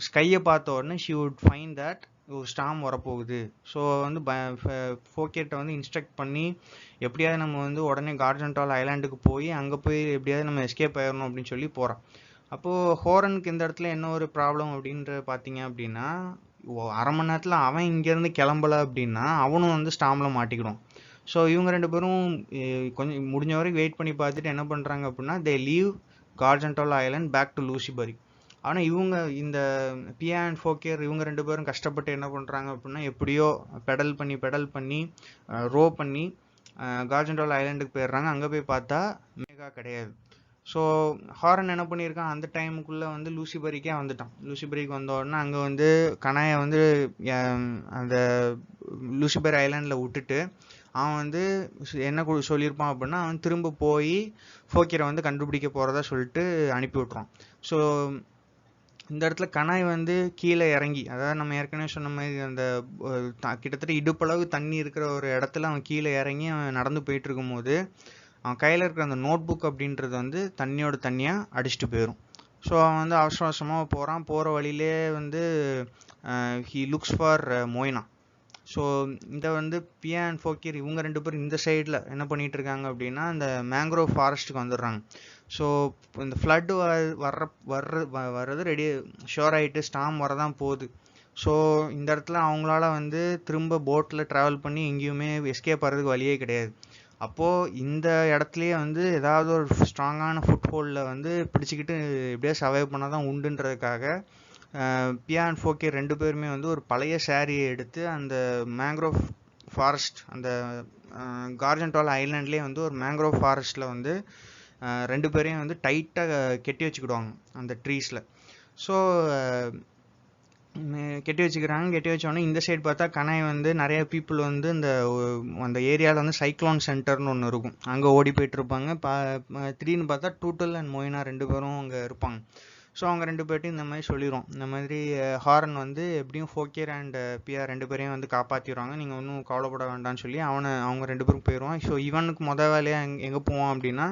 S1: ஸ்கையை பார்த்த உடனே ஷி வுட் ஃபைண்ட் தட் ஒரு ஸ்டாம் வரப்போகுது. ஸோ வந்து ஃபோக்கேட்டை வந்து இன்ஸ்ட்ரக்ட் பண்ணி எப்படியாவது நம்ம வந்து உடனே கார்ஜென்டால் ஐலாண்டுக்கு போய் அங்கே போய் எப்படியாவது நம்ம எஸ்கேப் ஆயிடணும் அப்படின்னு சொல்லி போகிறான். அப்போது ஹோரனுக்கு இந்த இடத்துல என்ன ஒரு ப்ராப்ளம் அப்படின்ற பார்த்தீங்க அப்படின்னா அரை மணி நேரத்தில் அவன் இங்கேருந்து கிளம்பலை அப்படின்னா அவனும் வந்து ஸ்டாமில் மாட்டிக்கிடும். ஸோ இவங்க 2 பேரும் கொஞ்சம் முடிஞ்ச வரைக்கும் வெயிட் பண்ணி பார்த்துட்டு என்ன பண்ணுறாங்க அப்படின்னா தே லீவ் கார்ஜென்டால் ஐலாண்ட் பேக் டு லூசிபரி. ஆனால் இவங்க இந்த பியா அண்ட் ஃபோக்கேர் இவங்க 2 பேரும் கஷ்டப்பட்டு என்ன பண்ணுறாங்க அப்படின்னா எப்படியோ பெடல் பண்ணி ரோ பண்ணி கார்ஜென்டால் ஐலாண்டுக்கு போயிடுறாங்க. அங்கே போய் பார்த்தா மேகா கிடையாது. ஸோ ஹாரன் என்ன பண்ணியிருக்கான் அந்த டைமுக்குள்ளே வந்து லூசிபரிக்கே வந்துட்டான். லூசிபரிக்கு வந்த உடனே அங்கே வந்து கனாயை வந்து அந்த லூசிபரி ஐலாண்டில் விட்டுட்டு அவன் வந்து என்ன சொல்லியிருப்பான் அப்படின்னா அவன் திரும்ப போய் ஃபோக்கேரை வந்து கண்டுபிடிக்க போகிறதா சொல்லிட்டு அனுப்பி விட்றான். ஸோ இந்த இடத்துல கனாய் வந்து கீழே இறங்கி அதாவது நம்ம ஏற்கனவே சொன்ன மாதிரி அந்த கிட்டத்தட்ட இடுப்பளவு தண்ணி இருக்கிற ஒரு இடத்துல அவன் கீழே இறங்கி அவன் நடந்து போயிட்டு இருக்கும்போது அவன் கையில் இருக்கிற அந்த நோட் புக் அப்படின்றது வந்து தண்ணியோட தண்ணியாக அடிச்சுட்டு போயிடும். ஸோ அவன் வந்து அவசரமாக போகிற வழியிலே வந்து he looks for Moina. So இந்த வந்து பியா அண்ட் ஃபோக்கேர் இவங்க 2 பேரும் இந்த சைடில் என்ன பண்ணிகிட்டு இருக்காங்க அப்படின்னா இந்த மேங்க்ரோவ் ஃபாரஸ்ட்டுக்கு வந்துடுறாங்க. ஸோ இந்த ஃப்ளட்டு வர்றது ரெடி ஷோர் ஆகிட்டு ஸ்டாம் வரதான் போகுது. ஸோ இந்த இடத்துல அவங்களால வந்து திரும்ப போட்டில் ட்ராவல் பண்ணி எங்கேயுமே எஸ்கேப் ஆகிறதுக்கு வழியே கிடையாது. அப்போது இந்த இடத்துலையே வந்து ஏதாவது ஒரு ஸ்ட்ராங்கான ஃபுட் ஹோல்டில் வந்து பிடிச்சிக்கிட்டு எப்படியா சர்வைவ் பண்ணால் தான் உண்டுன்றதுக்காக பியா அண்ட் ஃபோக்கேர் 2 பேருமே வந்து ஒரு பழைய சாரியை எடுத்து அந்த மேங்க்ரோவ் ஃபாரஸ்ட் அந்த கார்ஜென்டால் ஐலாண்ட்லேயே வந்து ஒரு மேங்க்ரோவ் ஃபாரஸ்ட்டில் வந்து ரெண்டு பேரையும் வந்து டைட்டாக கெட்டி வச்சுக்கிடுவாங்க அந்த ட்ரீஸில். ஸோ கெட்டி வச்சோடனே இந்த சைடு பார்த்தா கனாய் வந்து நிறைய பீப்புள் வந்து அந்த ஏரியாவில் வந்து சைக்ளோன் சென்டர்னு ஒன்று இருக்கும், அங்கே ஓடி போயிட்டு இருப்பாங்க. திடீர்னு பார்த்தா டூட்டல் அண்ட் மொயினா ரெண்டு பேரும் அங்கே இருப்பாங்க. ஸோ அவங்க ரெண்டு பேர்ட்டையும் இந்த மாதிரி சொல்லிடும், இந்த மாதிரி ஹாரன் வந்து எப்படியும் ஃபோக்கியர் அண்ட் பிஆர் ரெண்டு பேரையும் வந்து காப்பாற்றிடுவாங்க, நீங்கள் ஒன்றும் கவலைப்பட வேண்டாம்னு சொல்லி அவங்க ரெண்டு பேரும் போயிடுவான். ஸோ இவனுக்கு மொதல் வேலையாக எங்கே போவான் அப்படின்னா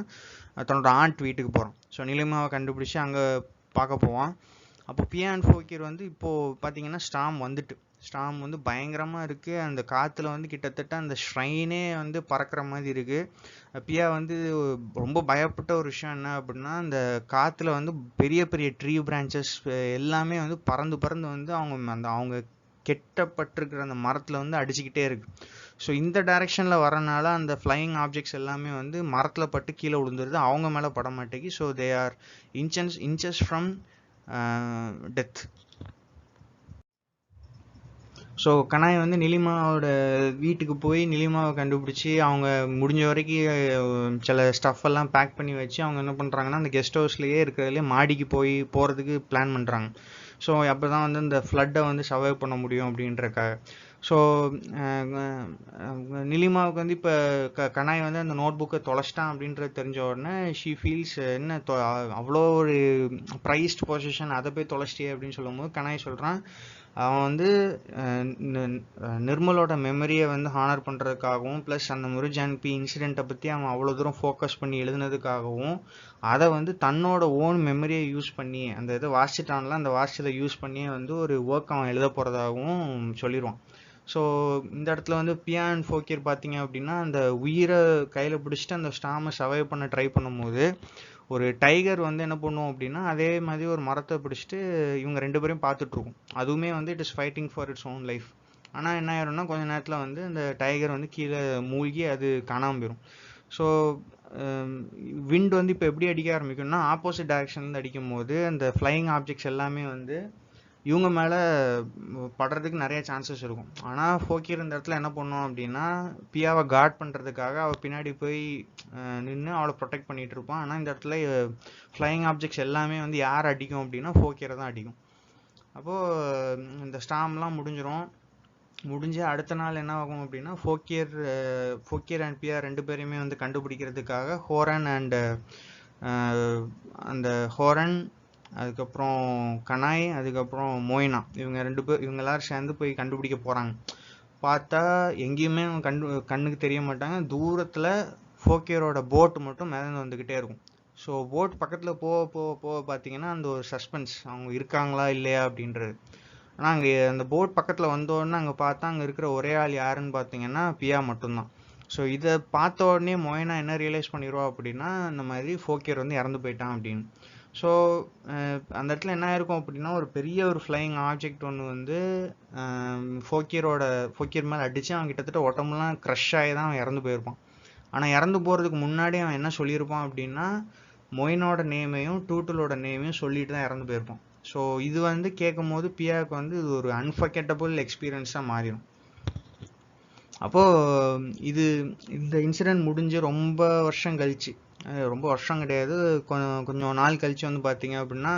S1: தன்னோட ஆண்ட் வீட்டுக்கு போகிறான். ஸோ நிலைமாவை கண்டுபிடிச்சி அங்கே பார்க்க போவான். அப்போ பியா அண்ட் ஃபோக்கியர் வந்து இப்போது பார்த்தீங்கன்னா ஸ்டாம் வந்து பயங்கரமாக இருக்குது. அந்த காற்றுல வந்து கிட்டத்தட்ட அந்த ஷ்ரைனே வந்து பறக்கிற மாதிரி இருக்குது. பியா வந்து ரொம்ப பயப்பட்ட ஒரு விஷயம் என்ன அப்படின்னா, அந்த காற்றுல வந்து பெரிய பெரிய ட்ரீ பிரான்ச்சஸ் எல்லாமே வந்து பறந்து வந்து அவங்க கெட்டப்பட்டிருக்கிற அந்த மரத்தில் வந்து அடிச்சுக்கிட்டே இருக்கு. ஸோ இந்த டைரெக்ஷனில் வரனால அந்த ஃப்ளையிங் ஆப்ஜெக்ட்ஸ் எல்லாமே வந்து மரத்தில் பட்டு கீழே விழுந்துருது, அவங்க மேலே பட மாட்டேங்கி. So they are inches from death. So Kanai வந்து நிலிமாவோட வீட்டுக்கு போய் நிலிமாவை கண்டுபிடிச்சி அவங்க முடிஞ்ச வரைக்கும் சில ஸ்டஃப் எல்லாம் பேக் பண்ணி வச்சு அவங்க என்ன பண்ணுறாங்கன்னா அந்த கெஸ்ட் ஹவுஸ்லேயே இருக்கிறதுலே மாடிக்கு போகிறதுக்கு பிளான் பண்ணுறாங்க. ஸோ அப்போ தான் வந்து இந்த ஃப்ளட்டை வந்து சர்வைவ் பண்ண முடியும் அப்படின்றக்காக. ஸோ நிலிமாவுக்கு வந்து இப்போ கனாய் வந்து அந்த நோட் புக்கை தொலைச்சிட்டான் அப்படின்றது தெரிஞ்ச உடனே ஷீ ஃபீல்ஸ் என்ன அவ்வளோ ஒரு ப்ரைஸ்ட் பொசிஷன் அதை போய் தொலைச்சிட்டே அப்படின்னு சொல்லும்போது கனாய் சொல்கிறான், அவன் வந்து நிர்மலோட மெமரியை வந்து ஹானர் பண்ணுறதுக்காகவும் ப்ளஸ் அந்த முருஜான்பி இன்சிடெண்ட்டை பற்றி அவன் அவ்வளோ தூரம் ஃபோக்கஸ் பண்ணி எழுதுனதுக்காகவும் அதை வந்து தன்னோட ஓன் மெமரியை யூஸ் பண்ணி அந்த இதை வாசிச்சிட்டான்ல அந்த வாசிச்சதை யூஸ் பண்ணி வந்து ஒரு ஒர்க் அவன் எழுத போகிறதாகவும் சொல்லிடுவான். ஸோ இந்த இடத்துல வந்து பியா அண்ட் ஃபோக்கியர் பார்த்தீங்க அப்படின்னா அந்த உயிரை கையில் பிடிச்சிட்டு அந்த ஸ்டாமை சர்வைவ் பண்ண ட்ரை பண்ணும்போது ஒரு டைகர் வந்து என்ன பண்ணுவோம் அப்படின்னா அதே மாதிரி ஒரு மரத்தை பிடிச்சிட்டு இவங்க ரெண்டு பேரையும் பார்த்துட்ருக்கும். அதுவுமே வந்து it is fighting for its own life. ஆனால் என்ன ஆயிரும்னா கொஞ்ச நேரத்தில் வந்து அந்த டைகர் வந்து கீழே மூழ்கி அது காணாமல் போயிடும். ஸோ விண்ட் வந்து இப்போ எப்படி அடிக்க ஆரம்பிக்கும்னா ஆப்போசிட் டைரக்ஷன்லேருந்து அடிக்கும் போது அந்த ஃப்ளையிங் ஆப்ஜெக்ட்ஸ் எல்லாமே வந்து இவங்க மேலே படுறதுக்கு நிறைய சான்சஸ் இருக்கும். ஆனால் ஃபோக்கியர் இந்த இடத்துல என்ன பண்ணுவோம் அப்படின்னா பியாவை கார்ட் பண்ணுறதுக்காக அவள் பின்னாடி போய் நின்று அவளை ப்ரொடெக்ட் பண்ணிகிட்டு இருப்பான். ஆனால் இந்த இடத்துல ஃப்ளையிங் ஆப்ஜெக்ட்ஸ் எல்லாமே வந்து யார் அடிக்கும் அப்படின்னா ஃபோக்கியரை தான் அடிக்கும். அப்போது இந்த ஸ்டாம்லாம் முடிஞ்சு அடுத்த நாள் என்ன ஆகும் அப்படின்னா ஃபோக்கியர் அண்ட் பியா ரெண்டு பேரையுமே வந்து கண்டுபிடிக்கிறதுக்காக ஹோரன் அதுக்கப்புறம் கனாய் அதுக்கப்புறம் மொய்னா இவங்க எல்லாரும் சேர்ந்து போய் கண்டுபிடிக்க போகிறாங்க. பார்த்தா எங்கேயுமே கண்ணுக்கு தெரிய மாட்டாங்க. தூரத்தில் ஃபோக்கியரோட போட்டு மட்டும் மேலே வந்துக்கிட்டே இருக்கும். ஸோ போட் பக்கத்தில் போக பார்த்தீங்கன்னா அந்த ஒரு சஸ்பென்ஸ், அவங்க இருக்காங்களா இல்லையா அப்படின்றது. ஆனால் அங்கே அந்த போட் பக்கத்தில் வந்தோடனே அங்கே பார்த்தா அங்கே இருக்கிற ஒரே ஆள் யாருன்னு பார்த்தீங்கன்னா பியா மட்டும்தான். ஸோ இதை பார்த்த உடனே மொய்னா என்ன ரியலைஸ் பண்ணிடுவா அப்படின்னா இந்த மாதிரி ஃபோக்கியர் வந்து இறந்து போயிட்டான் அப்படின்னு. ஸோ அந்த இடத்துல என்ன ஆயிருக்கும் அப்படின்னா ஒரு பெரிய ஒரு ஃப்ளையிங் ஆப்ஜெக்ட் ஒன்று வந்து ஃபோக்கியர் மேலே அடித்து அவன் கிட்டத்தட்ட உடம்புலாம் க்ரஷ் ஆகி தான் அவன் இறந்து போயிருப்பான். ஆனால் இறந்து போகிறதுக்கு முன்னாடி அவன் என்ன சொல்லியிருப்பான் அப்படின்னா மொயினோட நேமையும் டூட்டலோட நேமையும் சொல்லிட்டு தான் இறந்து போயிருப்பான். ஸோ இது வந்து கேட்கும் போது பியாவுக்கு வந்து இது ஒரு அன்ஃபர்கெட்டபிள் எக்ஸ்பீரியன்ஸாக மாறிடும். அப்போது இந்த இன்சிடெண்ட் முடிஞ்சு ரொம்ப வருஷம் கிடையாது, கொஞ்சம் நாள் கழிச்சு வந்து பார்த்தீங்க அப்படின்னா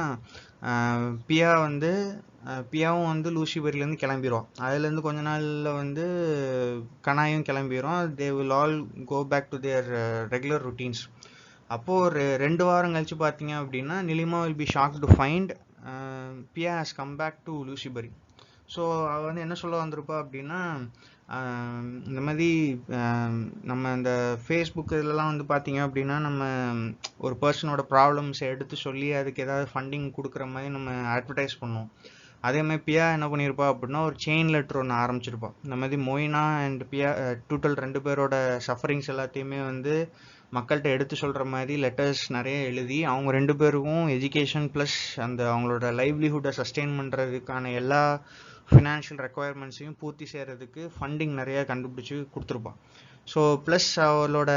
S1: பியாவும் வந்து லூசிபரிலேருந்து கிளம்பிடுவான். அதுலேருந்து கொஞ்ச நாளில் வந்து கனாயும் கிளம்பிடுவான். They will all go back to their regular routines. அப்போது ஒரு 2 வாரம் கழிச்சு பார்த்தீங்க அப்படின்னா Nilima will be shock to find Piya has come back to Lusibari. So அவள் வந்து என்ன சொல்ல வந்திருப்பா அப்படின்னா இந்த மாதிரி நம்ம இந்த ஃபேஸ்புக் இதிலலாம் வந்து பார்த்தீங்க அப்படின்னா நம்ம ஒரு பர்சனோட ப்ராப்ளம்ஸை எடுத்து சொல்லி அதுக்கு ஏதாவது ஃபண்டிங் கொடுக்குற மாதிரி நம்ம அட்வர்டைஸ் பண்ணுவோம். அதே மாதிரி பியா என்ன பண்ணியிருப்பா அப்படின்னா ஒரு செயின் லெட்டர் ஒன்று ஆரம்பிச்சிருப்பா. இந்த மாதிரி மொய்னா அண்ட் பியா டூட்டல் ரெண்டு பேரோட சஃபரிங்ஸ் எல்லாத்தையுமே வந்து மக்கள்கிட்ட எடுத்து சொல்கிற மாதிரி லெட்டர்ஸ் நிறைய எழுதி அவங்க ரெண்டு பேருக்கும் எஜுகேஷன் ப்ளஸ் அவங்களோட லைவ்லிஹுட்டை சஸ்டெயின் பண்ணுறதுக்கான எல்லா ஃபினான்ஷியல் ரெக்குவயர்மெண்ட்ஸையும் பூர்த்தி செய்கிறதுக்கு ஃபண்டிங் நிறையா கண்டுபிடிச்சி கொடுத்துருப்பான். ஸோ ப்ளஸ் அவளோட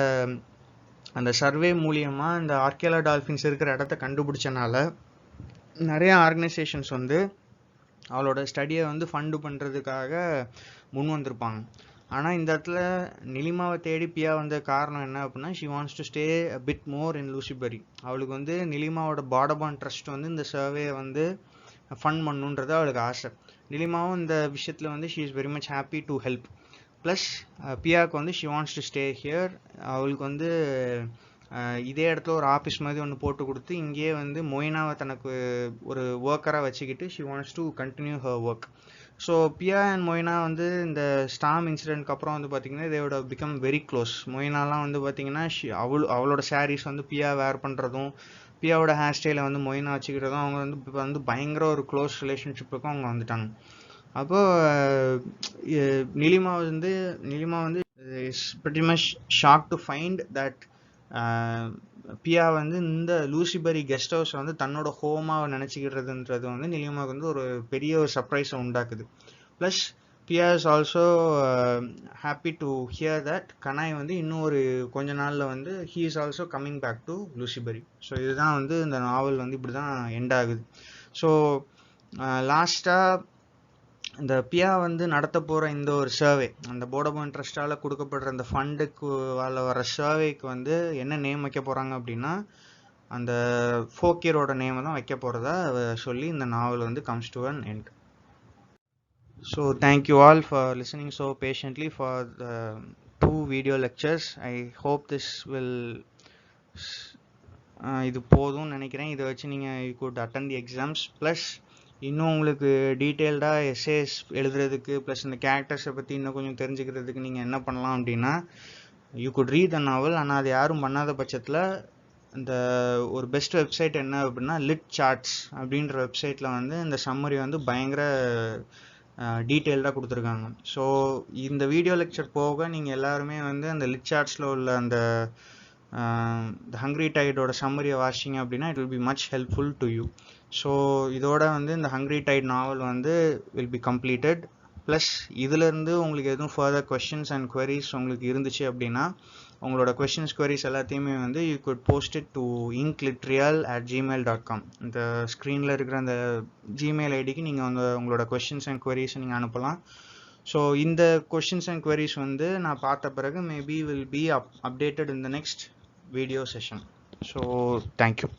S1: அந்த சர்வே மூலியமாக இந்த ஆர்கியாலா டால்ஃபின்ஸ் இருக்கிற இடத்த கண்டுபிடிச்சனால நிறையா ஆர்கனைசேஷன்ஸ் வந்து அவளோட ஸ்டடியை வந்து ஃபண்டு பண்ணுறதுக்காக முன் வந்திருப்பாங்க. ஆனால் இந்த இடத்துல நிலிமாவை தேடி பியா வந்த காரணம் என்ன அப்படின்னா, she wants to stay a bit more in Lusibari. அவளுக்கு வந்து நிலிமாவோட பாடபான் ட்ரஸ்ட் வந்து இந்த சர்வேயை வந்து ஃபண்ட் பண்ணுன்றது அவளுக்கு ஆசை. நிலிமாவும் இந்த விஷயத்தில் வந்து she is very much happy to help. Plus பியாவுக்கு வந்து she wants to stay here. அவளுக்கு வந்து இதே இடத்துல ஒரு ஆஃபீஸ் மாதிரி ஒன்று போட்டு கொடுத்து இங்கேயே வந்து மொய்னாவை தனக்கு ஒரு ஒர்க்கராக வச்சுக்கிட்டு she wants to continue her work. So Piya and Moyna வந்து இந்த ஸ்டாம் இன்சிடென்ட்க்கு அப்புறம் வந்து பார்த்தீங்கன்னா இதோட பிகம் வெரி க்ளோஸ். மொய்னாலாம் வந்து பார்த்தீங்கன்னா அவளோட சாரீஸ் வந்து பியா வேர் பண்ணுறதும், பியாவோட ஹேர் ஸ்டைலை வந்து மொய்னா வச்சுக்கிறதும், அவங்க வந்து இப்போ வந்து பயங்கர ஒரு க்ளோஸ் ரிலேஷன்ஷிப்புக்கும் அவங்க வந்துட்டாங்க. அப்போது நிலிமா வந்து is pretty much shocked to find that பியா வந்து இந்த லூசிபெரி கெஸ்ட் ஹவுஸ் வந்து தன்னோட ஹோமாக நினச்சிக்கிறதுன்றது வந்து நிலிமாவுக்கு வந்து ஒரு பெரிய ஒரு சர்ப்ரைஸை உண்டாக்குது. Plus Piya is also happy to hear that Kanai வந்து இன்னும் ஒரு கொஞ்ச நாளில் வந்து he is also coming back to Lusibari. So இதுதான் வந்து இந்த நாவல் வந்து இப்படி தான் எண்ட் ஆகுது. ஸோ லாஸ்ட்டாக இந்த பியா வந்து நடத்த போகிற இந்த ஒரு சர்வே, அந்த போடபான் ட்ரஸ்டால் கொடுக்கப்படுற அந்த ஃபண்டுக்கு வர சர்வேக்கு வந்து என்ன நேம் வைக்க போகிறாங்க அப்படின்னா அந்த ஃபோக்கியரோட நேமை தான் வைக்க போகிறதா சொல்லி இந்த நாவல் வந்து comes to an end. So thank you all for listening so patiently for the 2 video lectures. I hope this will இது போதும்னு நினைக்கிறேன். இதை வச்சு நீங்கள் you could attend the exams. Plus இன்னும் உங்களுக்கு டீட்டெயில்டாக எஸ்ஏஸ் எழுதுறதுக்கு ப்ளஸ் இந்த கேரக்டர்ஸை பற்றி இன்னும் கொஞ்சம் தெரிஞ்சுக்கிறதுக்கு நீங்கள் என்ன பண்ணலாம் அப்படின்னா யூ குட் ரீட் த நாவல். ஆனால் அது யாரும் பண்ணாத பட்சத்தில் இந்த ஒரு பெஸ்ட் வெப்சைட் என்ன அப்படின்னா லிட் சார்ட்ஸ் அப்படின்ற வெப்சைட்டில் வந்து இந்த சம்மரி வந்து பயங்கர டீட்டெயில்டாக கொடுத்துருக்காங்க. ஸோ இந்த வீடியோ லெக்சர் போக நீங்கள் எல்லாருமே வந்து அந்த லிட் சார்ட்ஸில் உள்ள அந்த த ஹங்க்ரி டைடோட சம்மரியை வாசிங்க அப்படின்னா it will be much helpful to you. So இதோட வந்து இந்த ஹங்க்ரி டைட் நாவல் வந்து வில் பி கம்ப்ளீட்டட். ப்ளஸ் இதிலேருந்து உங்களுக்கு எதுவும் ஃபர்தர் கொஷின்ஸ் அண்ட் குவரிஸ் உங்களுக்கு இருந்துச்சு அப்படின்னா உங்களோட கொஷின்ஸ் குவரிஸ் எல்லாத்தையுமே வந்து you good post it to inklitreal@gmail.com. இந்த ஸ்க்ரீனில் இருக்கிற அந்த ஜிமெயில் ஐடிக்கு நீங்கள் வந்து உங்களோட கொஷின்ஸ் அண்ட் குவரிஸை நீங்கள் அனுப்பலாம். ஸோ இந்த கொஷின்ஸ் அண்ட் குவரிஸ் வந்து நான் பார்த்த பிறகு maybe will be updated in the next video session. So thank you.